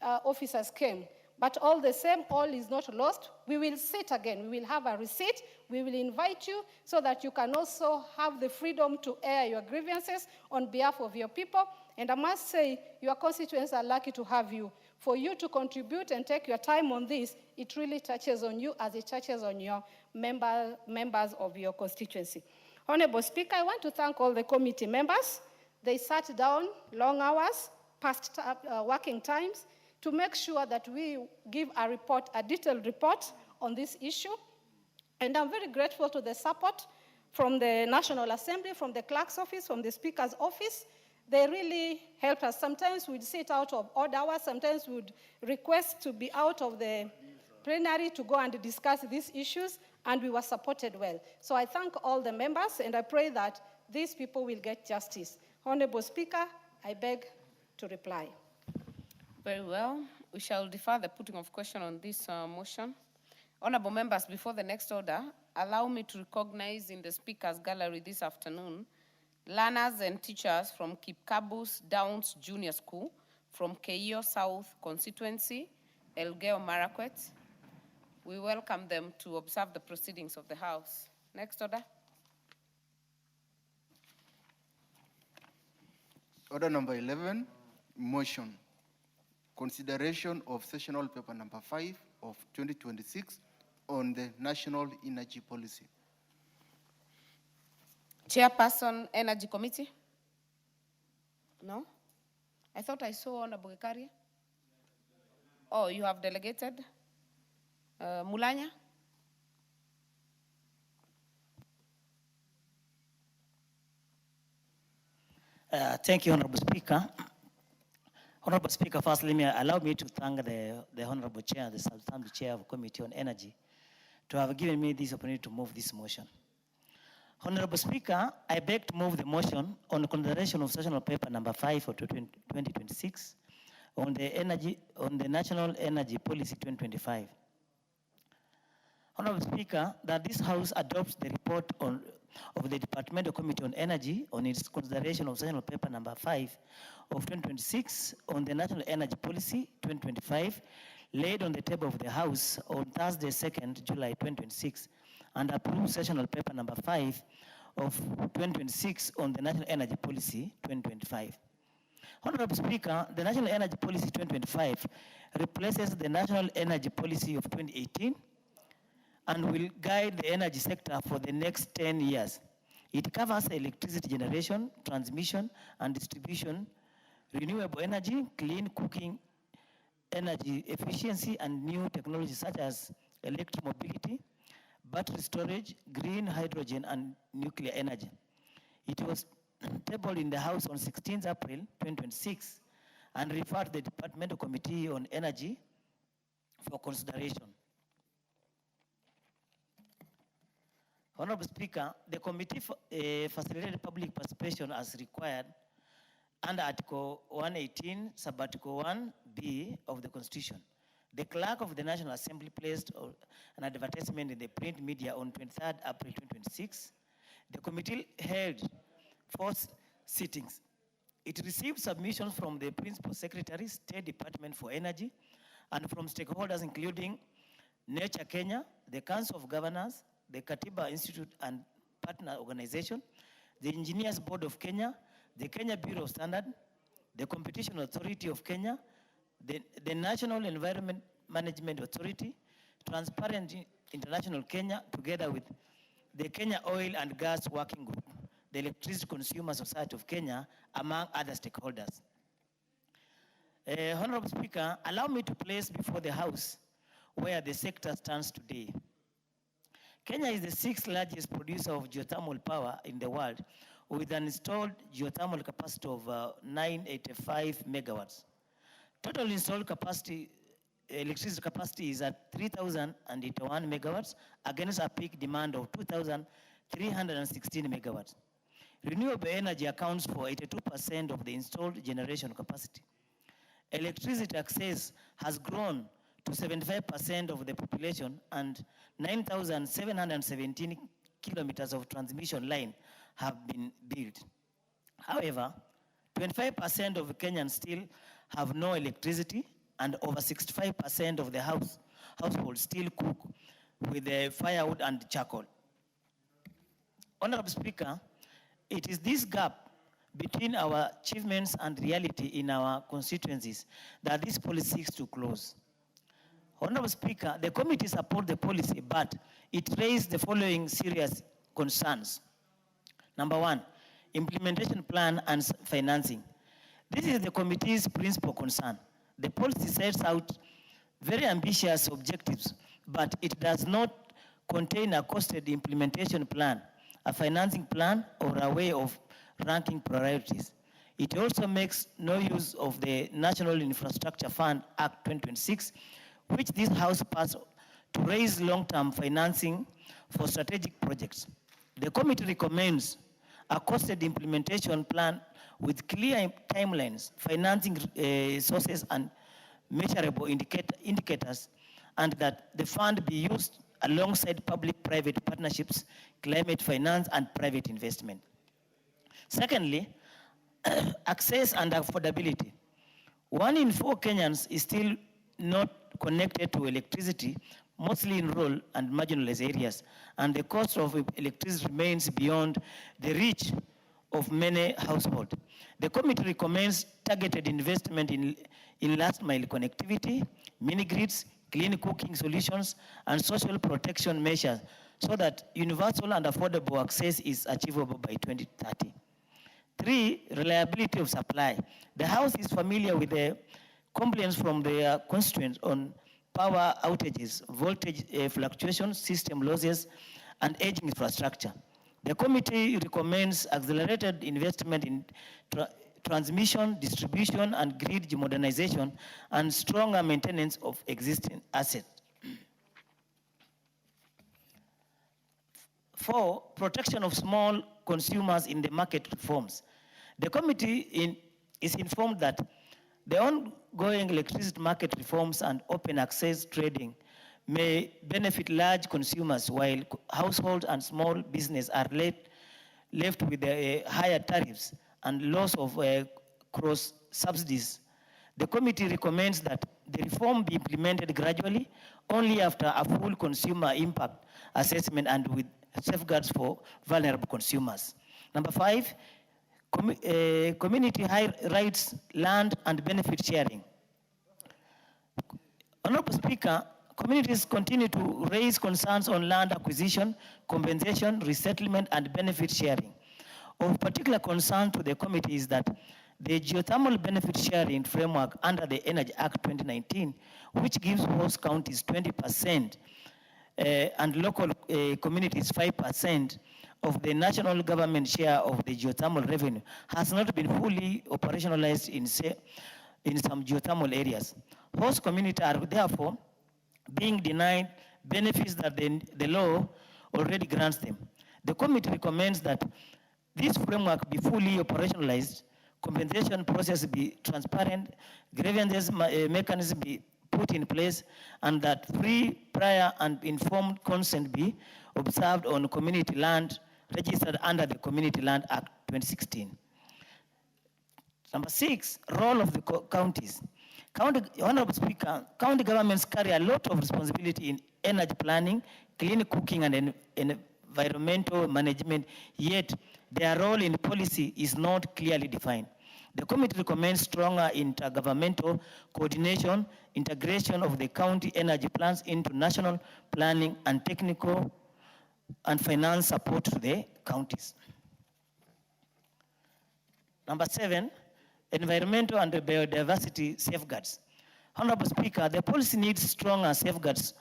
officers came. But all the same, all is not lost. We will sit again. We will have a receipt. We will invite you so that you can also have the freedom to air your grievances on behalf of your people. And I must say, your constituents are lucky to have you. For you to contribute and take your time on this, it really touches on you as it touches on your members of your constituency. Honorable Speaker, I want to thank all the committee members. They sat down long hours, past working times, to make sure that we give a report, a detailed report on this issue. And I'm very grateful to the support from the National Assembly, from the clerk's office, from the Speaker's office. They really helped us. Sometimes we'd sit out of odd hours, sometimes we'd request to be out of the plenary to go and discuss these issues, and we were supported well. So I thank all the members, and I pray that these people will get justice. Honorable Speaker, I beg to reply. Very well. We shall defer the putting of question on this motion. Honorable members, before the next order, allow me to recognize in the Speaker's gallery this afternoon learners and teachers from Kipkabus Downs Junior School, from Keio South Constituency, Elgeyo Marakwet. We welcome them to observe the proceedings of the House. Next order. Order number 11, motion. Consideration of sessional paper number 5 of 2026 on the national energy policy. Chairperson, Energy Committee? No? I thought I saw Honorable Gikaria. Oh, you have delegated? Mulanya? Thank you, Honorable Speaker. Honorable Speaker, first, allow me to thank the Honorable Chair, the Substantive Chair of the Committee on Energy, to have given me this opportunity to move this motion. Honorable Speaker, I beg to move the motion on consideration of sessional paper number 5 for 2026 on the National Energy Policy 2025. Honorable Speaker, that this House adopts the report of the Departmental Committee on Energy on its consideration of sessional paper number 5 of 2026 on the National Energy Policy 2025, laid on the table of the House on Thursday, 2nd July 2026, and approve sessional paper number 5 of 2026 on the National Energy Policy 2025. Honorable Speaker, the National Energy Policy 2025 replaces the National Energy Policy of 2018 and will guide the energy sector for the next 10 years. It covers electricity generation, transmission, and distribution, renewable energy, clean cooking, energy efficiency, and new technologies such as electric mobility, battery storage, green hydrogen, and nuclear energy. It was tabled in the House on 16th April 2026 and referred to the Departmental Committee on Energy for consideration. Honorable Speaker, the committee facilitated public participation as required under Article 118, Sub-Article 1B of the Constitution. The Clerk of the National Assembly placed an advertisement in the print media on 23rd April 2026. The committee held 4 sittings. It received submissions from the Principal Secretary, State Department for Energy, and from stakeholders including Nature Kenya, the Council of Governors, the Katiba Institute and Partner Organization, the Engineers Board of Kenya, the Kenya Bureau of Standard, the Competition Authority of Kenya, the National Environment Management Authority, Transparency International Kenya, together with the Kenya Oil and Gas Working Group, the Electricity Consumer Society of Kenya, among other stakeholders. Honorable Speaker, allow me to place before the House where the sector stands today. Kenya is the 6th largest producer of geothermal power in the world, with an installed geothermal capacity of 985 megawatts. Total installed capacity, electricity capacity is at 3,081 megawatts against a peak demand of 2,316 megawatts. Renewable energy accounts for 82% of the installed generation capacity. Electricity access has grown to 75% of the population, and 9,717 kilometers of transmission line have been built. However, 25% of Kenyans still have no electricity, and over 65% of the households still cook with firewood and charcoal. Honorable Speaker, it is this gap between our achievements and reality in our constituencies that this policy seeks to close. Honorable Speaker, the committee supports the policy, but it raised the following serious concerns. Number one, implementation plan and financing. This is the committee's principal concern. The policy sets out very ambitious objectives, but it does not contain a costed implementation plan, a financing plan, or a way of ranking priorities. It also makes no use of the National Infrastructure Fund Act 2026, which this House passed to raise long-term financing for strategic projects. The committee recommends a costed implementation plan with clear timelines, financing sources, and measurable indicators, and that the fund be used alongside public-private partnerships, climate finance, and private investment. Secondly, access and affordability. 1 in 4 Kenyans is still not connected to electricity, mostly in rural and marginalized areas, and the cost of electricity remains beyond the reach of many households. The committee recommends targeted investment in last mile connectivity, mini-grids, clean cooking solutions, and social protection measures so that universal and affordable access is achievable by 2030. 3, reliability of supply. The House is familiar with the complaints from their constituents on power outages, voltage fluctuations, system losses, and aging infrastructure. The committee recommends accelerated investment in transmission, distribution, and grid modernization, and stronger maintenance of existing assets. 4, protection of small consumers in the market reforms. The committee is informed that the ongoing electricity market reforms and open access trading may benefit large consumers, while households and small business are left with higher tariffs and loss of cross subsidies. The committee recommends that the reform be implemented gradually, only after a full consumer impact assessment and with safeguards for vulnerable consumers. Number 5, community rights, land, and benefit sharing. Honorable Speaker, communities continue to raise concerns on land acquisition, compensation, resettlement, and benefit sharing. Of particular concern to the committee is that the geothermal benefit sharing framework under the Energy Act 2019, which gives host counties 20% and local communities 5% of the national government share of the geothermal revenue, has not been fully operationalized in some geothermal areas. Host communities are therefore being denied benefits that the law already grants them. The committee recommends that this framework be fully operationalized, compensation process be transparent, grievances mechanism be put in place, and that free, prior, and informed consent be observed on community land registered under the Community Land Act 2016. Number 6, role of the counties. Honorable Speaker, county governments carry a lot of responsibility in energy planning, clean cooking, and environmental management, yet their role in policy is not clearly defined. The committee recommends stronger intergovernmental coordination, integration of the county energy plans into national planning and technical and finance support to the counties. Number 7, environmental and biodiversity safeguards. Honorable Speaker, the policy needs stronger safeguards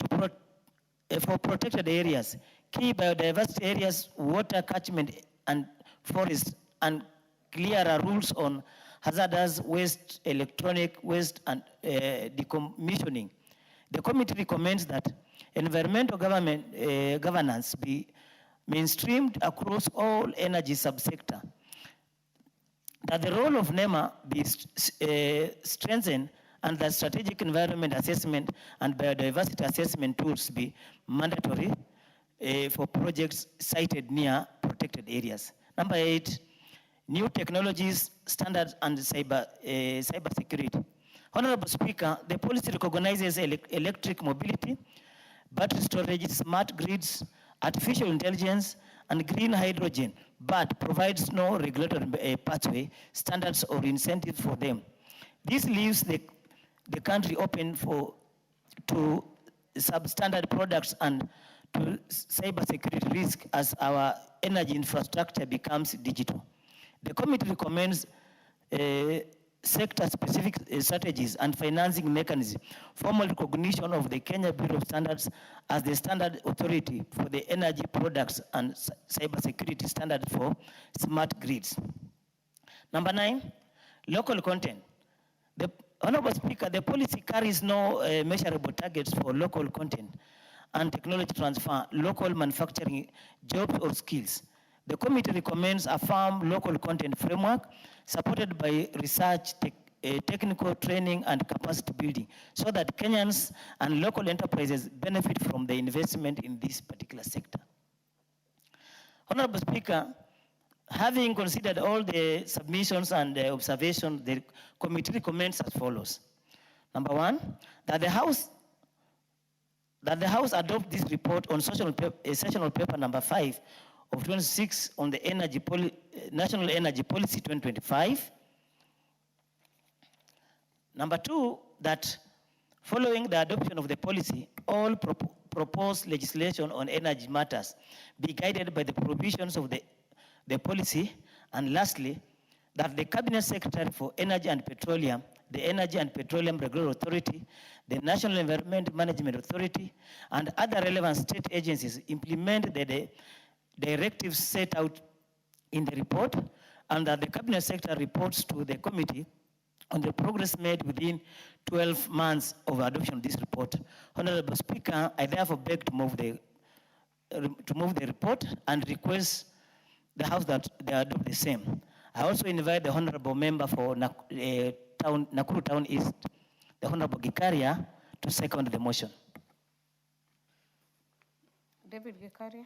for protected areas, key biodiversity areas, water catchment and forests, and clearer rules on hazardous waste, electronic waste, and decommissioning. The committee recommends that environmental governance be mainstreamed across all energy subsector, that the role of NEMA be strengthened, and that strategic environment assessment and biodiversity assessment tools be mandatory for projects sited near protected areas. Number 8, new technologies, standards, and cyber security. Honorable Speaker, the policy recognizes electric mobility, battery storage, smart grids, artificial intelligence, and green hydrogen, but provides no regulatory pathway, standards, or incentives for them. This leaves the country open to substandard products and to cybersecurity risk as our energy infrastructure becomes digital. The committee recommends sector-specific strategies and financing mechanisms, formal recognition of the Kenya Bureau of Standards as the standard authority for the energy products and cybersecurity standard for smart grids. Number 9, local content. Honorable Speaker, the policy carries no measurable targets for local content and technology transfer, local manufacturing, jobs, or skills. The committee recommends a firm local content framework supported by research, technical training, and capacity building so that Kenyans and local enterprises benefit from the investment in this particular sector. Honorable Speaker, having considered all the submissions and the observations, the committee recommends as follows. Number 1, that the House adopt this report on sessional paper number 5 of 26 on the National Energy Policy 2025. Number 2, that following the adoption of the policy, all proposed legislation on energy matters be guided by the provisions of the policy. And lastly, that the Cabinet Secretary for Energy and Petroleum, the Energy and Petroleum Regulatory Authority, the National Environment Management Authority, and other relevant state agencies implement the directives set out in the report, and that the Cabinet Secretary reports to the committee on the progress made within 12 months of adoption of this report. Honorable Speaker, I therefore beg to move the report and request the House that they adopt the same. I also invite the Honorable Member for Nakuru Town East, the Honorable Gikaria, to second the motion. David Gikaria.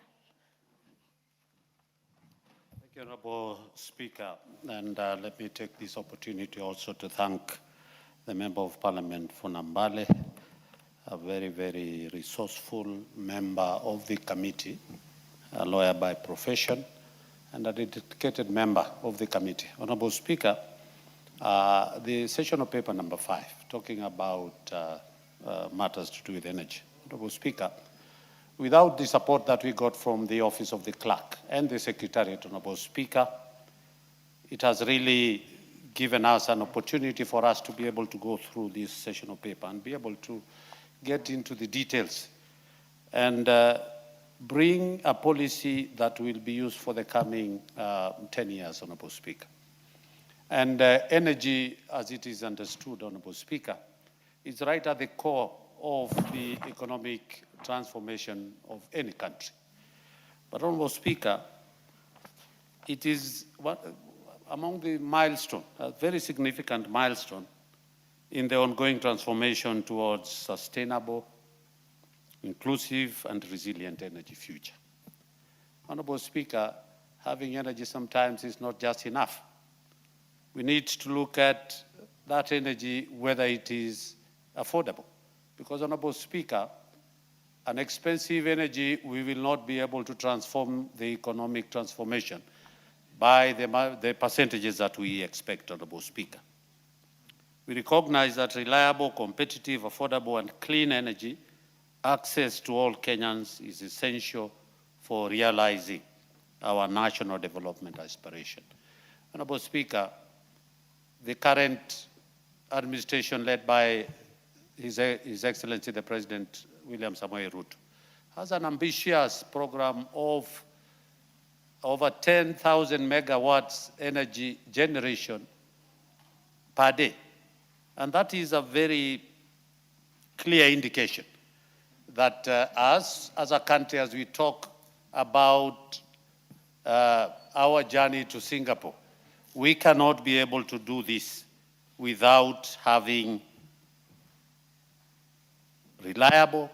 Thank you, Honorable Speaker. And let me take this opportunity also to thank the Member of Parliament for Nambale, a very, very resourceful member of the committee, a lawyer by profession, and a dedicated member of the committee. Honorable Speaker, the session of paper number 5, talking about matters to do with energy. Honorable Speaker, without the support that we got from the Office of the Clerk and the Secretariat, Honorable Speaker, it has really given us an opportunity for us to be able to go through this session of paper and be able to get into the details and bring a policy that will be used for the coming 10 years, Honorable Speaker. And energy, as it is understood, Honorable Speaker, is right at the core of the economic transformation of any country. But, Honorable Speaker, it is among the milestone, a very significant milestone in the ongoing transformation towards sustainable, inclusive, and resilient energy future. Honorable Speaker, having energy sometimes is not just enough. We need to look at that energy, whether it is affordable. Because, Honorable Speaker, an expensive energy, we will not be able to transform the economic transformation by the percentages that we expect, Honorable Speaker. We recognize that reliable, competitive, affordable, and clean energy access to all Kenyans is essential for realizing our national development aspiration. Honorable Speaker, the current administration led by His Excellency the President William Samoei Ruto has an ambitious program of over 10,000 megawatts energy generation per day. And that is a very clear indication that us as a country, as we talk about our journey to Singapore, we cannot be able to do this without having reliable,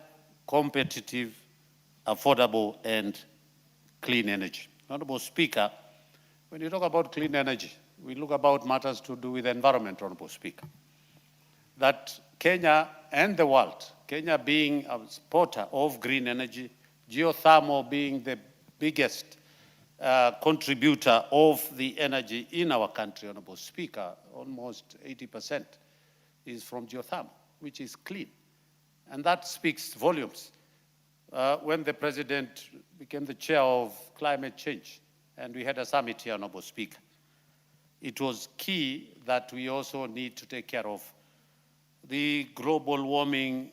competitive, affordable, and clean energy. Honorable Speaker, when you talk about clean energy, we look about matters to do with the environment, Honorable Speaker. That Kenya and the world, Kenya being a exporter of green energy, geothermal being the biggest contributor of the energy in our country, Honorable Speaker, almost 80% is from geothermal, which is clean. And that speaks volumes. When the President became the chair of climate change, and we had a summit here, Honorable Speaker, it was key that we also need to take care of the global warming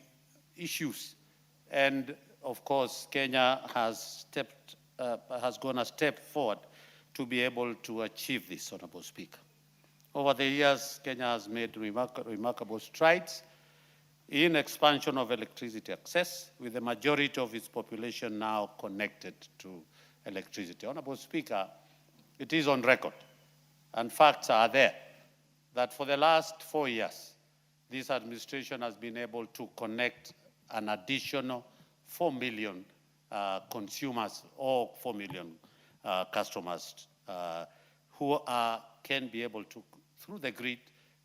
issues. And of course, Kenya has gone a step forward to be able to achieve this, Honorable Speaker. Over the years, Kenya has made remarkable strides in expansion of electricity access, with the majority of its population now connected to electricity. Honorable Speaker, it is on record, and facts are there, that for the last 4 years, this administration has been able to connect an additional 4 million consumers or 4 million customers who can be able to, through the grid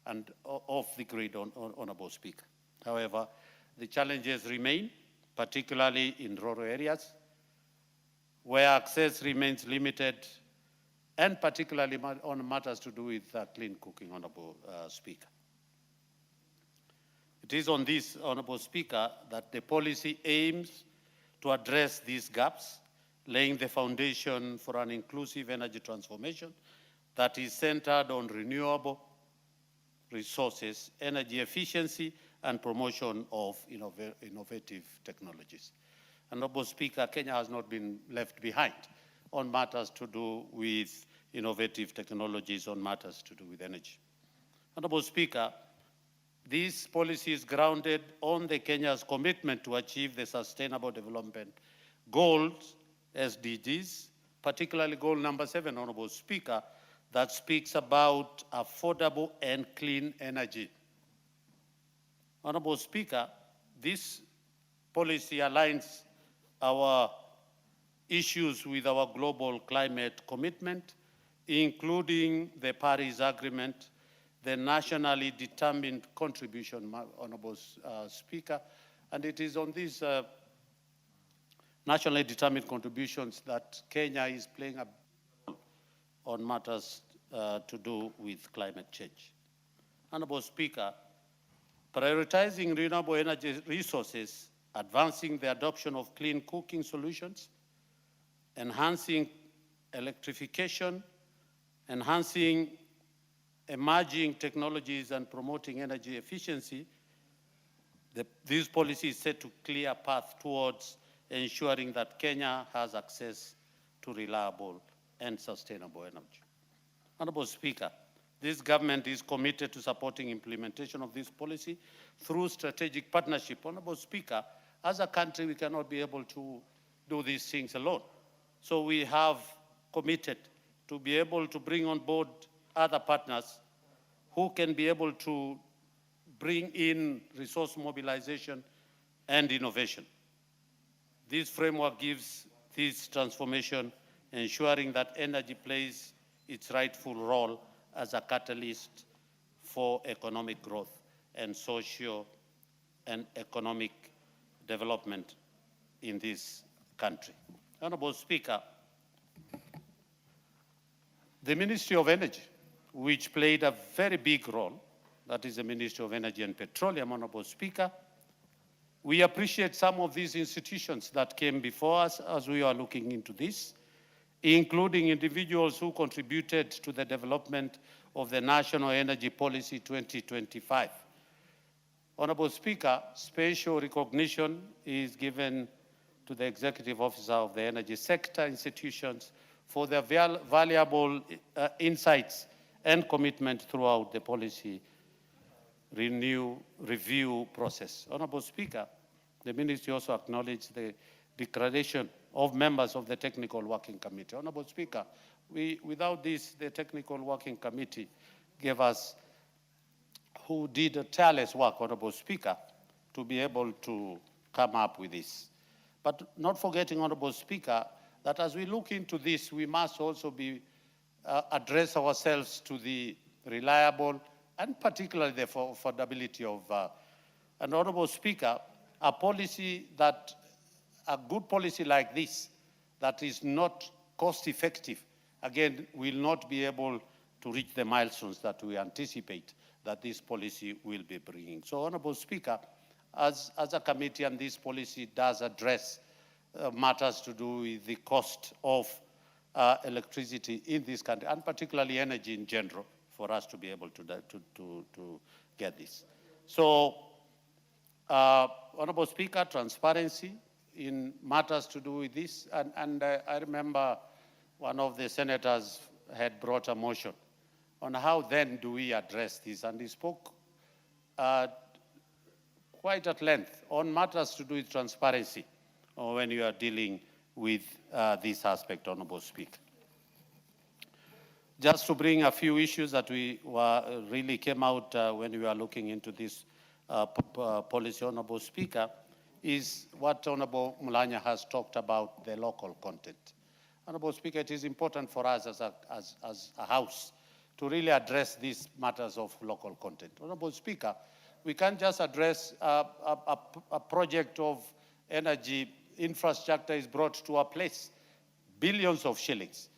and off the grid, Honorable Speaker. However, the challenges remain, particularly in rural areas, where access remains limited, and particularly on matters to do with clean cooking, Honorable Speaker. It is on this, Honorable Speaker, that the policy aims to address these gaps, laying the foundation for an inclusive energy transformation that is centered on renewable resources, energy efficiency, and promotion of innovative technologies. Honorable Speaker, Kenya has not been left behind on matters to do with innovative technologies, on matters to do with energy. Honorable Speaker, this policy is grounded on the Kenya's commitment to achieve the Sustainable Development Goals, SDGs, particularly goal number 7, Honorable Speaker, that speaks about affordable and clean energy. Honorable Speaker, this policy aligns our issues with our global climate commitment, including the Paris Agreement, the nationally determined contribution, Honorable Speaker, and it is on these nationally determined contributions that Kenya is playing a role on matters to do with climate change. Honorable Speaker, prioritizing renewable energy resources, advancing the adoption of clean cooking solutions, enhancing electrification, enhancing emerging technologies, and promoting energy efficiency, this policy is set to clear a path towards ensuring that Kenya has access to reliable and sustainable energy. Honorable Speaker, this government is committed to supporting implementation of this policy through strategic partnership. Honorable Speaker, as a country, we cannot be able to do these things alone. So we have committed to be able to bring on board other partners who can be able to bring in resource mobilization and innovation. This framework gives this transformation, ensuring that energy plays its rightful role as a catalyst for economic growth and social and economic development in this country. Honorable Speaker, the Ministry of Energy, which played a very big role, that is the Ministry of Energy and Petroleum, Honorable Speaker, we appreciate some of these institutions that came before us as we are looking into this, including individuals who contributed to the development of the National Energy Policy 2025. Honorable Speaker, special recognition is given to the Executive Officer of the Energy Sector institutions for their valuable insights and commitment throughout the policy review process. Honorable Speaker, the Ministry also acknowledged the declaration of members of the Technical Working Committee. Honorable Speaker, without this, the Technical Working Committee gave us, who did a tireless work, Honorable Speaker, to be able to come up with this. But not forgetting, Honorable Speaker, that as we look into this, we must also address ourselves to the reliable and particularly the affordability of, and Honorable Speaker, a good policy like this that is not cost effective, again, will not be able to reach the milestones that we anticipate that this policy will be bringing. So, Honorable Speaker, as a committee, and this policy does address matters to do with the cost of electricity in this country, and particularly energy in general, for us to be able to get this. So, Honorable Speaker, transparency in matters to do with this, and I remember one of the senators had brought a motion on how then do we address this, and he spoke quite at length on matters to do with transparency when you are dealing with this aspect, Honorable Speaker. Just to bring a few issues that we really came out when we were looking into this policy, Honorable Speaker, is what Honorable Mulanya has talked about, the local content. Honorable Speaker, it is important for us as a House to really address these matters of local content. Honorable Speaker, we can't just address a project of energy infrastructure is brought to a place, billions of shillings,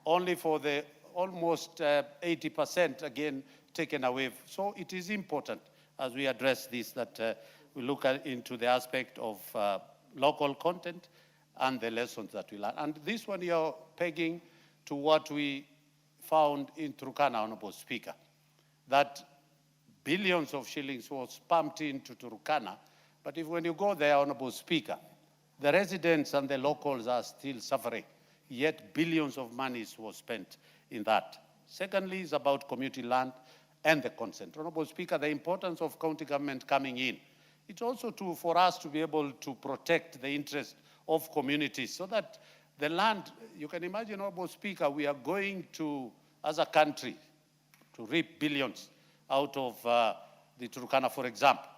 only for the almost 80% again taken away. So it is important as we address this that we look into the aspect of local content and the lessons that we learn. And this one you're pegging to what we found in Turkana, Honorable Speaker, that billions of shillings was pumped into Turkana, but when you go there, Honorable Speaker, the residents and the locals are still suffering, yet billions of monies was spent in that. Secondly, is about community land and the consent. Honorable Speaker, the importance of county government coming in. It's also for us to be able to protect the interest of communities so that the land, you can imagine, Honorable Speaker, we are going to, as a country, to reap billions out of the Turkana, for example.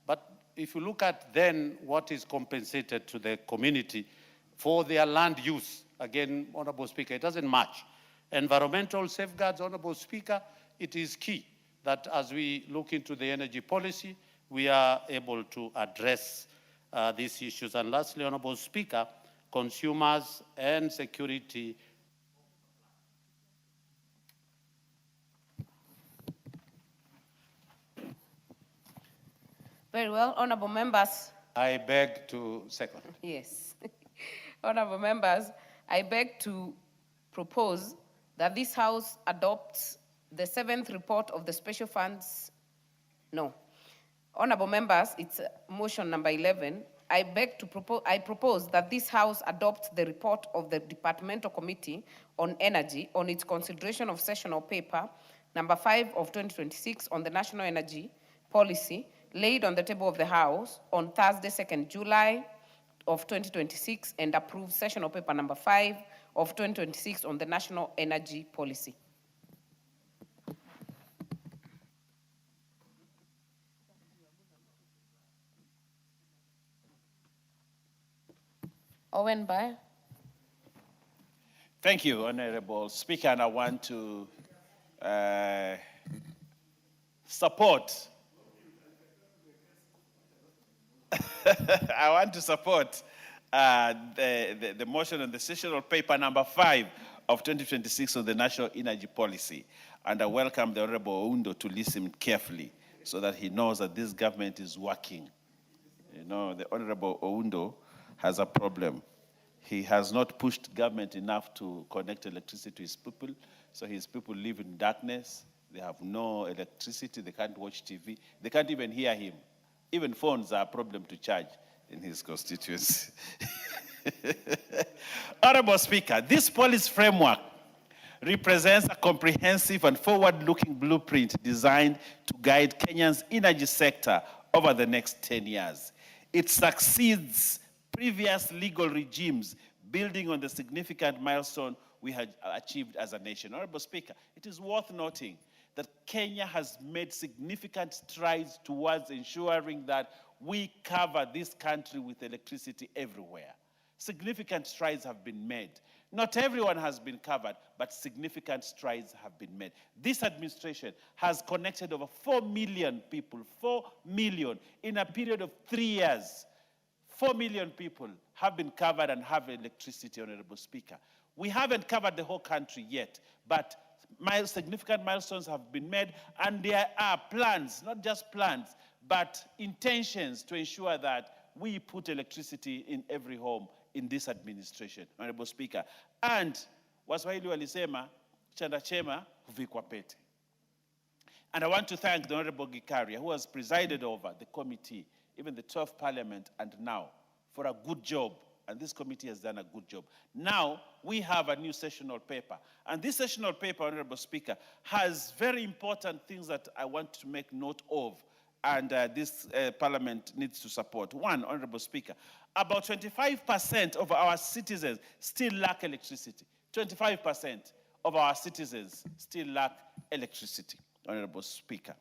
But if you look at then what is compensated to the community for their land use, again, Honorable Speaker, it doesn't match. Environmental safeguards, Honorable Speaker, it is key that as we look into the energy policy, we are able to address these issues. And lastly, Honorable Speaker, consumers and security. Very well, honorable members. I beg to second. Yes. Honorable members, I beg to propose that this House adopts the 7th report of the special funds. No. Honorable members, it's motion number 11. I propose that this House adopts the report of the Departmental Committee on Energy on its consideration of sessional paper number 5 of 2026 on the National Energy Policy laid on the table of the House on Thursday, 2nd July of 2026 and approve sessional paper number 5 of 2026 on the National Energy Policy. Owen Bai. Thank you, Honorable Speaker, and I want to support. I want to support the motion on the sessional paper number 5 of 2026 of the National Energy Policy. And I welcome the Honorable Oundo to listen carefully so that he knows that this government is working. You know, the Honorable Oundo has a problem. He has not pushed government enough to connect electricity to his people, so his people live in darkness. They have no electricity, they can't watch TV, they can't even hear him. Even phones are a problem to charge in his constituency. Honorable Speaker, this policy framework represents a comprehensive and forward-looking blueprint designed to guide Kenya's energy sector over the next 10 years. It succeeds previous legal regimes, building on the significant milestone we had achieved as a nation. Honorable Speaker, it is worth noting that Kenya has made significant strides towards ensuring that we cover this country with electricity everywhere. Significant strides have been made. Not everyone has been covered, but significant strides have been made. This administration has connected over 4 million people, 4 million, in a period of 3 years. 4 million people have been covered and have electricity, Honorable Speaker. We haven't covered the whole country yet, but significant milestones have been made, and there are plans, not just plans, but intentions to ensure that we put electricity in every home in this administration, Honorable Speaker. And Waswahili walisema, chanda chema huvikwa pete. And I want to thank the Honorable Gikaria, who has presided over the committee, even the 12th Parliament, and now, for a good job. And this committee has done a good job. Now, we have a new sessional paper. And this sessional paper, Honorable Speaker, has very important things that I want to make note of, and this Parliament needs to support. One, Honorable Speaker, about 25% of our citizens still lack electricity. 25% of our citizens still lack electricity, Honorable Speaker.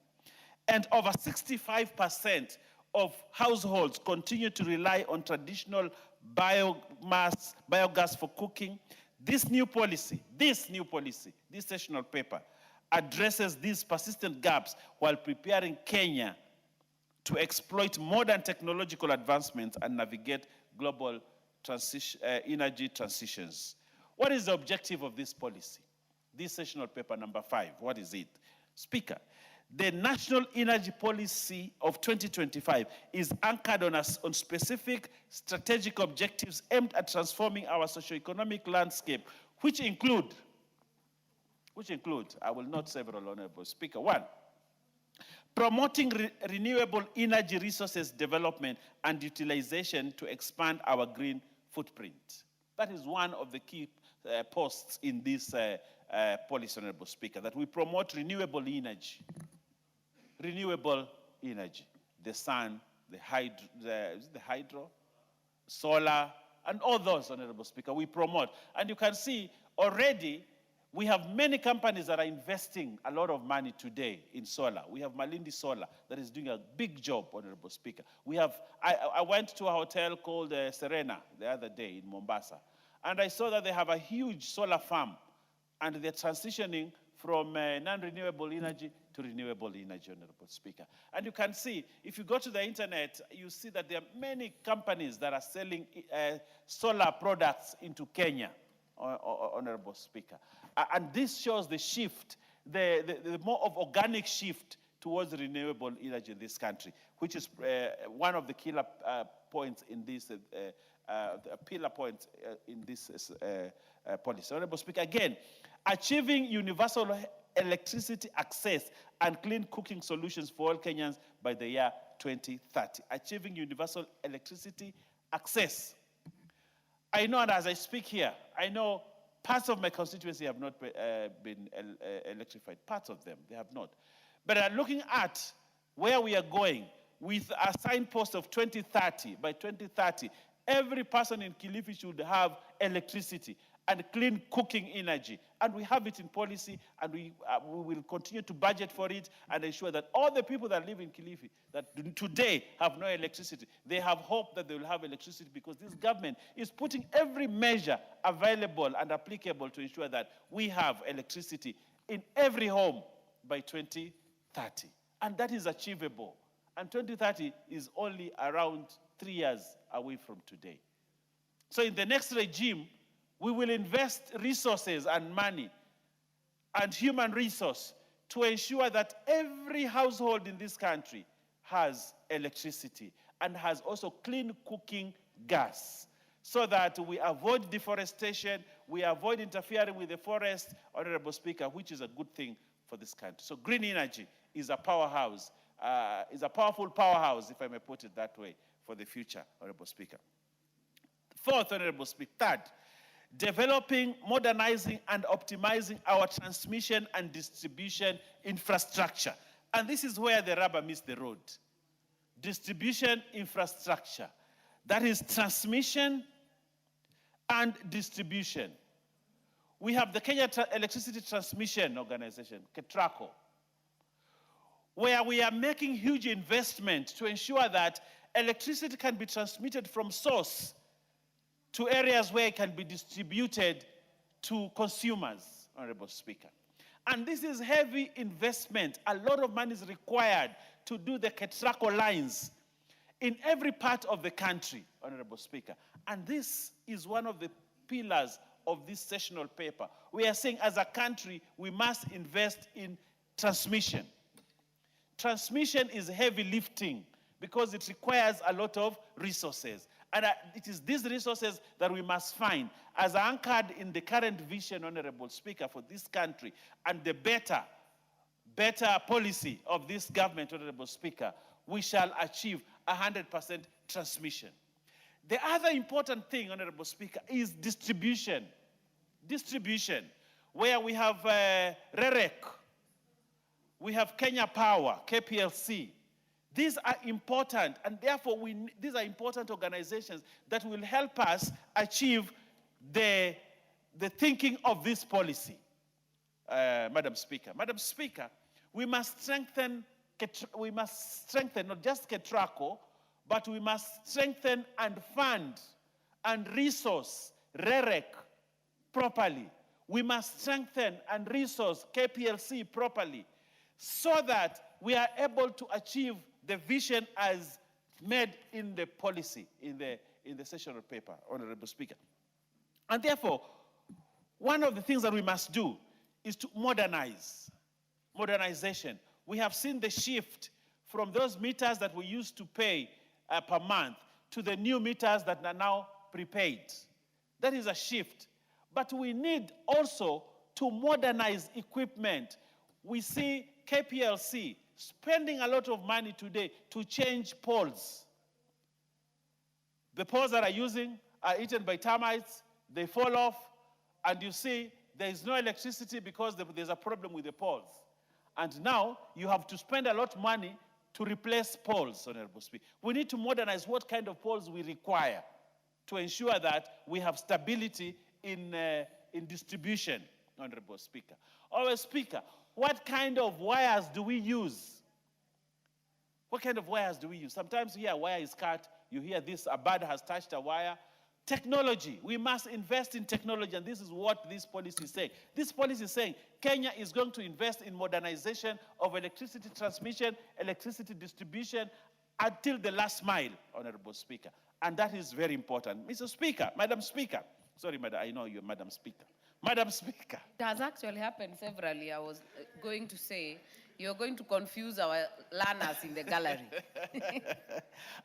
And over 65% of households continue to rely on traditional biogas for cooking. This new policy, this sessional paper, addresses these persistent gaps while preparing Kenya to exploit modern technological advancements and navigate global energy transitions. What is the objective of this policy? This sessional paper number 5, what is it? Speaker, the National Energy Policy of 2025 is anchored on specific strategic objectives aimed at transforming our socio-economic landscape, which include, I will note several, Honorable Speaker. 1, promoting renewable energy resources development and utilization to expand our green footprint. That is one of the key posts in this policy, Honorable Speaker, that we promote renewable energy. Renewable energy, the sun, the hydro, solar, and all those, Honorable Speaker, we promote. And you can see already we have many companies that are investing a lot of money today in solar. We have Malindi Solar that is doing a big job, Honorable Speaker. We have, I went to a hotel called Serena the other day in Mombasa, and I saw that they have a huge solar farm, and they're transitioning from non-renewable energy to renewable energy, Honorable Speaker. And you can see, if you go to the internet, you see that there are many companies that are selling solar products into Kenya, Honorable Speaker. And this shows the shift, the more of organic shift towards renewable energy in this country, which is one of the killer points in this, pillar points in this policy. Honorable Speaker, again, achieving universal electricity access and clean cooking solutions for all Kenyans by the year 2030. Achieving universal electricity access. I know, and as I speak here, I know parts of my constituency have not been electrified. Parts of them, they have not. But looking at where we are going with a signpost of 2030, by 2030, every person in Kilifi should have electricity and clean cooking energy. And we have it in policy, and we will continue to budget for it and ensure that all the people that live in Kilifi that today have no electricity, they have hope that they will have electricity, because this government is putting every measure available and applicable to ensure that we have electricity in every home by 2030. And that is achievable. And 2030 is only around 3 years away from today. So in the next regime, we will invest resources and money and human resource to ensure that every household in this country has electricity and has also clean cooking gas, so that we avoid deforestation, we avoid interfering with the forest, Honorable Speaker, which is a good thing for this country. So green energy is a powerhouse, is a powerful powerhouse, if I may put it that way, for the future, Honorable Speaker. Fourth, Honorable Speaker, third, developing, modernizing, and optimizing our transmission and distribution infrastructure. And this is where the rubber meets the road. Distribution infrastructure. That is transmission and distribution. We have the Kenya Electricity Transmission Organization, KETRACO, where we are making huge investment to ensure that electricity can be transmitted from source to areas where it can be distributed to consumers, Honorable Speaker. And this is heavy investment. A lot of money is required to do the KETRACO lines in every part of the country, Honorable Speaker. And this is one of the pillars of this sessional paper. We are saying as a country, we must invest in transmission. Transmission is heavy lifting because it requires a lot of resources. And it is these resources that we must find as anchored in the current vision, Honorable Speaker, for this country and the better policy of this government, Honorable Speaker, we shall achieve 100% transmission. The other important thing, Honorable Speaker, is distribution. Distribution, where we have REREC, we have Kenya Power, KPLC. These are important, and therefore these are important organizations that will help us achieve the thinking of this policy, Madam Speaker. Madam Speaker, we must strengthen not just KETRACO, but we must strengthen and fund and resource REREC properly. We must strengthen and resource KPLC properly so that we are able to achieve the vision as made in the policy, in the sessional paper, Honorable Speaker. And therefore, one of the things that we must do is to modernize. Modernization. We have seen the shift from those meters that we used to pay per month to the new meters that are now prepaid. That is a shift. But we need also to modernize equipment. We see KPLC spending a lot of money today to change poles. The poles that are using are eaten by termites, they fall off, and you see there is no electricity because there's a problem with the poles. And now you have to spend a lot of money to replace poles, Honorable Speaker. We need to modernize what kind of poles we require to ensure that we have stability in distribution, Honorable Speaker. Honorable Speaker, what kind of wires do we use? What kind of wires do we use? Sometimes you hear a wire is cut, you hear this, a bird has touched a wire. Technology, we must invest in technology, and this is what this policy is saying. This policy is saying Kenya is going to invest in modernization of electricity transmission, electricity distribution, until the last mile, Honorable Speaker. And that is very important. Mr. Speaker, Madam Speaker, sorry, Madam, I know you're Madam Speaker. Madam Speaker. It has actually happened severally. I was going to say, you're going to confuse our learners in the gallery.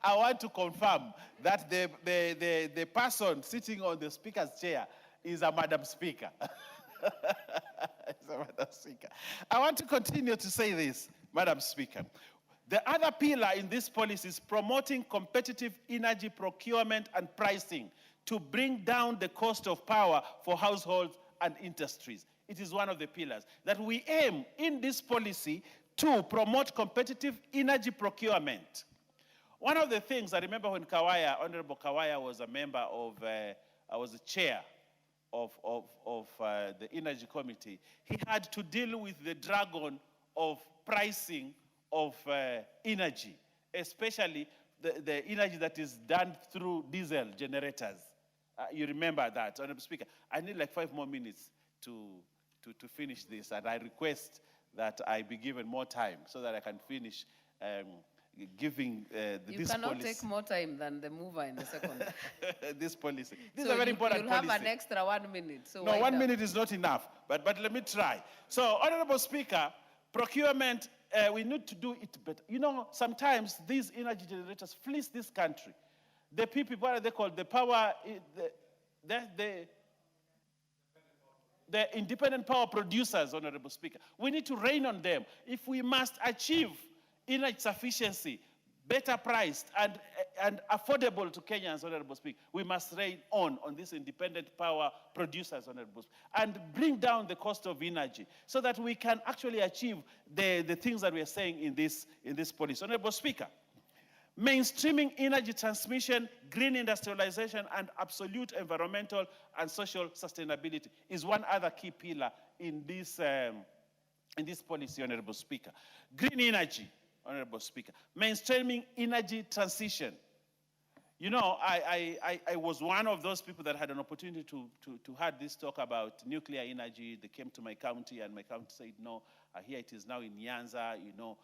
I want to confirm that the person sitting on the Speaker's chair is a Madam Speaker. It's a Madam Speaker. I want to continue to say this, Madam Speaker. The other pillar in this policy is promoting competitive energy procurement and pricing to bring down the cost of power for households and industries. It is one of the pillars that we aim in this policy to promote competitive energy procurement. One of the things I remember when Honorable Kawaya was a member of, I was the chair of the Energy Committee, he had to deal with the dragon of pricing of energy, especially the energy that is done through diesel generators. You remember that, Honorable Speaker. I need like 5 more minutes to finish this, and I request that I be given more time so that I can finish giving You this cannot policy. take more time than the mover in the second. This policy. This So is a very important you'll policy. have an extra 1 minute. So No, wind 1 up. minute is not enough, but let me try. So, Honorable Speaker, procurement, we need to do it better. You know, sometimes these energy generators fleece this country. The people, what are they called? The power, the independent power producers, Honorable Speaker. We need to rein on them. If we must achieve energy sufficiency, better priced and affordable to Kenyans, Honorable Speaker, we must rein on these independent power producers, Honorable Speaker, and bring down the cost of energy so that we can actually achieve the things that we are saying in this policy. Honorable Speaker, mainstreaming energy transmission, green industrialization, and absolute environmental and social sustainability is one other key pillar in this policy, Honorable Speaker. Green energy, Honorable Speaker. Mainstreaming energy transition. You know, I was one of those people that had an opportunity to have this talk about nuclear energy. They came to my county, and my county said, no, here it is now in Nyanza, you know.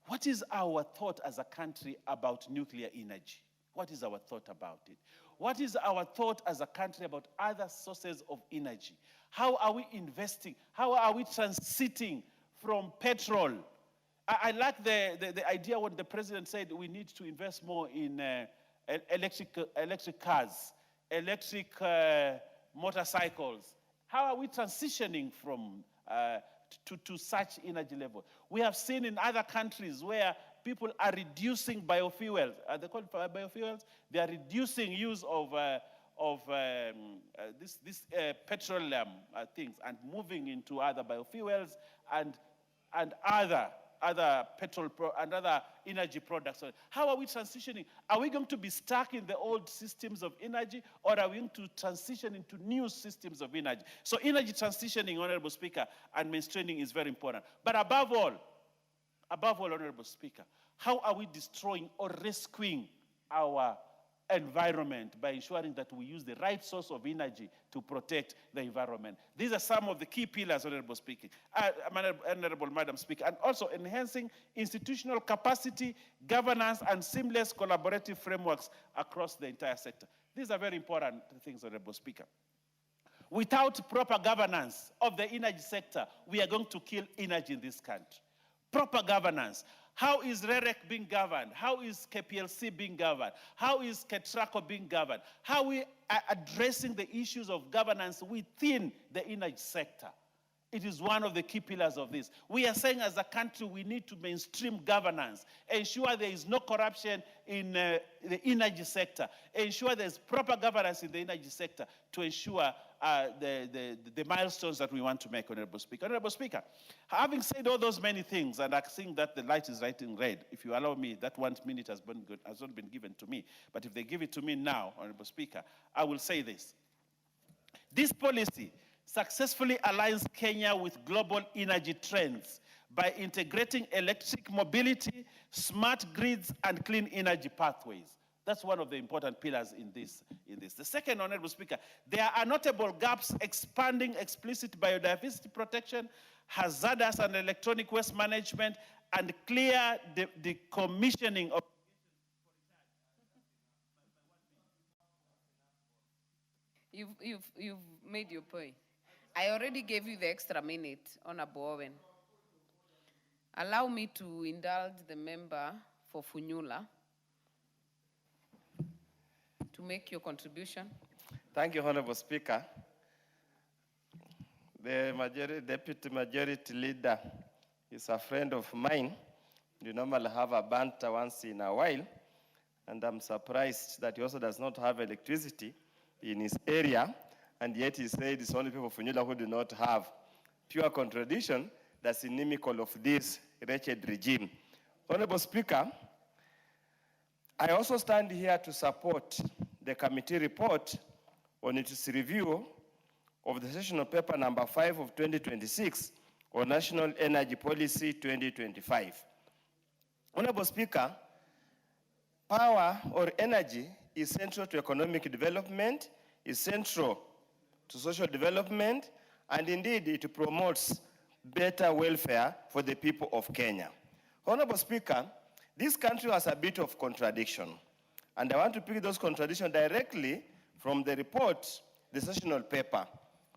What is our thought as a country about nuclear energy? What is our thought about it? What is our thought as a country about other sources of energy? How are we investing? How are we transiting from petrol? I like the idea when the president said we need to invest more in electric cars, electric motorcycles. How are we transitioning from to such energy level? We have seen in other countries where people are reducing biofuels. Are they called biofuels? They are reducing use of petroleum things and moving into other biofuels and other petrol and other energy products. So how are we transitioning? Are we going to be stuck in the old systems of energy, or are we going to transition into new systems of energy? So energy transitioning, Honorable Speaker, and mainstreaming is very important. But above all, Honorable Speaker, how are we destroying or rescuing our environment by ensuring that we use the right source of energy to protect the environment? These are some of the key pillars, Honorable Speaker, Honorable Madam Speaker, and also enhancing institutional capacity, governance, and seamless collaborative frameworks across the entire sector. These are very important things, Honorable Speaker. Without proper governance of the energy sector, we are going to kill energy in this country. Proper governance. How is REREC being governed? How is KPLC being governed? How is KETRACO being governed? How are we addressing the issues of governance within the energy sector? It is one of the key pillars of this. We are saying as a country we need to mainstream governance, ensure there is no corruption in the energy sector, ensure there is proper governance in the energy sector to ensure the milestones that we want to make, Honorable Speaker. Honorable Speaker, having said all those many things, and I think that the light is right in red, if you allow me, that 1 minute has not been given to me, but if they give it to me now, Honorable Speaker, I will say this. This policy successfully aligns Kenya with global energy trends by integrating electric mobility, smart grids, and clean energy pathways. That's one of the important pillars in this. The second, Honorable Speaker, there are notable gaps expanding explicit biodiversity protection, hazardous and electronic waste management, and clear decommissioning of. You've made your point. I already gave you the extra minute, Honorable Owen. Allow me to indulge the member for Funyula to make your contribution. Thank you, Honorable Speaker. The Deputy Majority Leader is a friend of mine. We normally have a banter once in a while, and I'm surprised that he also does not have electricity in his area, and yet he said it's only people of Funyula who do not have. Pure contradiction that's inimical of this wretched regime. Honorable Speaker, I also stand here to support the committee report on its review of the sessional paper number 5 of 2026 on National Energy Policy 2025. Honorable Speaker, power or energy is central to economic development, is central to social development, and indeed it promotes better welfare for the people of Kenya. Honorable Speaker, This country has a bit of contradiction, and I want to pick those contradictions directly from the report, the sessional paper.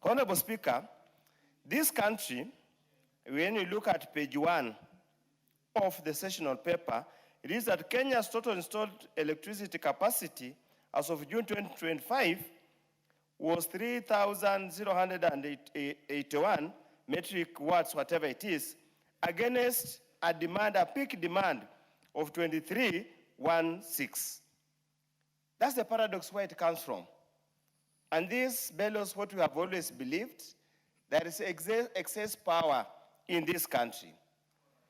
Honorable Speaker, this country, when you look at page 1 of the sessional paper, it is that Kenya's total installed electricity capacity as of June 2025 was 3,081 metric watts, whatever it is, against a peak demand of 2316. That's the paradox where it comes from. And this bellows what we have always believed, there is excess power in this country.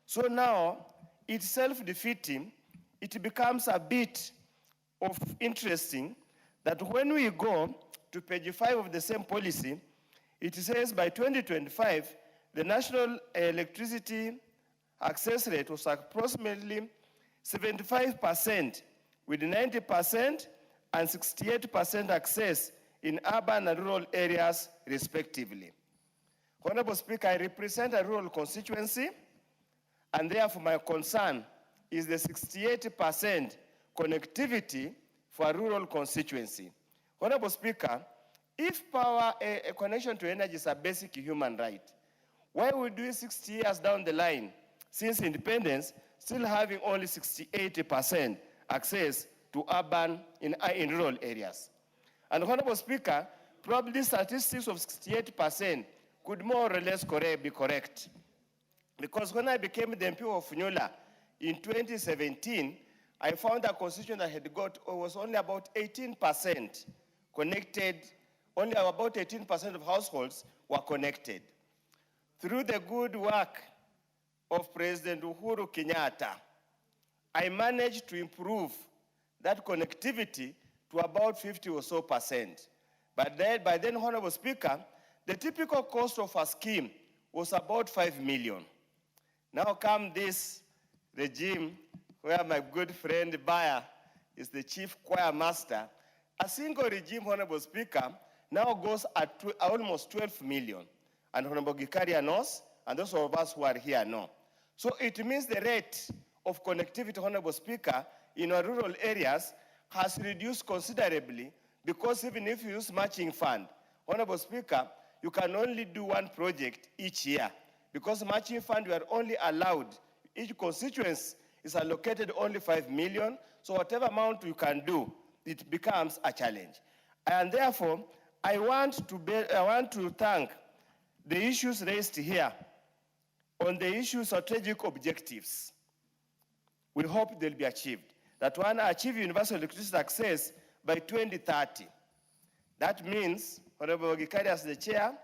So now, it's self-defeating. It becomes a bit of interesting that when we go to page 5 of the same policy, it says by 2025, the national electricity access rate was approximately 75%, with 90% and 68% access in urban and rural areas, respectively. Honorable Speaker, I represent a rural constituency, and therefore my concern is the 68% connectivity for a rural constituency. Honorable Speaker, if power, a connection to energy is a basic human right, why would we 60 years down the line, since independence, still having only 68% access to urban in rural areas? And Honorable Speaker, probably statistics of 68% could more or less be correct. Because when I became the MP of Funyula in 2017, I found a constitution that had was only about 18% connected, only about 18% of households were connected. Through the good work of President Uhuru Kenyatta, I managed to improve that connectivity to about 50 or so percent. But then, by then, Honorable Speaker, the typical cost of a scheme was about 5 million. Now come this regime where my good friend Bayer is the chief choir master. A single regime, Honorable Speaker, now goes at almost 12 million. And Honorable Gikaria knows, and those of us who are here know. So it means the rate of connectivity, Honorable Speaker, in our rural areas has reduced considerably, because even if you use matching fund, Honorable Speaker, you can only do one project each year, because matching fund, you are only allowed, each constituency is allocated only 5 million, so whatever amount you can do, it becomes a challenge. And therefore, I want to thank the issues raised here on the issue strategic objectives. We hope they'll be achieved. That one, achieve universal electricity access by 2030. That means, Honorable Gikari as the chair,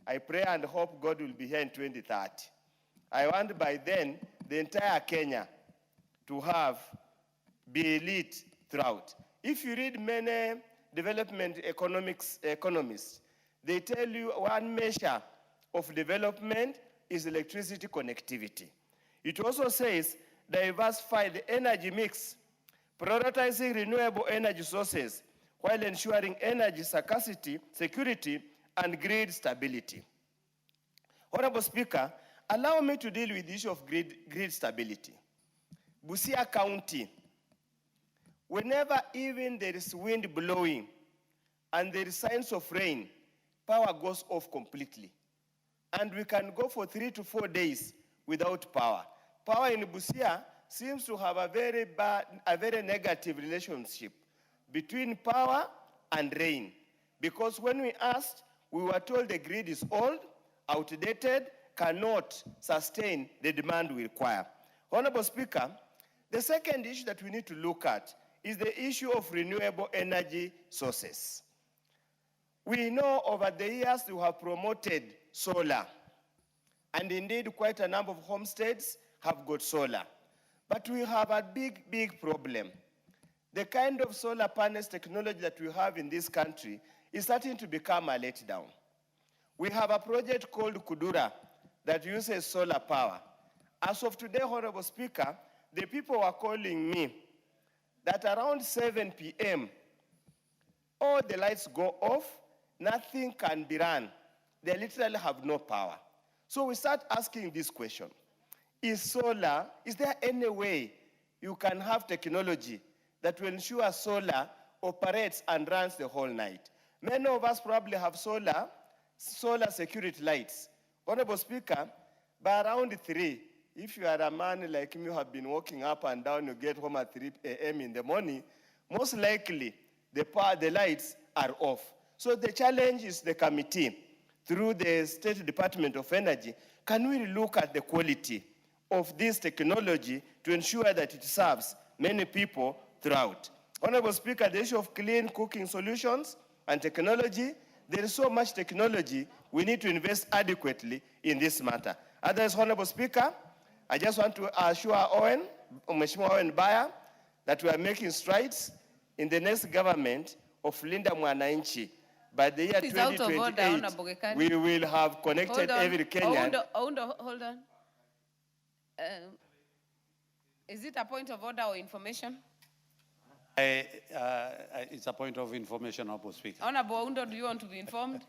I pray and hope God will be here in 2030. I want by then the entire Kenya to be elite throughout. If you read many development economists, they tell you one measure of development is electricity connectivity. It also says diversify the energy mix, prioritizing renewable energy sources while ensuring energy scarcity, security, and grid stability. Honorable Speaker, allow me to deal with the issue of grid stability. Busia County, whenever even there is wind blowing and there is signs of rain, power goes off completely. And we can go for 3 to 4 days without power. Power in Busia seems to have a very negative relationship between power and rain. Because when we asked, we were told the grid is old, outdated, cannot sustain the demand we require. Honorable Speaker, the second issue that we need to look at is the issue of renewable energy sources. We know over the years we have promoted solar, and indeed quite a number of homesteads have got solar. But we have a big problem. The kind of solar panels technology that we have in this country is starting to become a letdown. We have a project called Kudura that uses solar power. As of today, Honorable Speaker, the people were calling me that around 7 p.m., all the lights go off, nothing can be run. They literally have no power. So we start asking this question. Is there any way you can have technology that will ensure solar operates and runs the whole night. Many of us probably have solar security lights. Honorable Speaker, by around 3, if you are a man like me who have been walking up and down, you get home at 3 a.m. in the morning, most likely the lights are off. So the challenge is the committee, through the State Department of Energy, can we look at the quality of this technology to ensure that it serves many people throughout? Honorable Speaker, the issue of clean cooking solutions and technology, there is so much technology, we need to invest adequately in this matter. Otherwise, Honorable Speaker, I just want to assure Mheshimiwa Owen Baya, that we are making strides in the next government of Linda Mwananchi. By the year 2028, we will have connected every Kenyan. Hold on. Is it a point of order or information? It's a point of information, Honorable Speaker. Honorable Oundo, do you want to be informed?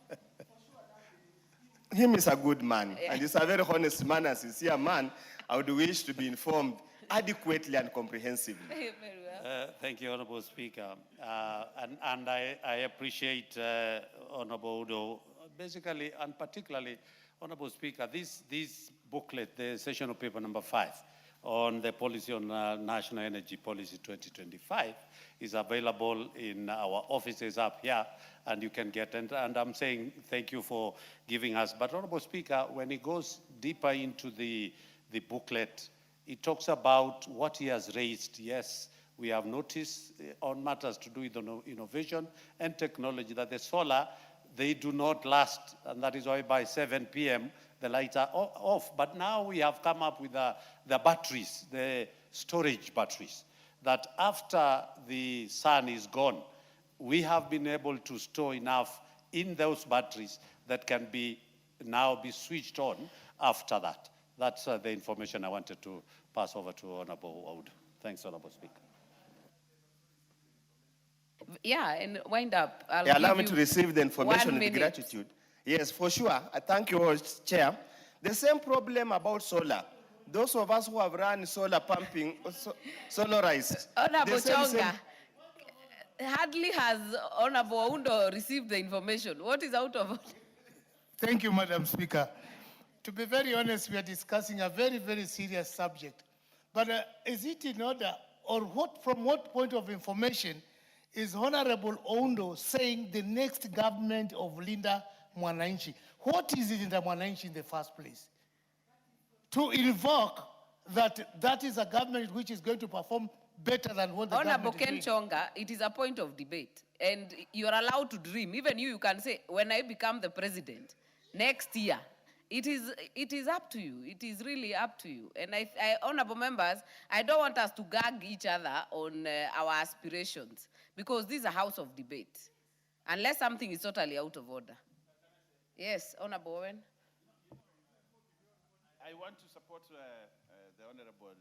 Him is a good man, and he's a very honest man, a sincere man. I would wish to be informed adequately and comprehensively. Very well. Thank you, Honorable Speaker. And I appreciate Honorable Udo. Basically, and particularly, Honorable Speaker, this booklet, the session of paper number 5, on the policy on National Energy Policy 2025 is available in our offices up here, and you can get it. And I'm saying thank you for giving us. But Honorable Speaker, when it goes deeper into the booklet, it talks about what he has raised. Yes, we have noticed on matters to do with innovation and technology that the solar, they do not last, and that is why by 7 p.m. the lights are off. But now we have come up with the batteries, the storage batteries, that after the sun is gone, we have been able to store enough in those batteries that can now be switched on after that. That's the information I wanted to pass over to Honorable Oud. Thanks, Honorable Speaker. Yeah, and wind up. Allow me to receive the information with gratitude. Yes, for sure. I thank you, Chair. The same problem about solar. Those of us who have run solar pumping, solarized. Honorable Chonga, hardly has Honorable Oundo received the information. What is out of it? Thank you, Madam Speaker. To be very honest, we are discussing a very, very serious subject. But is it in order, or from what point of information is Honorable Oundo saying the next government of Linda Mwananchi? What is it in the Mwananchi in the first place? To invoke that is a government which is going to perform better than what the Honorable government is Ken doing. Chonga, it is a point of debate. And you are allowed to dream. Even you can say, when I become the president next year, it is up to you. It is really up to you. And honorable members, I don't want us to gag each other on our aspirations, because this is a house of debate, unless something is totally out of order. Yes, Honorable Owen. I want to support the Honorable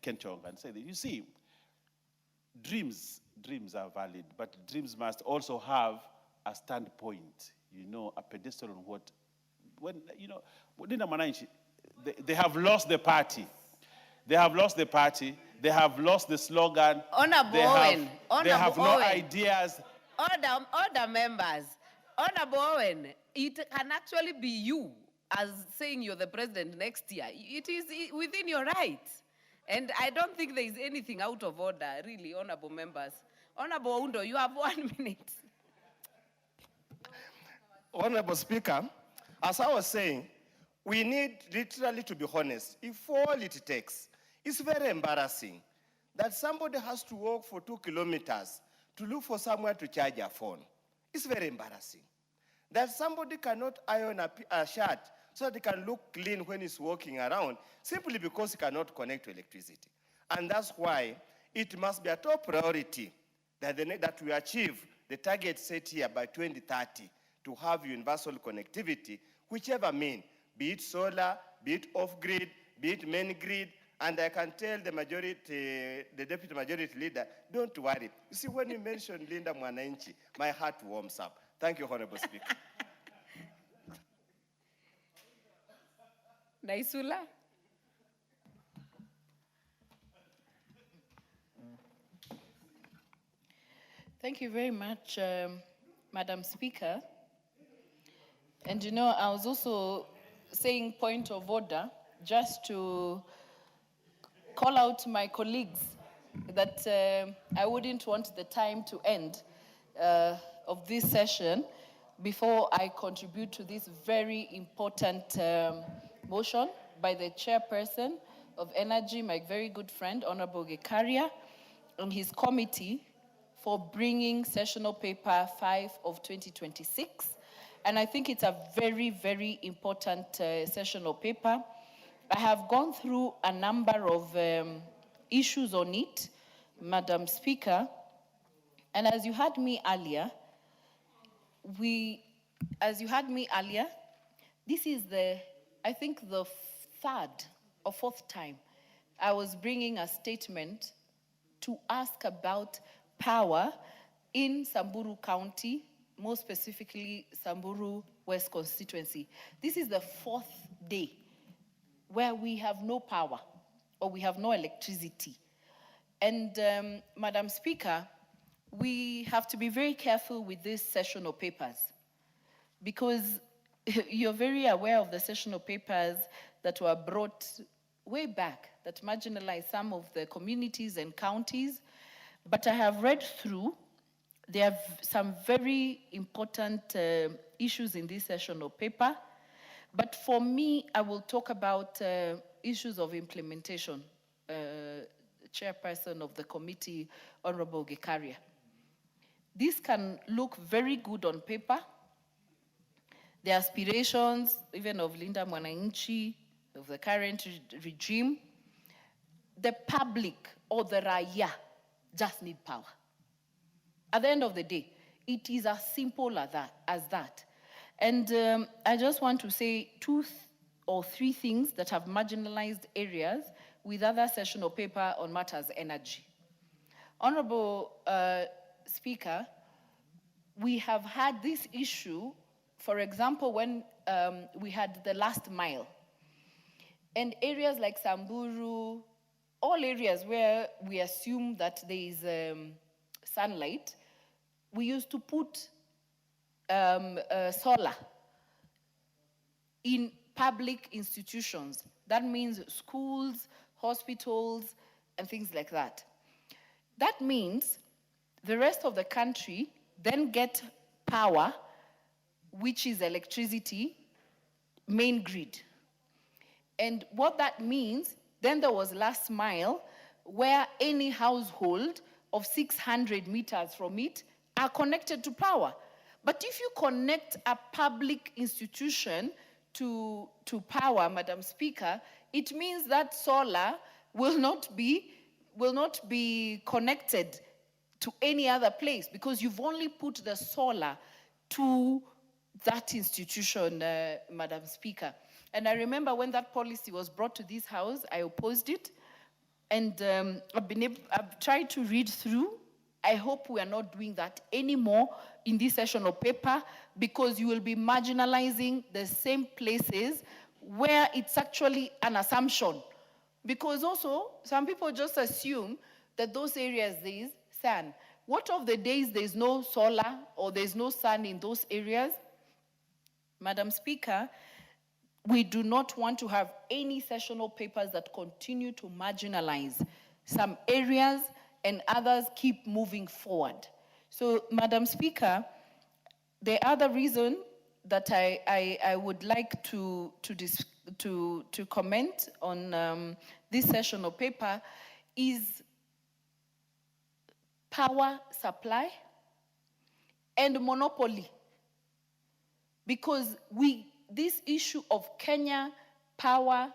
Ken Chonga and say that, you see, dreams are valid, but dreams must also have a standpoint, a pedestal on what. When, Linda Mwananchi, they have lost the party. They have lost the party. They have lost the slogan. Honorable Owen. They have no ideas. Order members. Honorable Owen, it can actually be you as saying you're the president next year. It is within your rights. And I don't think there is anything out of order, really, honorable members. Honorable Oundo, you have 1 minute. Honorable Speaker, as I was saying, we need literally to be honest. If all it takes, it's very embarrassing that somebody has to walk for 2 kilometers to look for somewhere to charge a phone. It's very embarrassing. That somebody cannot iron a shirt so that he can look clean when he's walking around, simply because he cannot connect to electricity. And that's why it must be a top priority that we achieve the target set here by 2030 to have universal connectivity, whichever mean, be it solar, be it off-grid, be it main grid. And I can tell the deputy majority leader, don't worry. You see, when you mention Linda Mwananchi, my heart warms up. Thank you, Honorable Speaker. Naisula? Thank you very much, Madam Speaker. And you know, I was also saying point of order just to call out my colleagues that I wouldn't want the time to end of this session before I contribute to this very important motion by the chairperson of Energy, my very good friend, Honorable Gekaria, and his committee for bringing sessional paper 5 of 2026. And I think it's a very, very important sessional paper. I have gone through a number of issues on it, Madam Speaker, and as you heard me earlier, this is I think the third or fourth time I was bringing a statement to ask about power in Samburu County, more specifically Samburu West constituency. This is the fourth day where we have no power or we have no electricity. And Madam Speaker, we have to be very careful with these sessional papers because you're very aware of the sessional papers that were brought way back that marginalized some of the communities and counties. But I have read through, there are some very important issues in this sessional paper. But for me, I will talk about issues of implementation, chairperson of the committee, Honorable Gekaria. This can look very good on paper. The aspirations, even of Linda Mwananchi, of the current regime, the public or the raya just need power. At the end of the day, it is as simple as that. And I just want to say 2 or 3 things that have marginalized areas with other sessional paper on matters energy. Honorable Speaker, we have had this issue, for example, when we had the last mile. And areas like Samburu, all areas where we assume that there is sunlight, we used to put solar in public institutions. That means schools, hospitals, and things like that. That means the rest of the country then get power, which is electricity, main grid. And what that means, then there was last mile, where any household of 600 meters from it are connected to power. But if you connect a public institution to power, Madam Speaker, it means that solar will not be connected to any other place because you've only put the solar to that institution, Madam Speaker. And I remember when that policy was brought to this House, I opposed it. And I've tried to read through. I hope we are not doing that anymore in this sessional paper because you will be marginalizing the same places where it's actually an assumption. Because also, some people just assume that those areas there is sun. What of the days there's no solar or there's no sun in those areas? Madam Speaker, we do not want to have any sessional papers that continue to marginalize some areas and others keep moving forward. So, Madam Speaker, the other reason that I would like to comment on this sessional paper is power supply and monopoly. Because this issue of Kenya Power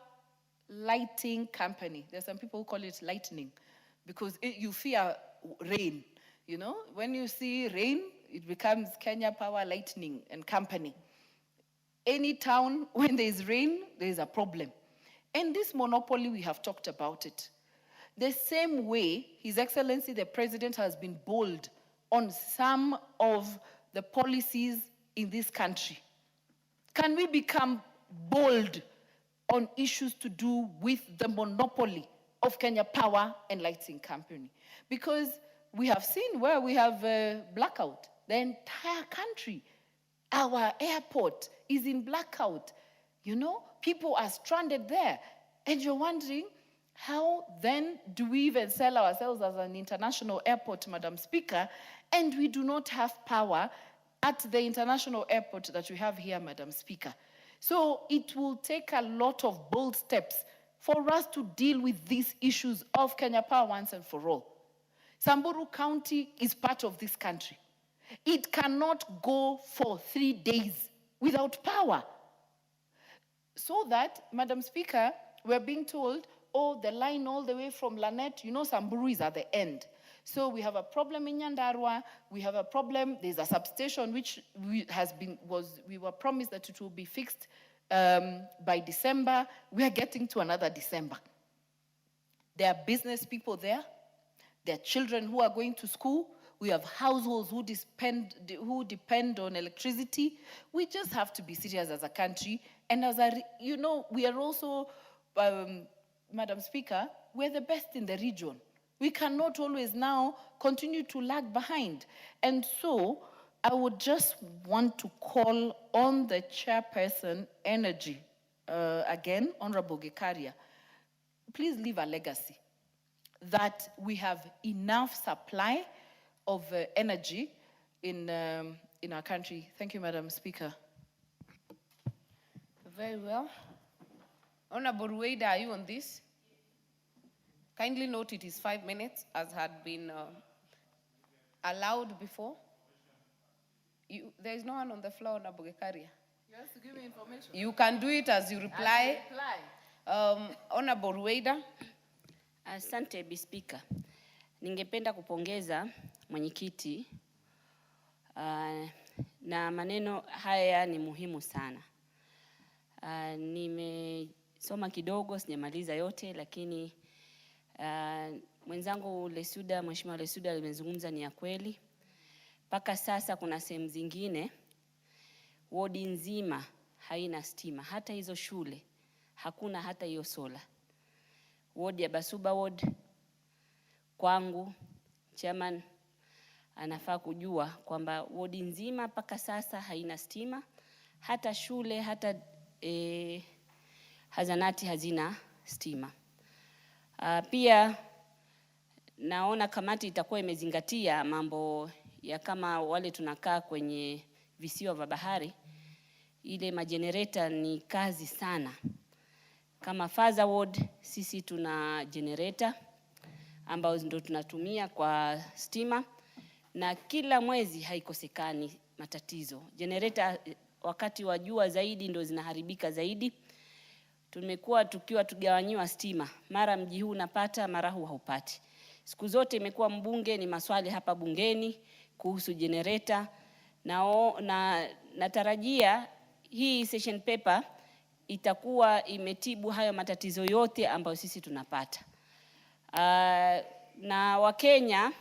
Lighting Company, there's some people who call it lightning, because you fear rain. You know, when you see rain, it becomes Kenya Power Lighting and Company. Any town, when there is rain, there is a problem. And this monopoly, we have talked about it. The same way, His Excellency the President has been bold on some of the policies in this country. Can we become bold on issues to do with the monopoly of Kenya Power and Lighting Company? Because We have seen where we have blackout. The entire country, our airport is in blackout. You know, people are stranded there. And you're wondering, how then do we even sell ourselves as an international airport, Madam Speaker, and we do not have power at the international airport that we have here, Madam Speaker? So it will take a lot of bold steps for us to deal with these issues of Kenya Power once and for all. Samburu County is part of this country. It cannot go for 3 days without power. So that, Madam Speaker, we're being told, oh, the line all the way from Lanet, you know, Samburu is at the end. So we have a problem in Nyandarua, we have a problem, there's a substation which we were promised that it will be fixed by December. We are getting to another December. There are business people there, there are children who are going to school, we have households who depend on electricity. We just have to be serious as a country. And as you know, we are also, Madam Speaker, we're the best in the region. We cannot always now continue to lag behind. And so I would just want to call on the chairperson, Energy, again, Honorable Gikaria, please leave a legacy that we have enough supply of energy in our country. Thank you, Madam Speaker. Very well. Honorable Rueda, are you on this? Kindly note it is 5 minutes, as had been allowed before. There is no one on the floor, Honorable Gikaria. You have to give me information. You can do it as you reply. Honorable Rueda. Asante, Speaker. Ningependa kupongeza mwenyekiti na maneno haya ni muhimu sana. Nimesoma kidogo, sijamaliza yote, lakini mwenzangu Lesuda, Mheshimiwa Lesuda alimezungumza ni ya kweli. Mpaka sasa kuna sehemu zingine wodi nzima haina stima, hata hizo shule hakuna hata hiyo sola. Wodi ya Basuba ward kwangu, chairman anafaa kujua kwamba wodi nzima mpaka sasa haina stima, hata shule, hata hazanati hazina stima. Pia naona kamati itakuwa imezingatia mambo ya kama wale tunakaa kwenye visiwa vya bahari, ile majenereta ni kazi sana. Kama Faza Ward sisi tuna generator ambao ndio tunatumia kwa stima, na kila mwezi haikosekani matatizo. Generator wakati wa jua zaidi ndio zinaharibika zaidi. Tumekuwa tukiwa tugawanyiwa stima, mara mji huu unapata, mara huu haupati. Siku zote imekuwa mbunge ni maswali hapa bungeni kuhusu generator, na natarajia hii session paper itakuwa imetibu hayo matatizo yote ambayo sisi tunapata. Na Wakenya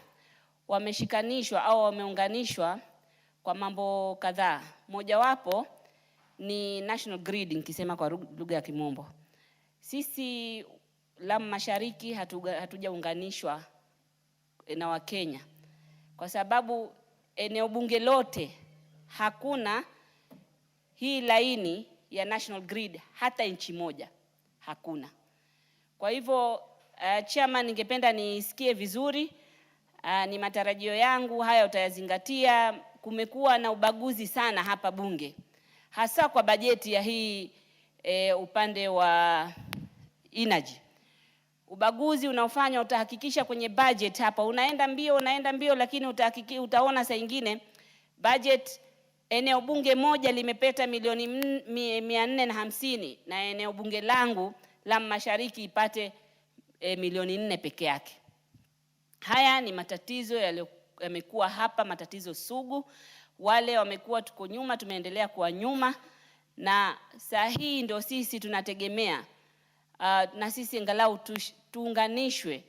wameshikanishwa au wameunganishwa kwa mambo kadhaa. Mojawapo ni national grid, nikisema kwa lugha ya Kimombo. Sisi Lamu Mashariki hatujaunganishwa na Wakenya, kwa sababu eneo bunge lote hakuna hii laini ya national grid, hata inchi moja hakuna. Kwa hivyo chairman, ningependa nisikie vizuri, ni matarajio yangu haya utayazingatia. Kumekuwa na ubaguzi sana hapa bunge, hasa kwa bajeti ya hii upande wa energy. Ubaguzi unaofanya, utahakikisha kwenye budget hapa unaenda mbio, lakini utaona saa nyingine budget eneo bunge moja limepeta milioni 450 na eneo bunge langu Lamu Mashariki ipate milioni 4 peke yake. Haya ni matatizo yamekuwa hapa, matatizo sugu. Wale wamekuwa tuko nyuma, tumeendelea kuwa nyuma, na saa hii ndio sisi tunategemea na sisi angalau tuunganishwe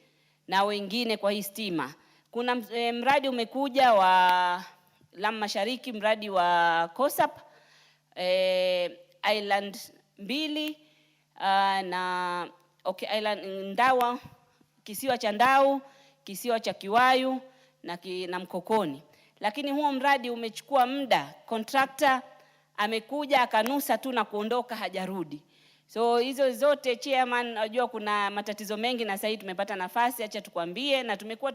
na wengine kwa hii stima. Kuna mradi umekuja wa Lamu Mashariki, mradi wa COSAP Island 2 na Island Ndawa, kisiwa cha Ndau, kisiwa cha Kiwayu na Mkokoni. Lakini huo mradi umechukua muda, contractor amekuja akanusa tu na kuondoka, hajarudi. So hizo zote chairman, najua kuna matatizo mengi na sasa tumepata nafasi, acha tukwambie, na tumekuwa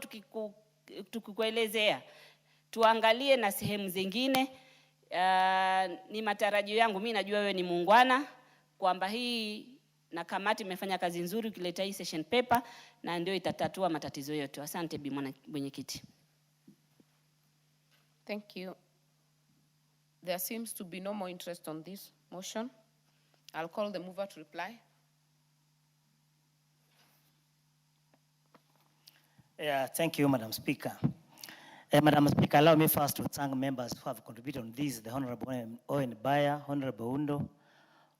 tukikuelezea. Tuangalie na sehemu zingine. Ni matarajio yangu, mimi najua wewe ni muungwana, kwamba hii na kamati imefanya kazi nzuri ukileta hii session paper na ndio itatatua matatizo yote. Asante Bi Mwenyekiti. Thank you. There seems to be no more interest on this motion. I'll call the mover to reply. Yeah, thank you, Madam Speaker. Madam Speaker, allow me first to thank members who have contributed on this, the Honorable Owen Baya, Honorable Undo,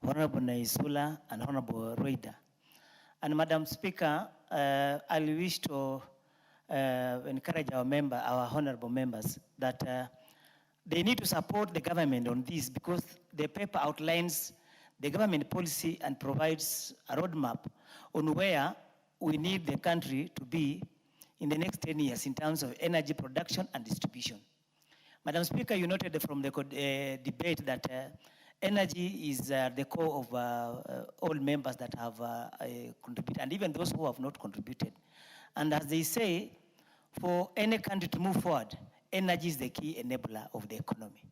Honorable Naisula, and Honorable Reida. And Madam Speaker, I wish to encourage our honorable members that they need to support the government on this, because the paper outlines the government policy and provides a roadmap on where we need the country to be in the next 10 years in terms of energy production and distribution. Madam Speaker, you noted from the debate that energy is the core of all members that have contributed, and even those who have not contributed. And as they say, for any country to move forward, energy is the key enabler of the economy.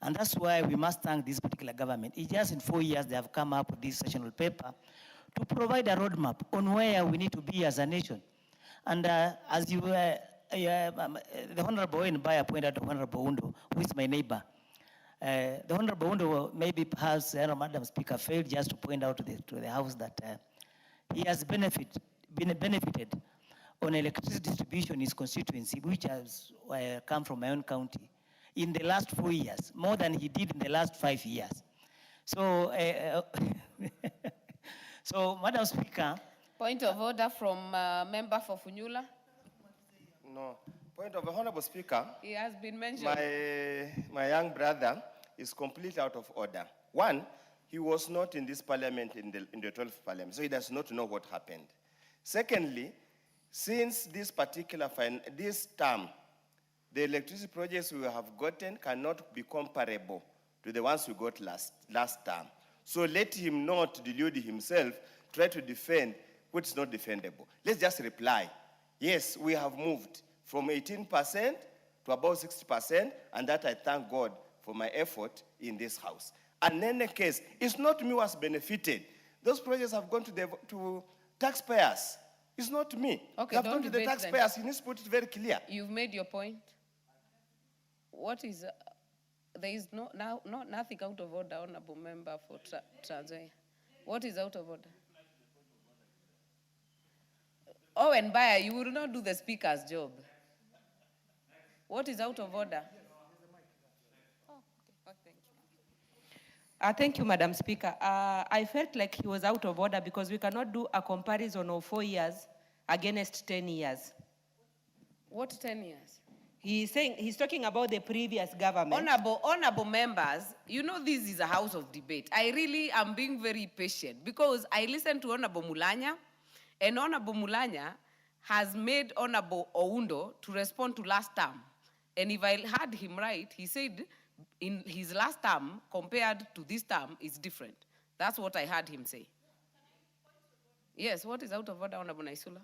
And that's why we must thank this particular government. It's just in 4 years they have come up with this sessional paper to provide a roadmap on where we need to be as a nation. And as you the Honorable Owen Baya pointed out, Honorable Undo, who is my neighbor. The Honorable Undo maybe perhaps, Madam Speaker, failed just to point out to the House that he has benefited on electricity distribution in his constituency, which has come from my own county, in the last 4 years, more than he did in the last 5 years. So, so Madam Speaker. Point of order from member for Funyula. No, point of Honorable Speaker. He has been mentioned. My young brother is completely out of order. One, he was not in this parliament in the 12th parliament, so he does not know what happened. Secondly, since this term, the electricity projects we have gotten cannot be comparable to the ones we got last term. So let him not delude himself, try to defend what's not defendable. Let's just reply. Yes, we have moved from 18% to about 60%, and that I thank God for my effort in this House. And in any case, it's not me who has benefited. Those projects have gone to taxpayers. It's not me. Okay, they have gone to the taxpayers. He needs to put it very clear. You've made your point. What is, there is nothing out of order, Honorable Member for Trans-Nzoia. What is out of order? Oh, and Baya, you will not do the speaker's job. What is out of order? Thank you, Madam Speaker. I felt like he was out of order because we cannot do a comparison of 4 years against 10 years. What 10 years? He's talking about the previous government. Honorable members, you know this is a house of debate. I really am being very patient because I listened to Honorable Mulanya, and Honorable Mulanya has made Honorable Oundo to respond to last term. And if I heard him right, he said in his last term compared to this term is different. That's what I heard him say. Yes, what is out of order, Honorable Naisula?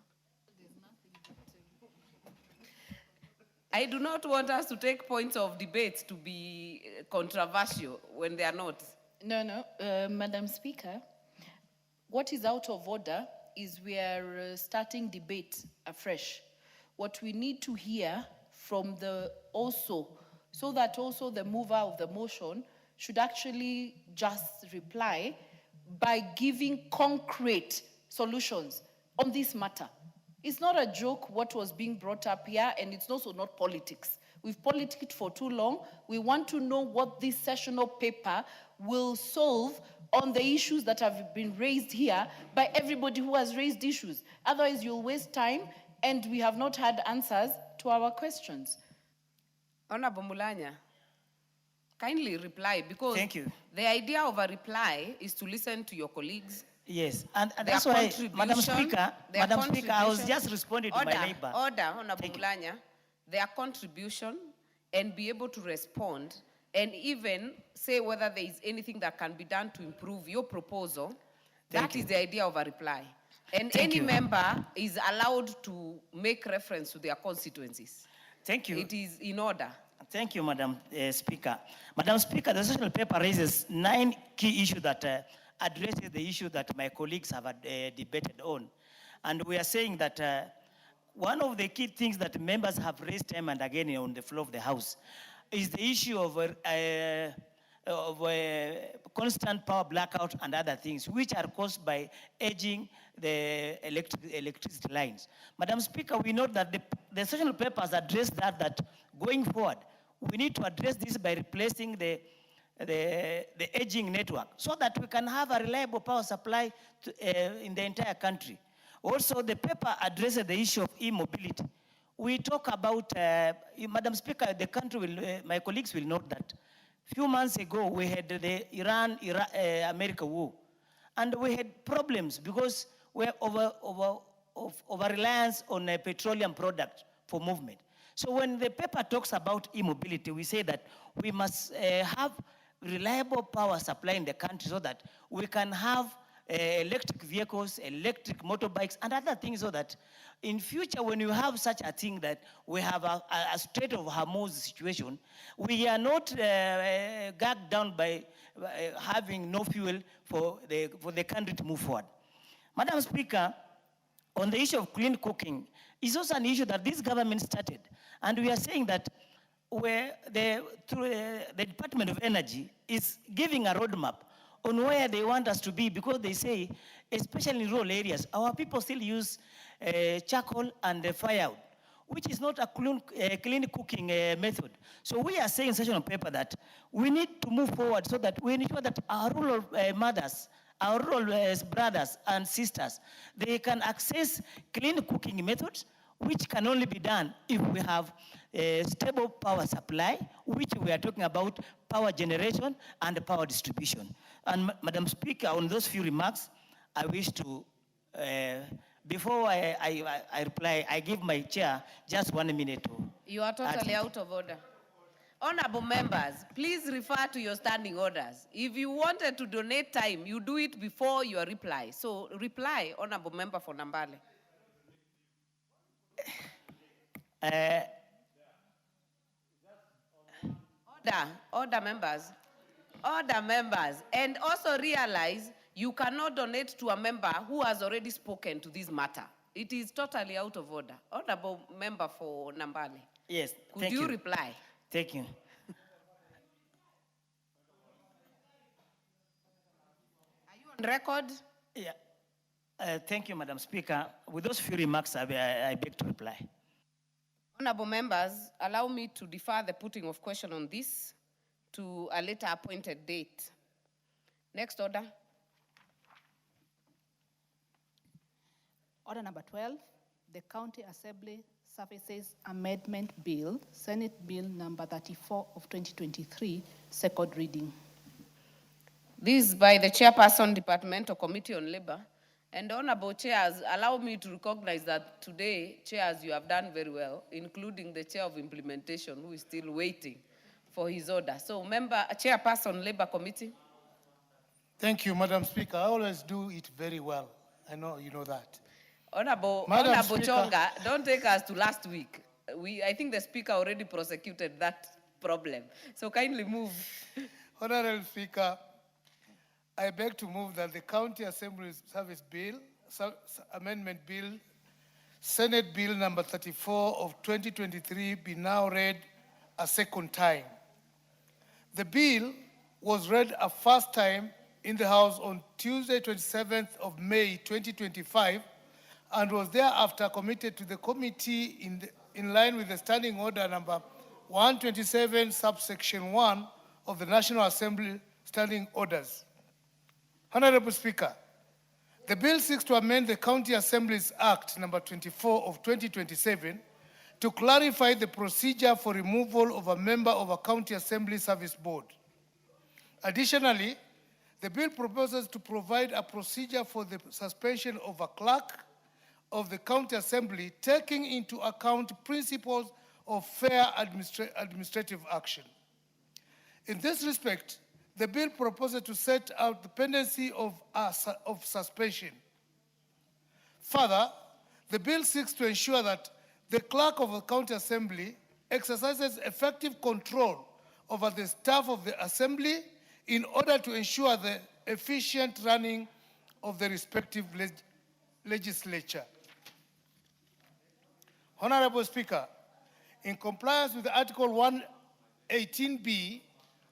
I do not want us to take points of debate to be controversial when they are not. No, Madam Speaker, what is out of order is we are starting debate afresh. What we need to hear from the also, so that also the mover of the motion should actually just reply by giving concrete solutions on this matter. It's not a joke what was being brought up here, and it's also not politics. We've politicked for too long. We want to know what this sessional paper will solve on the issues that have been raised here by everybody who has raised issues. Otherwise, you'll waste time, and we have not had answers to our questions. Honorable Mulanya, kindly reply, because Thank you. The idea of a reply is to listen to your colleagues. Yes, and that's why, Madam Speaker, I was just responding to my neighbor. Order, Honorable Mulanya. their contribution and be able to respond and even say whether there is anything that can be done to improve your proposal. That is the idea of a reply. And any member is allowed to make reference to their constituencies. Thank you. It is in order. Thank you, Madam Speaker. Madam Speaker, the social paper raises 9 key issues that addresses the issue that my colleagues have debated on. And we are saying that one of the key things that members have raised time and again on the floor of the House is the issue of constant power blackout and other things, which are caused by aging the electricity lines. Madam Speaker, we know that the social papers address that going forward, we need to address this by replacing the aging network so that we can have a reliable power supply in the entire country. Also, the paper addresses the issue of e-mobility. We talk about, Madam Speaker, the country will, my colleagues will note that a few months ago, we had the Iran-America war. And we had problems because we're over-reliance on a petroleum product for movement. So when the paper talks about e-mobility, we say that we must have reliable power supply in the country so that we can have electric vehicles, electric motorbikes, and other things so that in future, when you have such a thing that we have a Strait of Hormuz situation, we are not gagged down by having no fuel for the country to move forward. Madam Speaker, on the issue of clean cooking, is also an issue that this government started. And we are saying that the Department of Energy is giving a roadmap on where they want us to be, because they say, especially in rural areas, our people still use charcoal and firewood, which is not a clean cooking method. So we are saying in session on paper that we need to move forward so that we ensure that our rural mothers, our rural brothers and sisters, they can access clean cooking methods, which can only be done if we have a stable power supply, which we are talking about power generation and power distribution. And Madam Speaker, on those few remarks, I wish to, before I reply, I give my chair just 1 minute. You are totally out of order. Honorable members, please refer to your standing orders. If you wanted to donate time, you do it before your reply. So reply, Honorable Member for Nambale. Order members. Order members. And also realize you cannot donate to a member who has already spoken to this matter. It is totally out of order. Honorable Member for Nambale. Yes, Could you reply? Thank you. Are you on record? Yeah. Thank you, Madam Speaker. With those few remarks, I beg to reply. Honorable members, allow me to defer the putting of question on this to a later appointed date. Next order. Order number 12, the County Assembly Services Amendment Bill, Senate Bill number 34 of 2023, second reading. This is by the Chairperson, Departmental Committee on Labor. And Honorable Chairs, allow me to recognize that today, Chairs, you have done very well, including the Chair of Implementation, who is still waiting for his order. So, Chairperson, Labor Committee. Thank you, Madam Speaker. I always do it very well. I know you know that. Honorable Chonga, don't take us to last week. I think the Speaker already prosecuted that problem. So kindly move. Honorable Speaker, I beg to move that the County Assembly Service Bill, Amendment Bill, Senate Bill number 34 of 2023 be now read a second time. The bill was read a first time in the House on Tuesday, 27th of May, 2025, and was thereafter committed to the committee in line with the Standing Order number 127, subsection 1 of the National Assembly Standing Orders. Honorable Speaker, the bill seeks to amend the County Assemblies Act number 24 of 2027 to clarify the procedure for removal of a member of a County Assembly Service Board. Additionally, the bill proposes to provide a procedure for the suspension of a clerk of the County Assembly, taking into account principles of fair administrative action. In this respect, the bill proposes to set out the pendency of suspension. Further, the bill seeks to ensure that the clerk of the county assembly exercises effective control over the staff of the assembly in order to ensure the efficient running of the respective legislature. Honorable Speaker, in compliance with Article 118B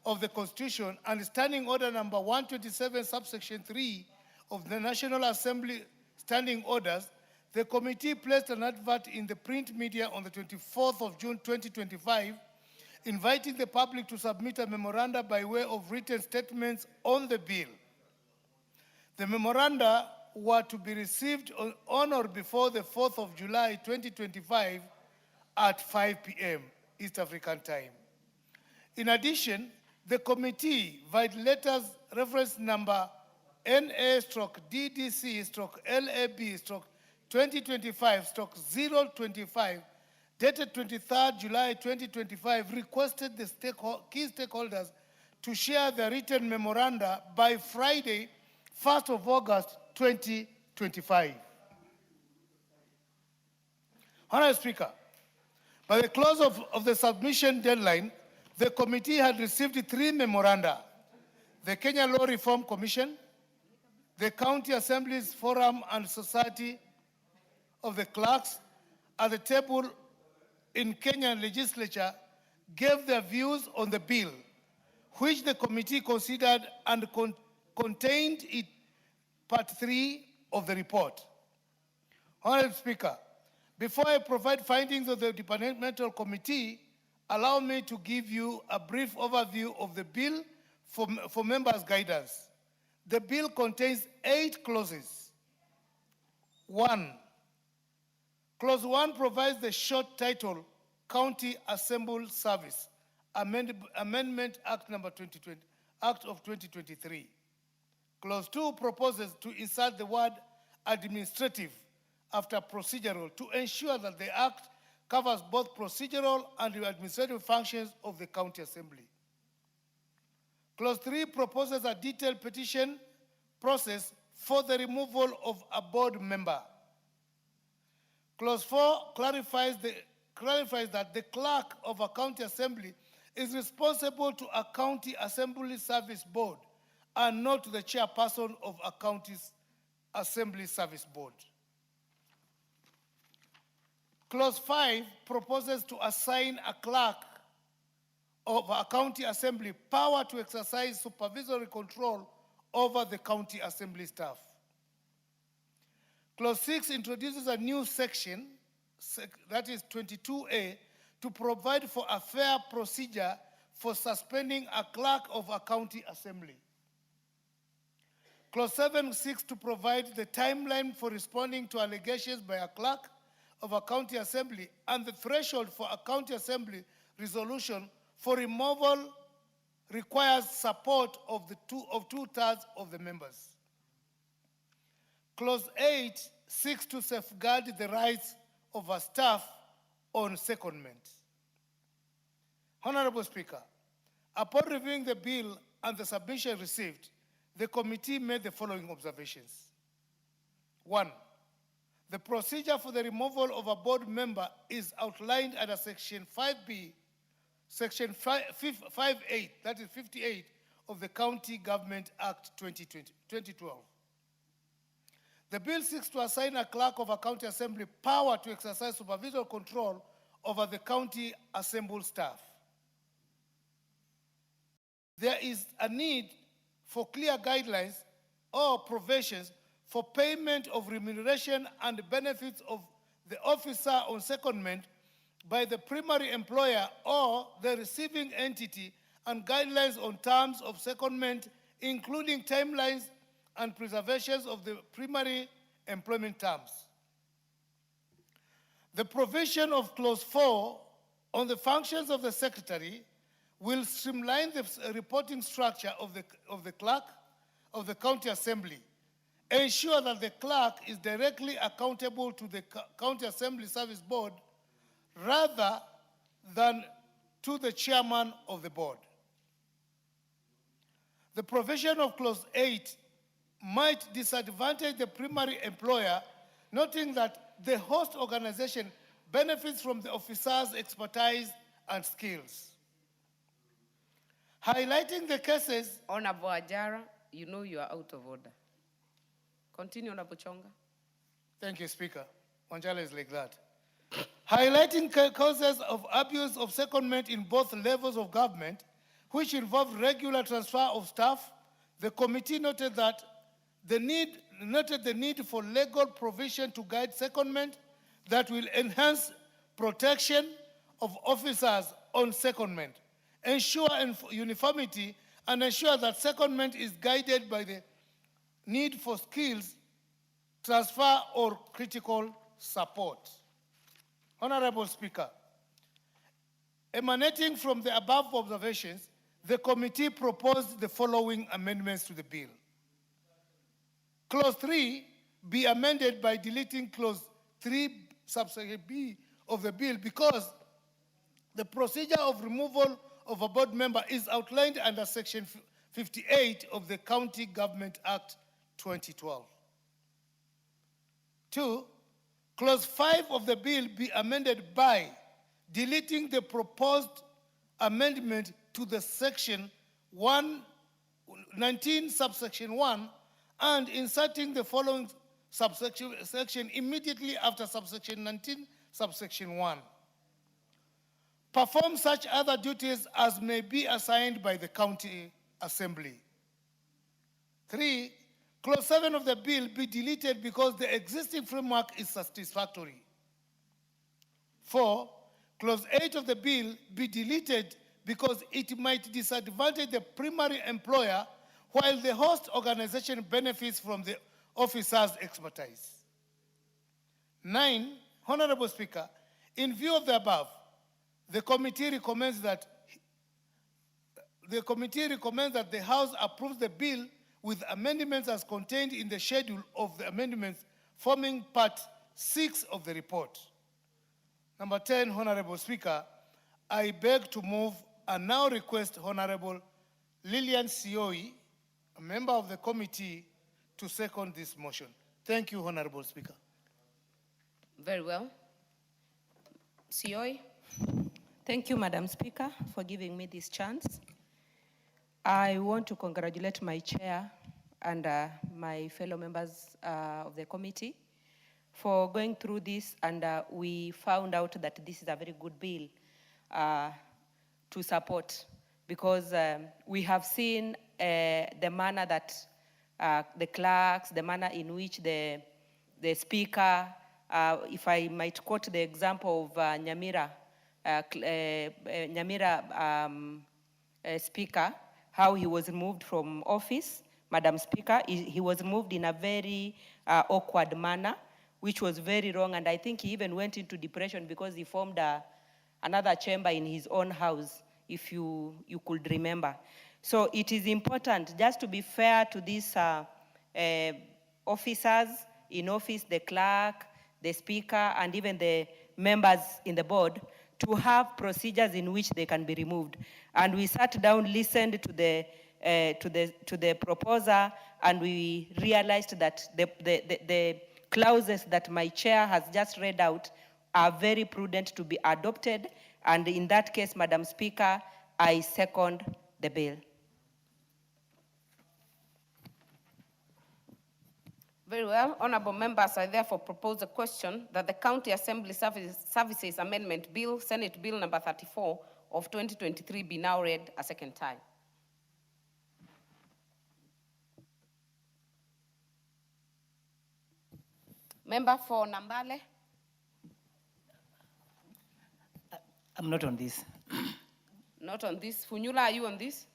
of the Constitution and Standing Order number 127, subsection 3 of the National Assembly Standing Orders, the committee placed an advert in the print media on the 24th of June 2025, inviting the public to submit a memoranda by way of written statements on the bill. The memoranda were to be received on or before the 4th of July 2025 at 5 p.m. East African time. In addition, the committee via letters reference number NA/DDC/LAB/2025/025 dated 23rd July 2025 requested the key stakeholders to share the written memoranda by Friday, 1st of August 2025. Honorable Speaker, by the close of the submission deadline, the committee had received 3 memoranda: the Kenya Law Reform Commission, the County Assemblies Forum and Society of the Clerks at the table in Kenyan legislature gave their views on the bill, which the committee considered and contained in part 3 of the report. Honorable Speaker, before I provide findings of the departmental committee, allow me to give you a brief overview of the bill for members' guidance. The bill contains 8 clauses. 1. Clause 1 provides the short title, County Assembly Service, Amendment Act number 2020, Act of 2023. Clause 2 proposes to insert the word administrative after procedural to ensure that the Act covers both procedural and administrative functions of the County Assembly. Clause 3 proposes a detailed petition process for the removal of a board member. Clause 4 clarifies that the clerk of a county assembly is responsible to a county assembly service board and not the chairperson of a county's assembly service board. Clause 5 proposes to assign a clerk of a county assembly power to exercise supervisory control over the county assembly staff. Clause 6 introduces a new section, that is 22A, to provide for a fair procedure for suspending a clerk of a county assembly. Clause 7 seeks to provide the timeline for responding to allegations by a clerk of a county assembly and the threshold for a county assembly resolution for removal requires support of 2/3 of the members. Clause 8 seeks to safeguard the rights of a staff on secondment. Honorable Speaker, upon reviewing the bill and the submission received, the committee made the following observations. 1, the procedure for the removal of a board member is outlined under Section 5B, Section 58, that is 58 of the County Government Act 2012. The bill seeks to assign a clerk of a county assembly power to exercise supervisory control over the county assembly staff. There is a need for clear guidelines or provisions for payment of remuneration and benefits of the officer on secondment by the primary employer or the receiving entity and guidelines on terms of secondment, including timelines and preservations of the primary employment terms. The provision of Clause 4 on the functions of the secretary will streamline the reporting structure of the clerk of the county assembly, ensure that the clerk is directly accountable to the county assembly service board rather than to the chairman of the board. The provision of clause 8 might disadvantage the primary employer, noting that the host organization benefits from the officer's expertise and skills. Highlighting the cases... Honorable Ajara, you know you are out of order. Continue, Honorable Chonga. Thank you, Speaker. Wanjala is like that. Highlighting causes of abuse of secondment in both levels of government, which involved regular transfer of staff, the committee noted the need for legal provision to guide secondment that will enhance protection of officers on secondment, ensure uniformity, and ensure that secondment is guided by the need for skills transfer or critical support. Honorable Speaker, emanating from the above observations, the committee proposed the following amendments to the bill. Clause 3 be amended by deleting clause 3 subsection B of the bill because the procedure of removal of a board member is outlined under section 58 of the County Government Act 2012. 2, clause 5 of the bill be amended by deleting the proposed amendment to the section 19 subsection 1 and inserting the following section immediately after subsection 19 subsection 1. Perform such other duties as may be assigned by the county assembly. 3, clause 7 of the bill be deleted because the existing framework is satisfactory. 4, clause 8 of the bill be deleted because it might disadvantage the primary employer while the host organization benefits from the officer's expertise. 9, Honorable Speaker, in view of the above, the committee recommends that the House approves the bill with amendments as contained in the schedule of the amendments forming part 6 of the report. Number 10, Honorable Speaker, I beg to move and now request Honorable Lillian Sioi, a member of the committee, to second this motion. Thank you, Honorable Speaker. Very well. Sioi. Thank you, Madam Speaker, for giving me this chance. I want to congratulate my chair and my fellow members of the committee for going through this, and we found out that this is a very good bill to support because we have seen the manner that the clerks, the manner in which the speaker, if I might quote the example of Nyamira speaker, how he was removed from office, Madam Speaker. He was removed in a very awkward manner, which was very wrong, and I think he even went into depression because he formed another chamber in his own house, if you could remember. So it is important, just to be fair to these officers in office, the clerk, the speaker, and even the members in the board, to have procedures in which they can be removed. And we sat down, listened to the proposer, and we realized that the clauses that my chair has just read out are very prudent to be adopted. And in that case, Madam Speaker, I second the bill. Very well. Honorable members, I therefore propose a question that the County Assembly Services Amendment Bill, Senate Bill number 34 of 2023 be now read a second time. Member for Nambale. I'm not on this. Not on this. Funyula, are you on this?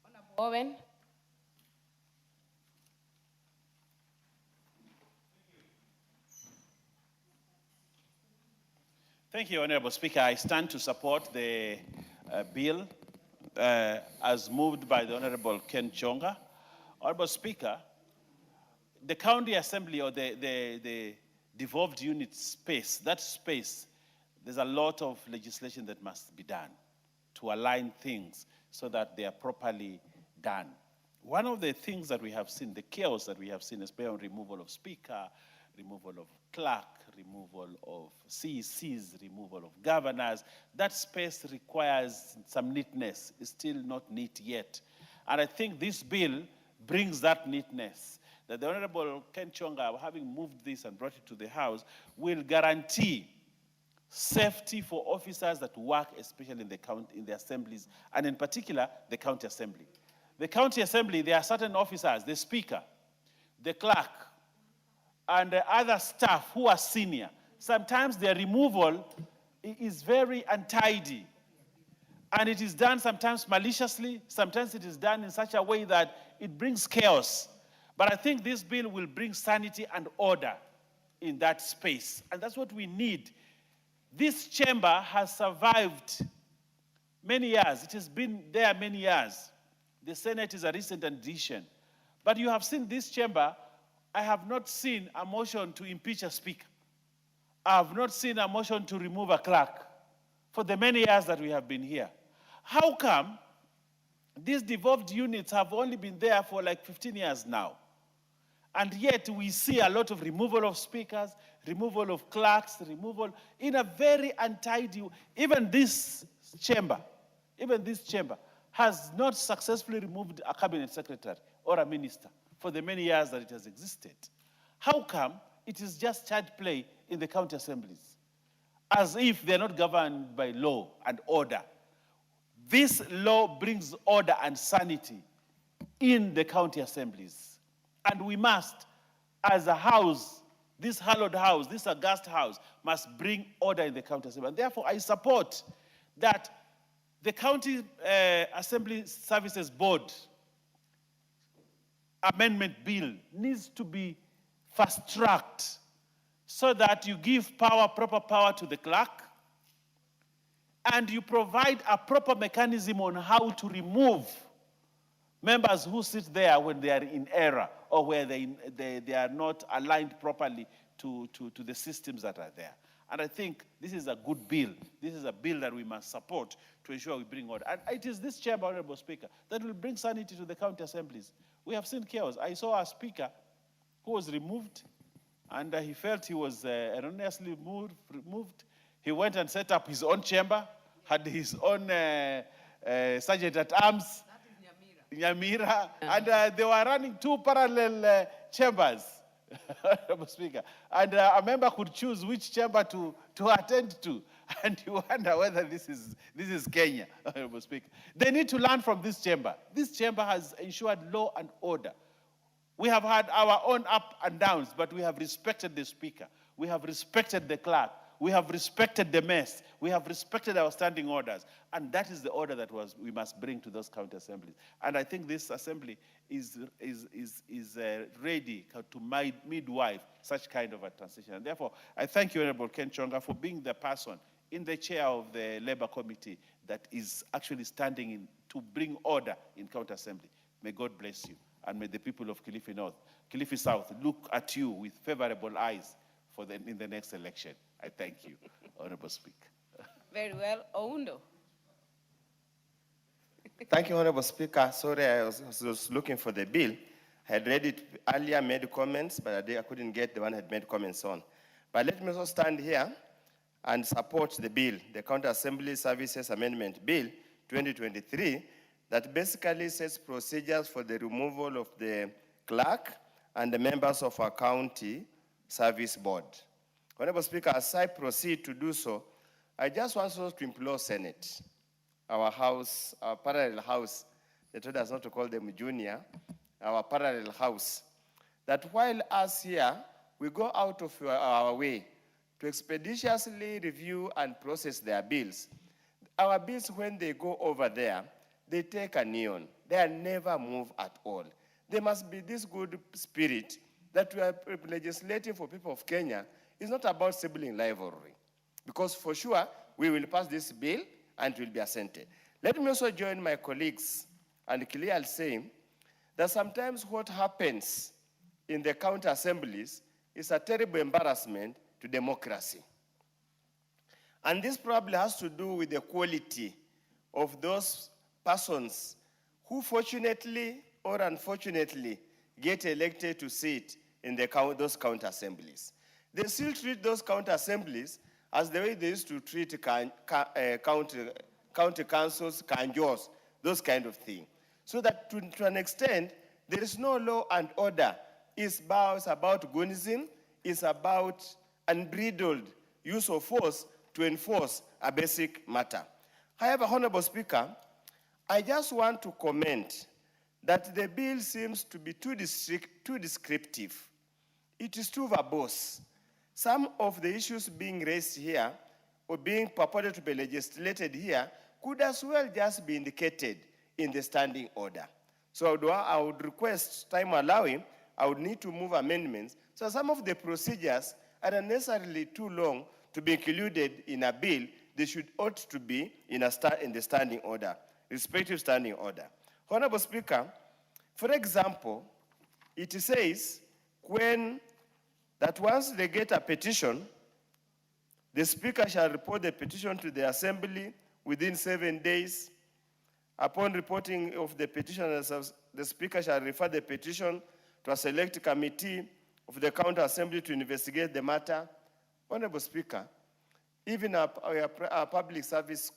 Honorable Owen. Thank you, Honorable Speaker. I stand to support the bill as moved by the Honorable Ken Chonga. Honorable Speaker, the County Assembly or the devolved unit space, that space, there's a lot of legislation that must be done to align things so that they are properly done. One of the things that we have seen, the chaos that we have seen, especially on removal of speaker, removal of clerk, removal of CECs, removal of governors, that space requires some neatness. It's still not neat yet. And I think this bill brings that neatness. That the Honorable Ken Chonga, having moved this and brought it to the House, will guarantee safety for officers that work, especially in the county, in the assemblies, and in particular, the county assembly. The county assembly, there are certain officers, the speaker, the clerk, and the other staff who are senior. Sometimes their removal is very untidy. And it is done sometimes maliciously, sometimes it is done in such a way that it brings chaos. But I think this bill will bring sanity and order in that space. And that's what we need. This chamber has survived many years. It has been there many years. The Senate is a recent addition. But you have seen this chamber, I have not seen a motion to impeach a speaker. I have not seen a motion to remove a clerk for the many years that we have been here. How come these devolved units have only been there for like 15 years now? And yet we see a lot of removal of speakers, removal of clerks, removal in a very untidy, even this chamber has not successfully removed a cabinet secretary or a minister for the many years that it has existed. How come it is just child play in the county assemblies, as if they're not governed by law and order? This law brings order and sanity in the county assemblies. And we must, as a house, this hallowed house, this august house, must bring order in the county assembly. And therefore, I support that the County Assembly Services Board amendment bill needs to be fast-tracked so that you give proper power to the clerk, and you provide a proper mechanism on how to remove members who sit there when they are in error or where they are not aligned properly to the systems that are there. And I think this is a good bill. This is a bill that we must support to ensure we bring order. And it is this chamber, Honorable Speaker, that will bring sanity to the county assemblies. We have seen chaos. I saw a speaker who was removed, and he felt he was erroneously removed. He went and set up his own chamber, had his own sergeant at arms, Nyamira, and they were running two parallel chambers, Honorable Speaker. And a member could choose which chamber to attend to. And you wonder whether this is Kenya, Honorable Speaker. They need to learn from this chamber. This chamber has ensured law and order. We have had our own up and downs, but we have respected the speaker. We have respected the clerk. We have respected the mess. We have respected our standing orders. And that is the order that we must bring to those county assemblies. And I think this assembly is ready to midwife such kind of a transition. And therefore, I thank you, Honorable Ken Chonga, for being the person in the chair of the Labour Committee that is actually standing in to bring order in county assembly. May God bless you. And may the people of Kilifi North, Kilifi South look at you with favorable eyes in the next election. I thank you, Honorable Speaker. Very well. Oundo. Thank you, Honorable Speaker. Sorry, I was looking for the bill. I had read it earlier, made comments, but I couldn't get the one I had made comments on. But let me also stand here and support the bill, the County Assembly Services Amendment Bill 2023, that basically sets procedures for the removal of the clerk and the members of our county service board. Honorable Speaker, as I proceed to do so, I just want to implore Senate, our house, our parallel house, they told us not to call them junior, our parallel house, that while us here, we go out of our way to expeditiously review and process their bills. Our bills, when they go over there, they take a neon. They never move at all. There must be this good spirit that we are legislating for people of Kenya. It's not about sibling rivalry, because for sure we will pass this bill and it will be assented. Let me also join my colleagues and clearly saying that sometimes what happens in the county assemblies is a terrible embarrassment to democracy. And this probably has to do with the quality of those persons who fortunately or unfortunately get elected to sit in those county assemblies. They still treat those county assemblies as the way they used to treat county councils, kanjos, those kind of things. So that to an extent, there is no law and order. It's about goonism, it's about unbridled use of force to enforce a basic matter. However, Honorable Speaker, I just want to comment that the bill seems to be too descriptive. It is too verbose. Some of the issues being raised here or being purported to be legislated here could as well just be indicated in the standing order. So I would request, time allowing, I would need to move amendments. So some of the procedures are unnecessarily too long to be included in a bill. They ought to be in the standing order, respective standing order. Honorable Speaker, for example, it says that once they get a petition, the Speaker shall report the petition to the Assembly within 7 days. Upon reporting of the petition, the Speaker shall refer the petition to a select committee of the County Assembly to investigate the matter. Honorable Speaker, even our Parliamentary Service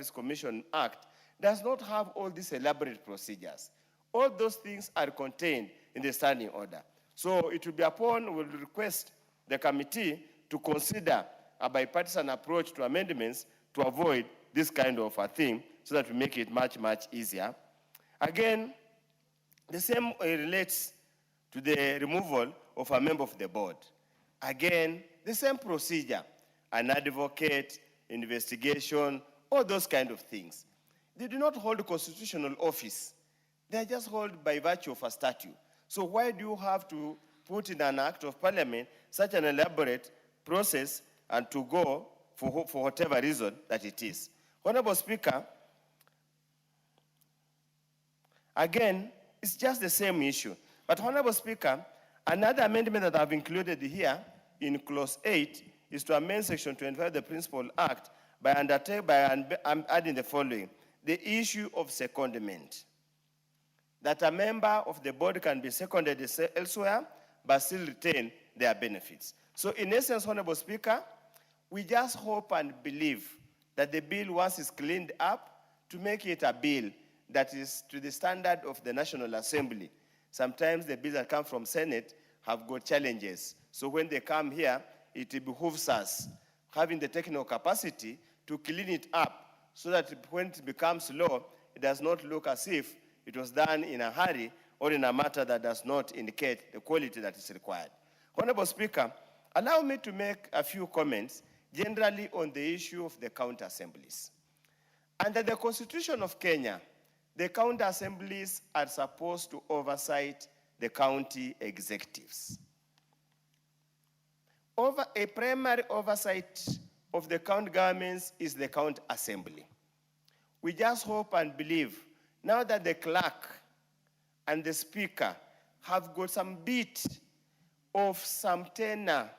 Commission Act does not have all these elaborate procedures. All those things are contained in the standing order. So it will be we'll request the committee to consider a bipartisan approach to amendments to avoid this kind of a thing so that we make it much, much easier. Again, the same relates to the removal of a member of the board. Again, the same procedure, an advocate, investigation, all those kind of things. They do not hold constitutional office. They are just held by virtue of a statute. So why do you have to put in an act of parliament such an elaborate process and to go for whatever reason that it is? Honorable Speaker, again, it's just the same issue. But Honorable Speaker, another amendment that I've included here in clause 8 is to amend section 25 of the Principal Act by adding the following: the issue of secondment. That a member of the board can be seconded elsewhere, but still retain their benefits. So in essence, Honorable Speaker, we just hope and believe that the bill, once it's cleaned up, to make it a bill that is to the standard of the National Assembly. Sometimes the bills that come from Senate have got challenges. So when they come here, it behooves us, having the technical capacity, to clean it up so that when it becomes law, it does not look as if it was done in a hurry or in a matter that does not indicate the quality that is required. Honorable Speaker, allow me to make a few comments generally on the issue of the county assemblies. Under the Constitution of Kenya, the county assemblies are supposed to oversight the county executives. A primary oversight of the county governments is the county assembly. We just hope and believe now that the clerk and the speaker have got some bit of some tenure,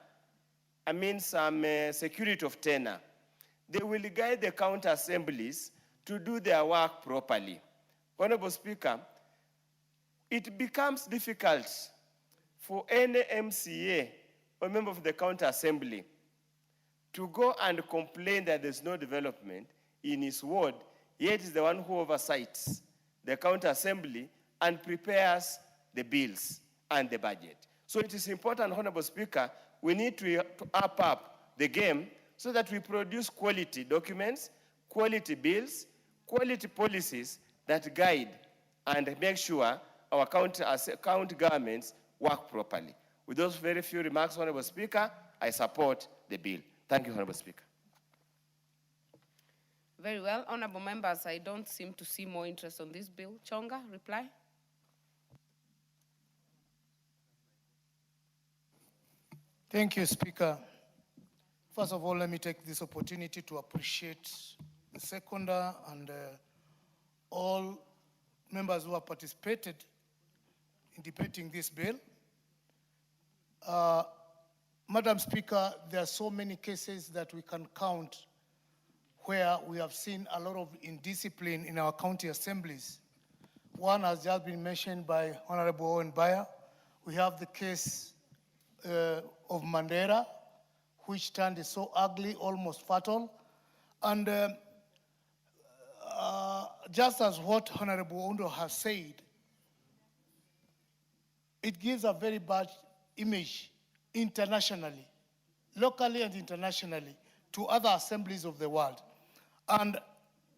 some security of tenure, they will guide the county assemblies to do their work properly. Honorable Speaker, it becomes difficult for any MCA or member of the county assembly to go and complain that there's no development in his ward, yet is the one who oversights the county assembly and prepares the bills and the budget. So it is important, Honorable Speaker, we need to up the game so that we produce quality documents, quality bills, quality policies that guide and make sure our county governments work properly. With those very few remarks, Honorable Speaker, I support the bill. Thank you, Honorable Speaker. Very well. Honorable members, I don't seem to see more interest on this bill. Chonga, reply. Thank you, Speaker. First of all, let me take this opportunity to appreciate the seconder and all members who have participated in debating this bill. Madam Speaker, there are so many cases that we can count where we have seen a lot of indiscipline in our county assemblies. One has just been mentioned by Honorable Owen Bayer. We have the case of Mandera, which turned so ugly, almost fatal. And just as what Honorable Ondo has said, it gives a very bad image internationally, locally and internationally, to other assemblies of the world. And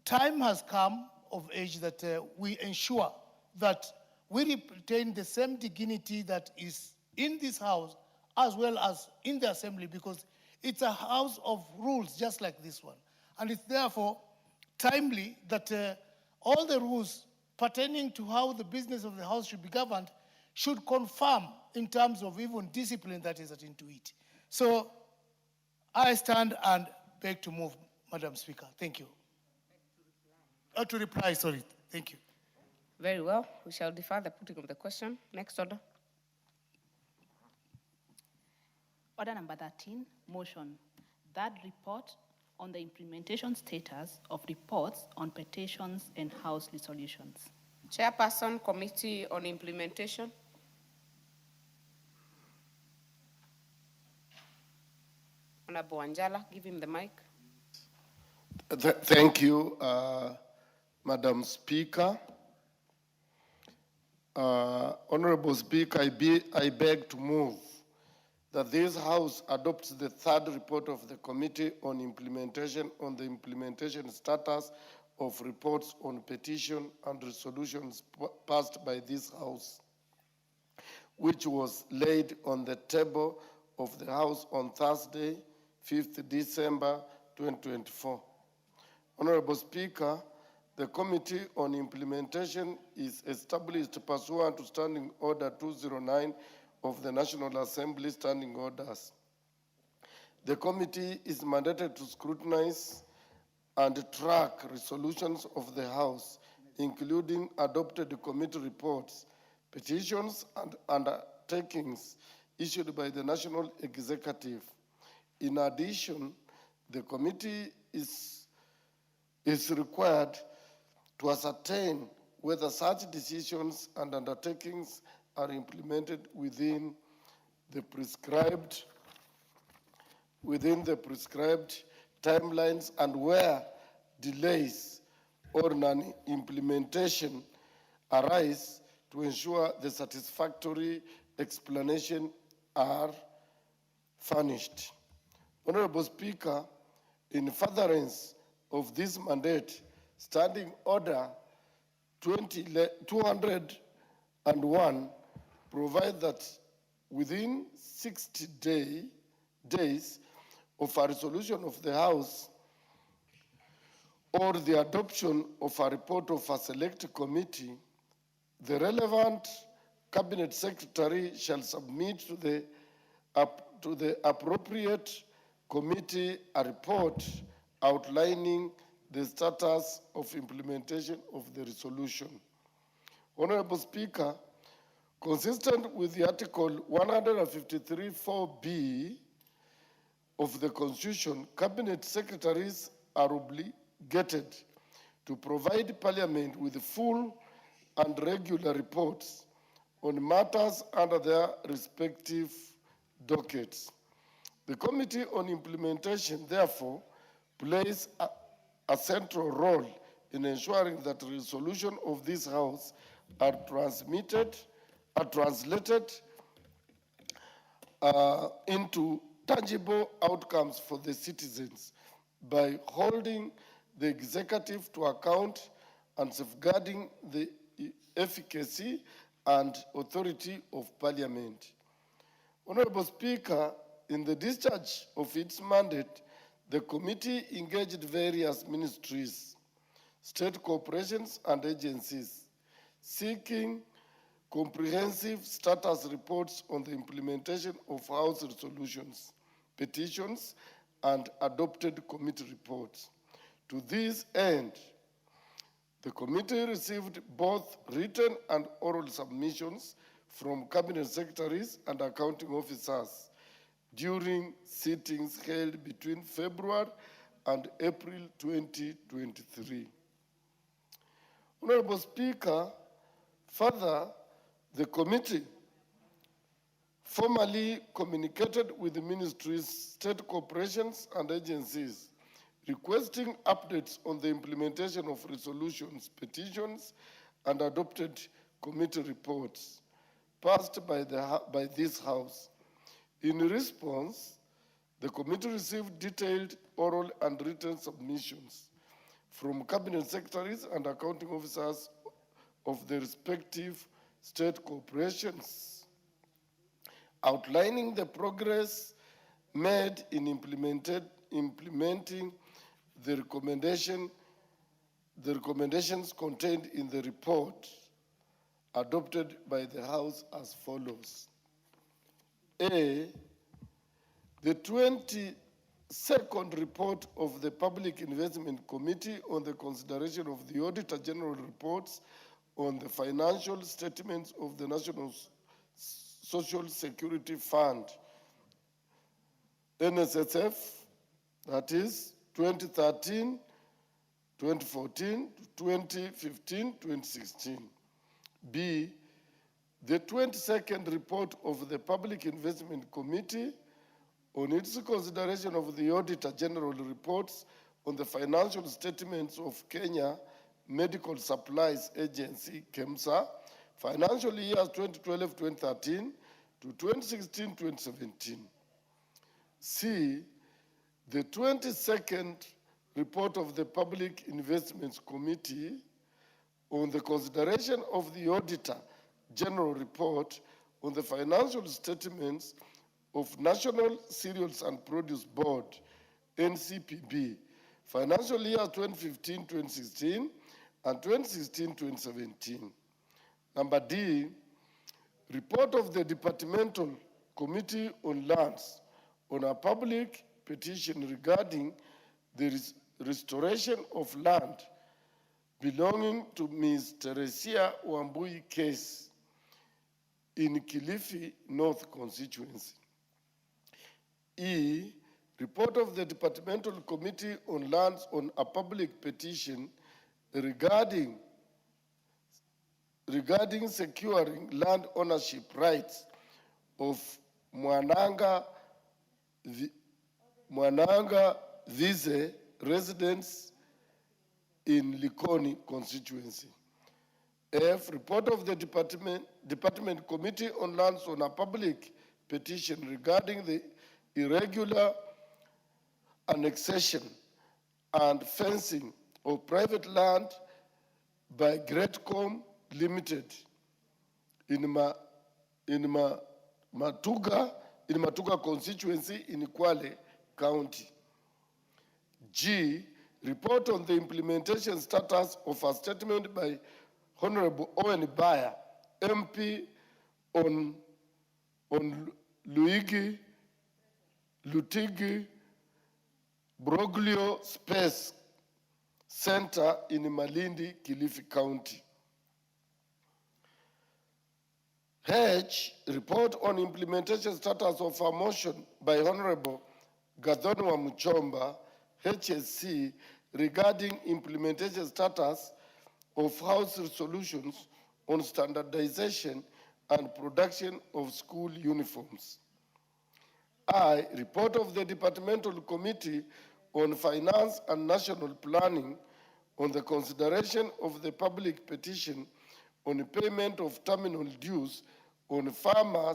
time has come of age that we ensure that we retain the same dignity that is in this house as well as in the assembly, because it's a house of rules just like this one. And it's therefore timely that all the rules pertaining to how the business of the house should be governed should confirm in terms of even discipline that is into it. So I stand and beg to move, Madam Speaker. Thank you. To reply, sorry. Thank you. Very well. We shall defer the putting of the question. Next order. Order number 13, motion. That report on the implementation status of reports on petitions and house resolutions. Chairperson, Committee on Implementation. Honorable Anjala, give him the mic. Thank you, Madam Speaker. Honorable Speaker, I beg to move that this House adopts the third report of the Committee on Implementation on the implementation status of reports on petition and resolutions passed by this House, which was laid on the table of the House on Thursday, 5th December 2024. Honorable Speaker, the Committee on Implementation is established pursuant to Standing Order 209 of the National Assembly Standing Orders. The committee is mandated to scrutinize and track resolutions of the House, including adopted committee reports, petitions, and undertakings issued by the National Executive. In addition, the committee is required to ascertain whether such decisions and undertakings are implemented within the prescribed timelines, and where delays or non-implementation arise, to ensure the satisfactory explanation are furnished. Honorable Speaker, in furtherance of this mandate, Standing Order 201 provides that within 60 days of a resolution of the House or the adoption of a report of a select committee, the relevant Cabinet Secretary shall submit to the appropriate committee a report outlining the status of implementation of the resolution. Honorable Speaker, consistent with the Article 153(4)(b) of the Constitution, Cabinet Secretaries are obligated to provide Parliament with full and regular reports on matters under their respective dockets. The Committee on Implementation, therefore, plays a central role in ensuring that the resolution of this House are translated into tangible outcomes for the citizens by holding the executive to account and safeguarding the efficacy and authority of Parliament. Honorable Speaker, in the discharge of its mandate, the committee engaged various ministries, state corporations, and agencies, seeking comprehensive status reports on the implementation of House resolutions, petitions, and adopted committee reports. To this end, the committee received both written and oral submissions from cabinet secretaries and accounting officers during sittings held between February and April 2023. Honorable Speaker, further, the committee formally communicated with the ministries, state corporations, and agencies requesting updates on the implementation of resolutions, petitions, and adopted committee reports passed by this House. In response, the committee received detailed oral and written submissions from cabinet secretaries and accounting officers of the respective state corporations, outlining the progress made in implementing the recommendations contained in the report adopted by the House as follows. A, the 22nd report of the Public Investment Committee on the consideration of the Auditor General reports on the financial statements of the National Social Security Fund, NSSF, that is 2013, 2014, 2015, 2016. B, the 22nd report of the Public Investment Committee on its consideration of the Auditor General reports on the financial statements of Kenya Medical Supplies Agency, KEMSA, financial years 2012-2013 to 2016-2017. C, the 22nd report of the Public Investments Committee on the consideration of the Auditor General report on the financial statements of National Cereals and Produce Board, NCPB, financial year 2015-2016 and 2016-2017. Number D, report of the Departmental Committee on Lands on a public petition regarding the restoration of land belonging to Ms. Teresia Wambui case in Kilifi North constituency. E, report of the Departmental Committee on Lands on a public petition regarding securing land ownership rights of Mwananga Vize residents in Likoni constituency. F, report of the Department Committee on Lands on a public petition regarding the irregular annexation and fencing of private land by Greatcom Limited in Matuga constituency in Kwale County. G, report on the implementation status of a statement by Honorable Owen Baya, MP, on Lutigi Broglio Space Center in Malindi, Kilifi County. H, report on implementation status of a motion by Honorable Gathoni Muchomba, HSC, regarding implementation status of House resolutions on standardization and production of school uniforms. I, report of the Departmental Committee on Finance and National Planning on the consideration of the public petition on payment of terminal dues on former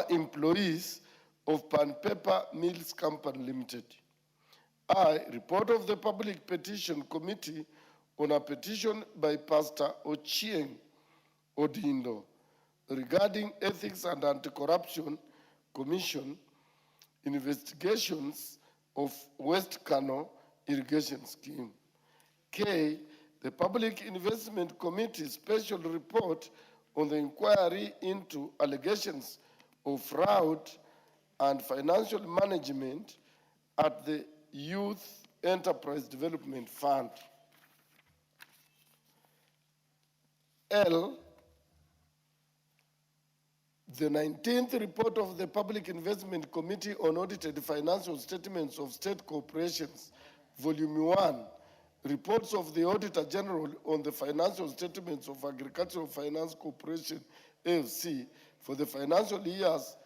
employees of Pan Paper Mills Company Limited. I, report of the Public Petition Committee on a petition by Pastor Ochieng Odindo regarding Ethics and Anti-Corruption Commission investigations of West Kano irrigation scheme. K, the Public Investment Committee special report on the inquiry into allegations of fraud and financial management at the Youth Enterprise Development Fund. L, The 19th report of the Public Investment Committee on Audited Financial Statements of State Corporations, Volume 1, reports of the Auditor General on the financial statements of Agricultural Finance Corporation, AFC, for the financial years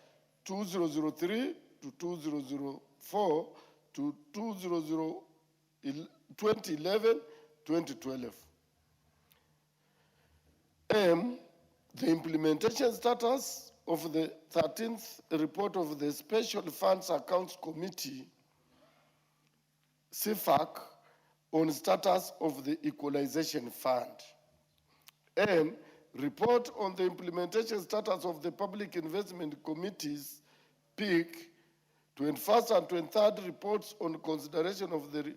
2003 to 2004 to 2011-2012. The implementation status of the 13th report of the Special Funds Accounts Committee, CFAC, on status of the Equalization Fund. Report on the implementation status of the Public Investment Committee's PIC, 21st and 23rd reports on consideration of the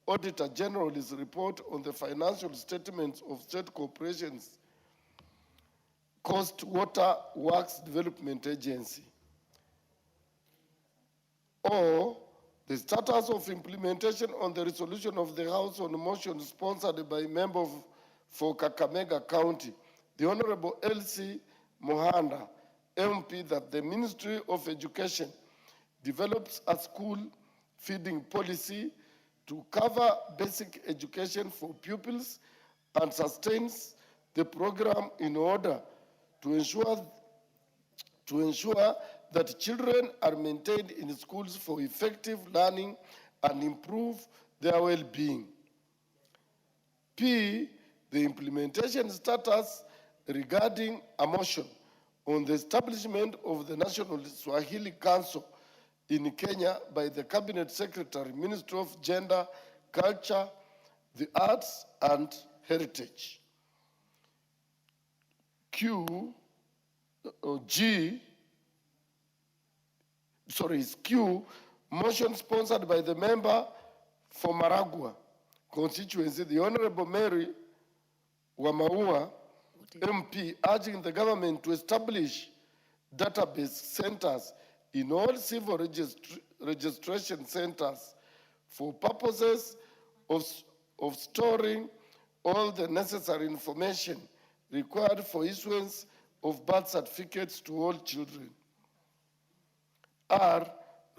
Auditor General's report on the financial statements of state corporations, Coast Water Works Development Agency. Or the status of implementation on the resolution of the House on a motion sponsored by a member for Kakamega County, the Honorable Elsie Mohanda, MP, that the Ministry of Education develops a school feeding policy to cover basic education for pupils and sustains the program in order to ensure that children are maintained in schools for effective learning and improve their well-being. P, the implementation status regarding a motion on the establishment of the National Swahili Council in Kenya by the Cabinet Secretary, Ministry of Gender, Culture, the Arts, and Heritage. Q, motion sponsored by the member for Maragua constituency, the Honorable Mary Wamaua, MP, urging the government to establish database centers in all civil registration centers for purposes of storing all the necessary information required for issuance of birth certificates to all children. R,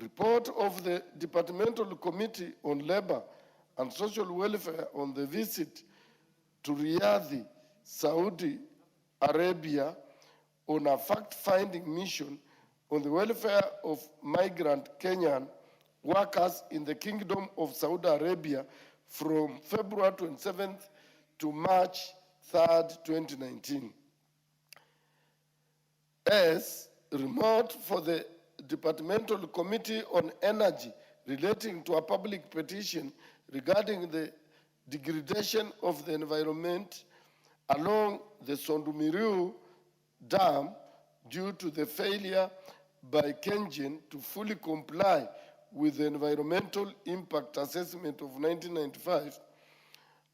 report of the Departmental Committee on Labor and Social Welfare on the visit to Riyadh, Saudi Arabia, on a fact-finding mission on the welfare of migrant Kenyan workers in the Kingdom of Saudi Arabia from February 27th to March 3rd, 2019. S, remote for the Departmental Committee on Energy relating to a public petition regarding the degradation of the environment along the Sondumiriu Dam due to the failure by Kengen to fully comply with the Environmental Impact Assessment of 1995,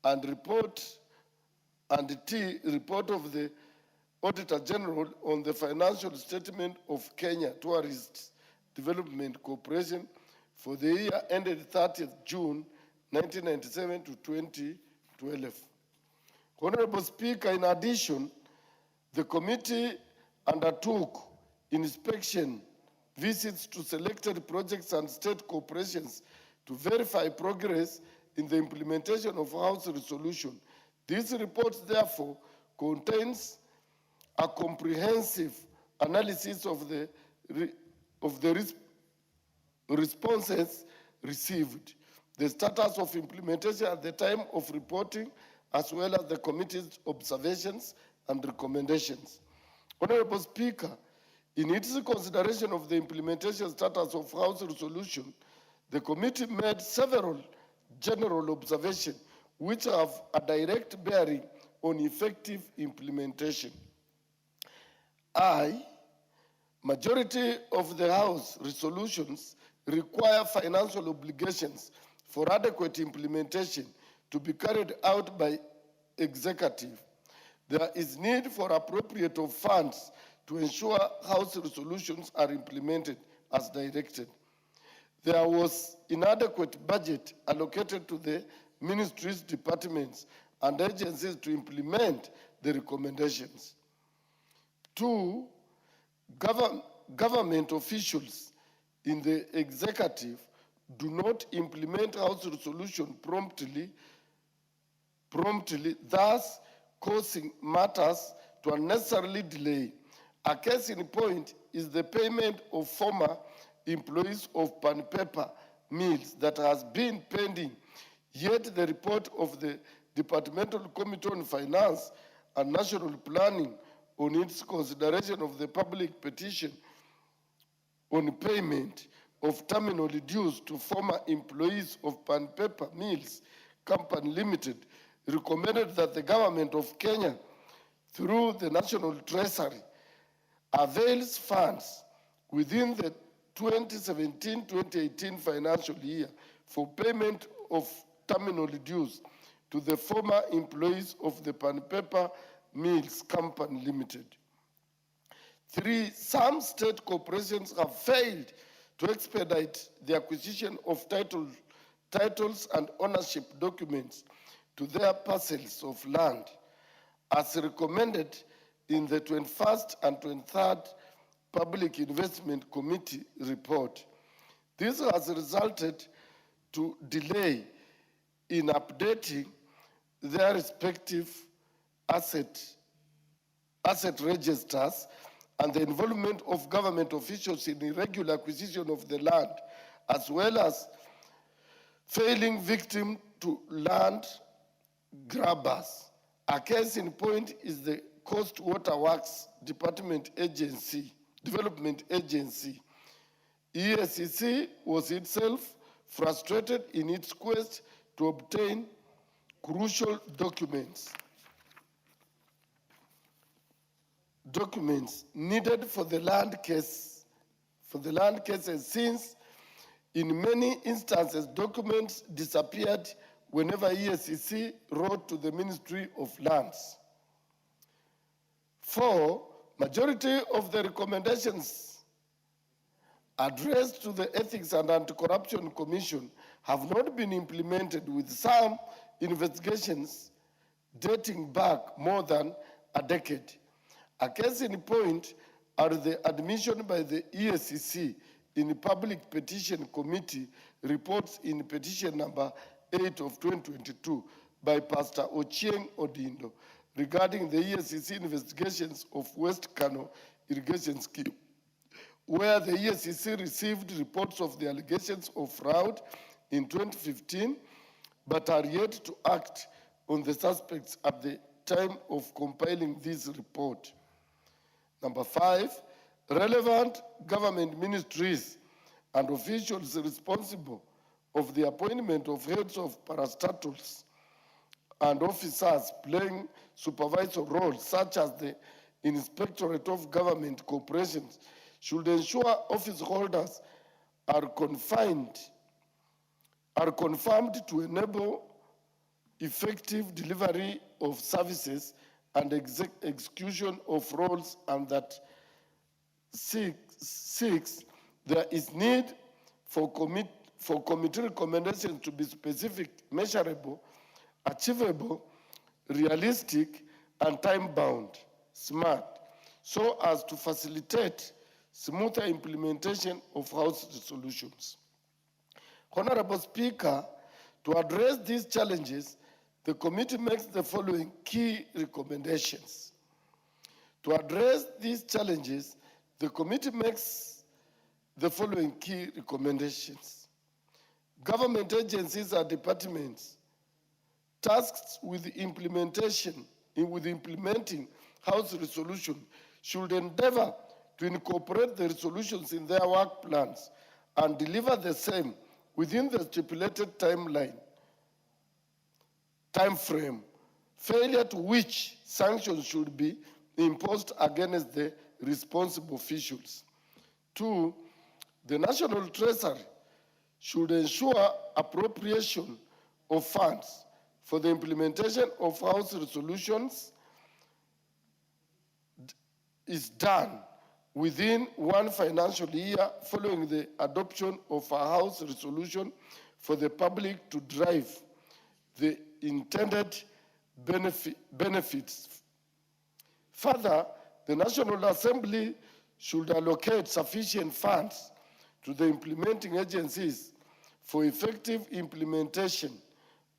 and report of the Auditor General on the financial statement of Kenya Tourist Development Corporation for the year ended 30th June 1997 to 2012. Honorable Speaker, in addition, the committee undertook inspection visits to selected projects and state corporations to verify progress in the implementation of House resolution. This report, therefore, contains a comprehensive analysis of the responses received, the status of implementation at the time of reporting, as well as the committee's observations and recommendations. Honorable Speaker, in its consideration of the implementation status of House resolution, the committee made several general observations which have a direct bearing on effective implementation. Majority of the House resolutions require financial obligations for adequate implementation to be carried out by executive. There is need for appropriate of funds to ensure House resolutions are implemented as directed. There was inadequate budget allocated to the ministries, departments, and agencies to implement the recommendations. 2, Government officials in the executive do not implement House resolution promptly, thus causing matters to unnecessarily delay. A case in point is the payment of former employees of Pan Paper Mills that has been pending, yet the report of the Departmental Committee on Finance and National Planning on its consideration of the public petition on payment of terminal dues to former employees of Pan Paper Mills Company Limited recommended that the government of Kenya, through the National Treasury, avails funds within the 2017-2018 financial year for payment of terminal dues to the former employees of the Pan Paper Mills Company Limited. 3, some state corporations have failed to expedite the acquisition of titles and ownership documents to their parcels of land, as recommended in the 21st and 23rd Public Investment Committee report. This has resulted to delay in updating their respective asset registers and the involvement of government officials in irregular acquisition of the land, as well as failing victim to land grabbers. A case in point is the Coast Water Works Development Agency. ESCC was itself frustrated in its quest to obtain crucial documents needed for the land cases, since in many instances documents disappeared whenever ESCC wrote to the Ministry of Lands. 4, majority of the recommendations addressed to the Ethics and Anti-Corruption Commission have not been implemented, with some investigations dating back more than a decade. A case in point are the admission by the ESCC in the Public Petition Committee reports in petition number 8 of 2022 by Pastor Ochieng Odindo regarding the ESCC investigations of West Kano irrigation scheme, where the ESCC received reports of the allegations of fraud in 2015, but are yet to act on the suspects at the time of compiling this report. Number 5, relevant government ministries and officials responsible of the appointment of heads of parastatals and officers playing supervisory roles, such as the Inspectorate of Government Corporations, should ensure office holders are confirmed to enable effective delivery of services and execution of roles, and that 6, there is need for committee recommendations to be specific, measurable, achievable, realistic, and time-bound, smart, so as to facilitate smoother implementation of House resolutions. Honorable Speaker, to address these challenges, the committee makes the following key recommendations. To address these challenges, the committee makes the following key recommendations. Government agencies and departments tasked with implementing House resolution should endeavor to incorporate the resolutions in their work plans and deliver the same within the stipulated time frame, failure to which sanctions should be imposed against the responsible officials. 2, the National Treasury should ensure appropriation of funds for the implementation of House resolutions is done within one financial year following the adoption of a House resolution for the public to drive the intended benefits. Further, the National Assembly should allocate sufficient funds to the implementing agencies for effective implementation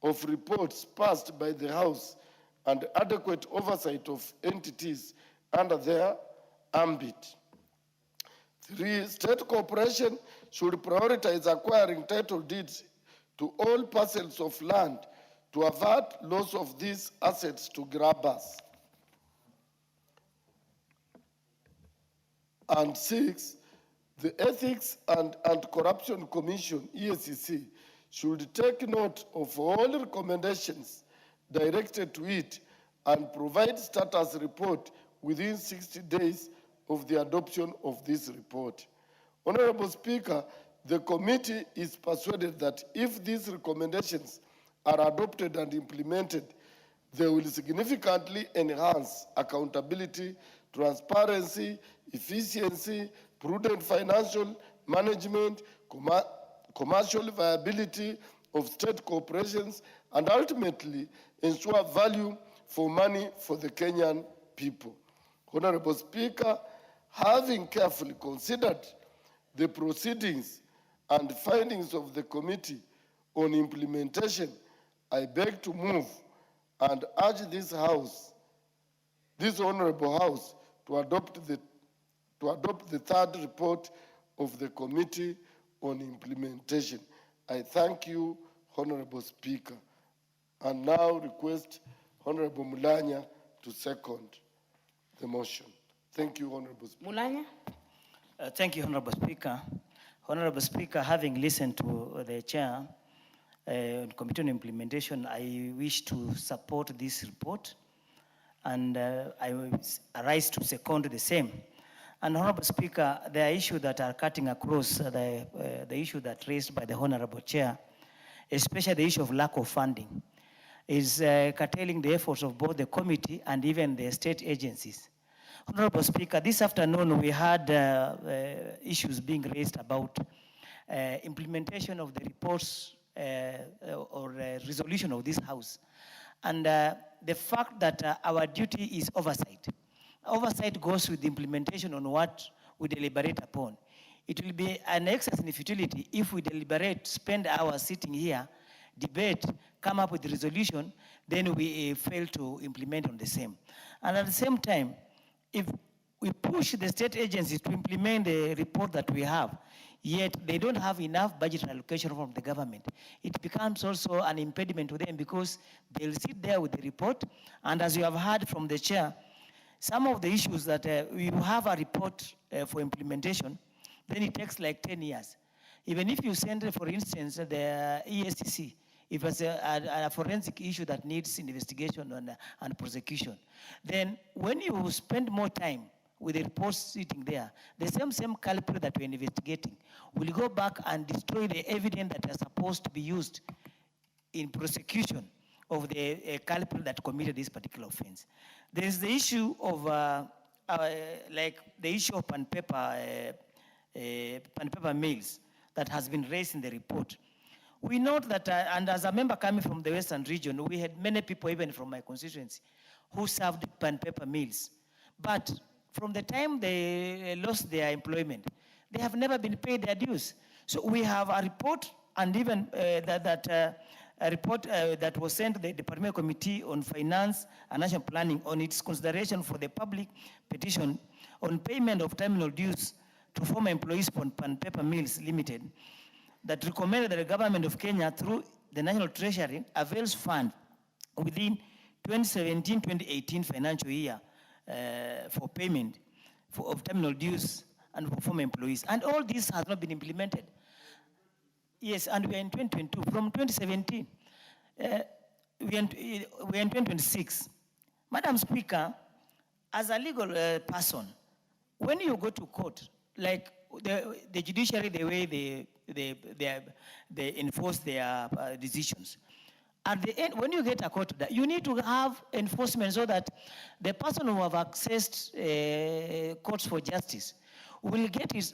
of reports passed by the House and adequate oversight of entities under their ambit. 3, state corporation should prioritize acquiring title deeds to all parcels of land to avert loss of these assets to grabbers. And 6, the Ethics and Corruption Commission, EACC, should take note of all recommendations directed to it and provide status report within 60 days of the adoption of this report. Honorable Speaker, the committee is persuaded that if these recommendations are adopted and implemented, they will significantly enhance accountability, transparency, efficiency, prudent financial management, commercial viability of state corporations, and ultimately ensure value for money for the Kenyan people. Honorable Speaker, having carefully considered the proceedings and findings of the Committee on Implementation, I beg to move and urge this House, this Honorable House, to adopt the third report of the Committee on Implementation. I thank you, Honorable Speaker, and now request Honorable Mulanya to second the motion. Thank you, Honorable Speaker. Mulanya? Thank you, Honorable Speaker. Honorable Speaker, having listened to the Chair on Committee on Implementation, I wish to support this report, and I rise to second the same. And Honorable Speaker, there are issues that are cutting across the issue that raised by the Honorable Chair, especially the issue of lack of funding, is curtailing the efforts of both the committee and even the state agencies. Honorable Speaker, this afternoon we had issues being raised about implementation of the reports or resolution of this House. And the fact that our duty is oversight. Oversight goes with the implementation on what we deliberate upon. It will be an excess in futility if we deliberate, spend hours sitting here, debate, come up with the resolution, then we fail to implement on the same. And at the same time, if we push the state agencies to implement the report that we have, yet they don't have enough budget allocation from the government, it becomes also an impediment to them because they'll sit there with the report, and as you have heard from the Chair, some of the issues that you have a report for implementation, then it takes like 10 years. Even if you send, for instance, the EACC, if it's a forensic issue that needs investigation and prosecution, then when you spend more time with the report sitting there, the same culprit that we're investigating will go back and destroy the evidence that is supposed to be used in prosecution of the culprit that committed this particular offense. There is the issue of, like the issue of pen paper mills that has been raised in the report. We note that, and as a member coming from the Western region, we had many people, even from my constituency, who served pen paper mills. But from the time they lost their employment, they have never been paid their dues. So we have a report, and even a report that was sent to the Department Committee on Finance and National Planning on its consideration for the public petition on payment of terminal dues to former employees from Pen Paper Mills Limited, that recommended that the government of Kenya through the National Treasury avails fund within 2017-2018 financial year for payment of terminal dues and for former employees. And all this has not been implemented. Yes, and we are in 2022. From 2017, we are in 2026. Madam Speaker, as a legal person, when you go to court, like the judiciary, the way they enforce their decisions, at the end, when you get a court, you need to have enforcement so that the person who have accessed courts for justice will get his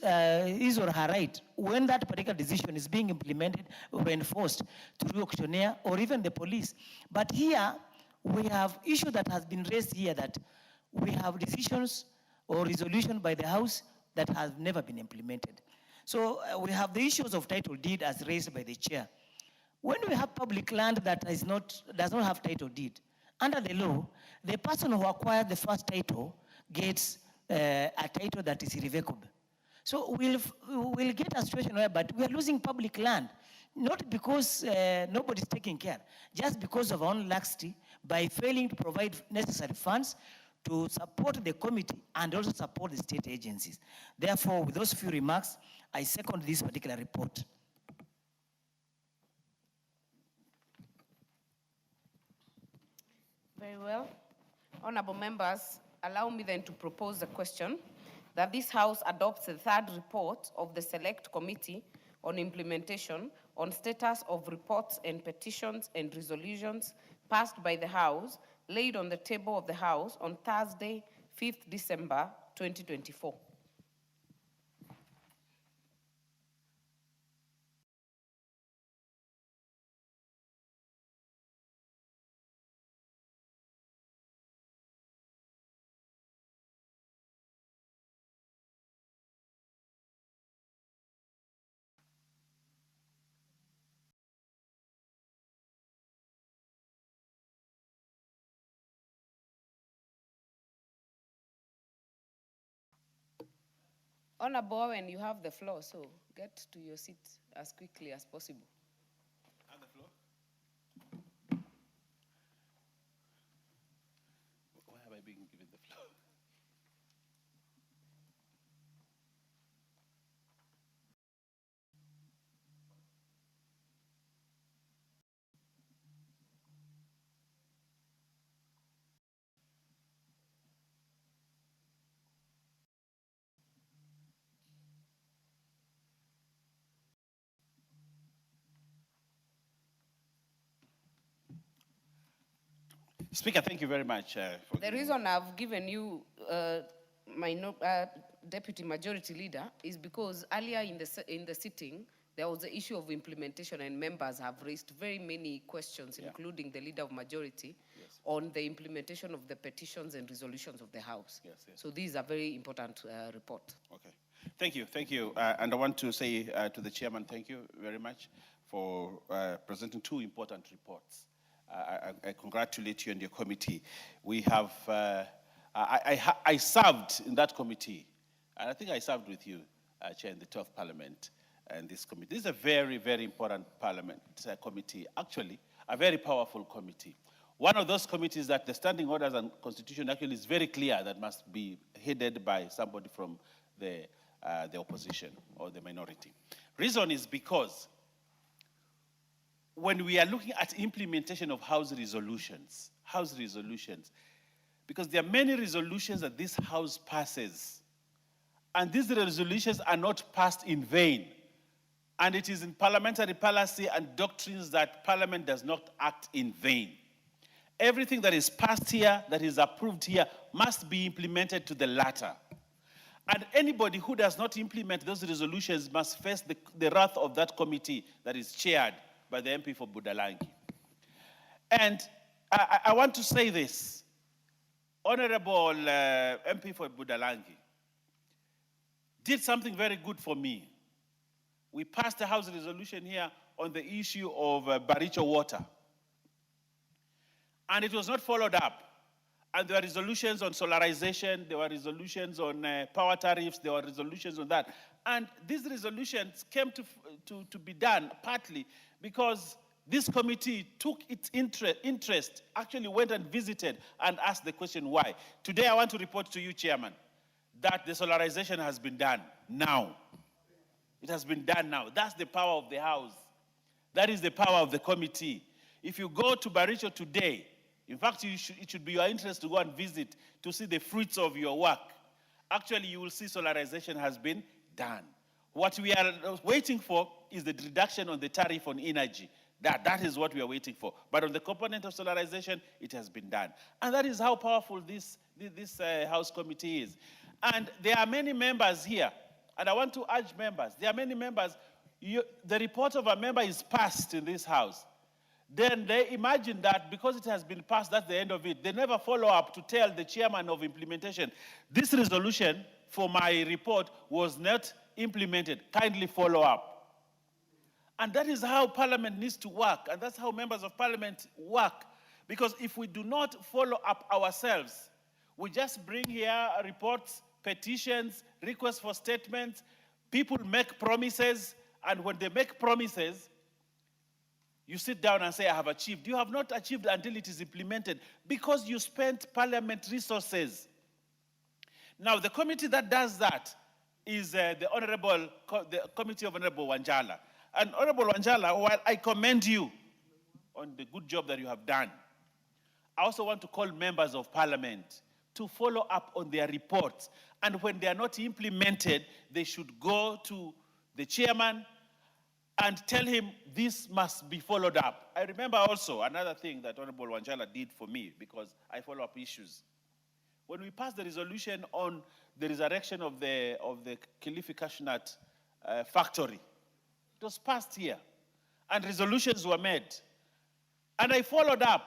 or her right when that particular decision is being implemented or enforced through auctioneer or even the police. But here, we have issue that has been raised here that we have decisions or resolution by the House that have never been implemented. So we have the issues of title deed as raised by the chair. When we have public land that does not have title deed, under the law, the person who acquired the first title gets a title that is irrevocable. So we'll get a situation where, but we are losing public land, not because nobody's taking care, just because of our own laxity by failing to provide necessary funds to support the committee and also support the state agencies. Therefore, with those few remarks, I second this particular report. Very well. Honorable members, allow me then to propose the question that this House adopts the third report of the Select Committee on Implementation on status of reports and petitions and resolutions passed by the House, laid on the table of the House on Thursday, 5th December, 2024. Honorable Owen, you have the floor, so get to your seat as quickly as possible. Have the floor. Why have I been given the floor? Speaker, thank you very much. The reason I've given you Deputy Majority Leader is because earlier in the sitting, there was the issue of implementation and members have raised very many questions, including the Leader of Majority, on the implementation of the petitions and resolutions of the House. So these are very important report. Okay. Thank you. Thank you. And I want to say to the Chairman, thank you very much for presenting two important reports. I congratulate you and your committee. We have, I served in that committee, and I think I served with you, Chair, in the 12th Parliament and this committee. This is a very, very important Parliament committee, actually, a very powerful committee. One of those committees that the standing orders and constitution actually is very clear that must be headed by somebody from the opposition or the minority. Reason is because when we are looking at implementation of House resolutions, because there are many resolutions that this House passes, and these resolutions are not passed in vain. And it is in parliamentary policy and doctrines that Parliament does not act in vain. Everything that is passed here, that is approved here, must be implemented to the latter. And anybody who does not implement those resolutions must face the wrath of that committee that is chaired by the MP for Budalangi. And I want to say this. Honorable MP for Budalangi did something very good for me. We passed a House resolution here on the issue of Baricho water. And it was not followed up. And there were resolutions on solarization, there were resolutions on power tariffs, there were resolutions on that. And these resolutions came to be done partly because this committee took its interest, actually went and visited and asked the question why. Today I want to report to you, Chairman, that the solarization has been done now. It has been done now. That's the power of the House. That is the power of the committee. If you go to Baricho today, in fact, it should be your interest to go and visit to see the fruits of your work. Actually, you will see solarization has been done. What we are waiting for is the reduction on the tariff on energy. That is what we are waiting for. But on the component of solarization, it has been done. And that is how powerful this House committee is. And there are many members here, and I want to urge members, there are many members, the report of a member is passed in this House. Then they imagine that because it has been passed, that's the end of it. They never follow up to tell the chairman of implementation, this resolution for my report was not implemented. Kindly follow up. And that is how Parliament needs to work, and that's how members of Parliament work. Because if we do not follow up ourselves, we just bring here reports, petitions, requests for statements, people make promises, and when they make promises, you sit down and say, I have achieved. You have not achieved until it is implemented because you spent Parliament resources. Now, the committee that does that is the Committee of Honorable Wanjala. And Honorable Wanjala, while I commend you on the good job that you have done, I also want to call members of Parliament to follow up on their reports. And when they are not implemented, they should go to the chairman and tell him this must be followed up. I remember also another thing that Honorable Wanjala did for me because I follow up issues. When we passed the resolution on the resurrection of the Kilifi cashew nut factory, it was passed here, and resolutions were made. And I followed up,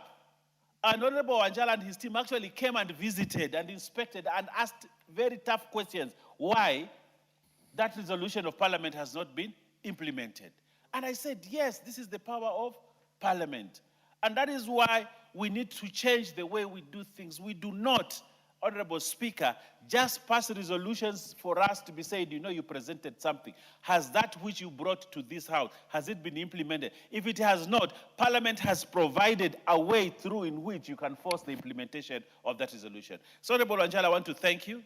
and Honorable Wanjala and his team actually came and visited and inspected and asked very tough questions. Why that resolution of Parliament has not been implemented? And I said, yes, this is the power of Parliament. And that is why we need to change the way we do things. We do not, Honorable Speaker, just pass resolutions for us to be said, you know, you presented something. Has that which you brought to this House, has it been implemented? If it has not, Parliament has provided a way through in which you can force the implementation of that resolution. So, Honorable Wanjala, I want to thank you.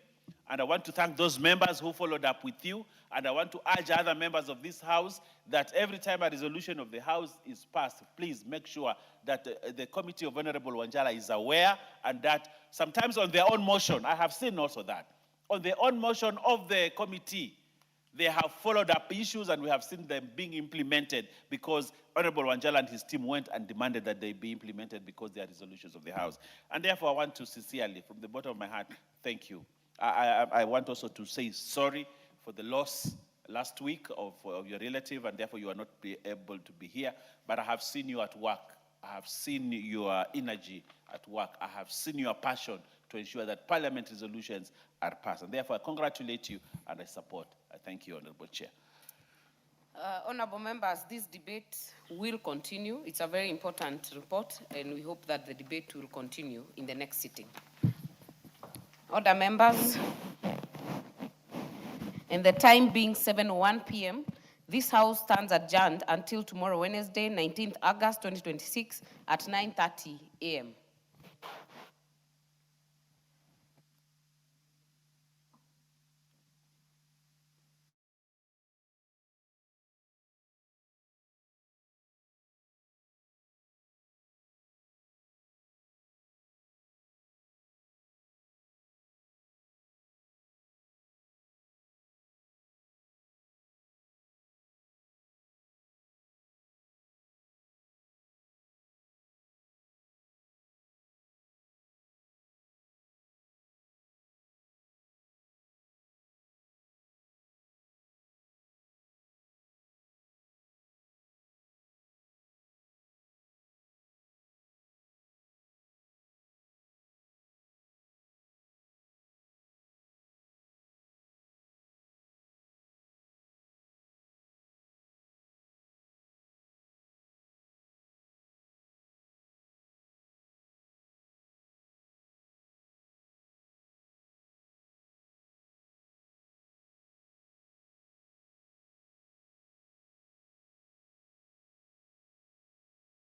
And I want to thank those members who followed up with you. And I want to urge other members of this House that every time a resolution of the House is passed, please make sure that the Committee of Honorable Wanjala is aware, and that sometimes on their own motion, I have seen also that, on their own motion of the committee, they have followed up issues and we have seen them being implemented because Honorable Wanjala and his team went and demanded that they be implemented because they are resolutions of the House. And therefore, I want to sincerely, from the bottom of my heart, thank you. I want also to say sorry for the loss last week of your relative, and therefore you are not able to be here. But I have seen you at work. I have seen your energy at work. I have seen your passion to ensure that Parliament resolutions are passed. And therefore, I congratulate you and I support. I thank you, Honorable Chair. Honorable members, this debate will continue. It's a very important report, and we hope that the debate will continue in the next sitting. Order, members. And the time being 7:01 p.m., this House stands adjourned until tomorrow, Wednesday, 19th August 2026 at 9:30 a.m.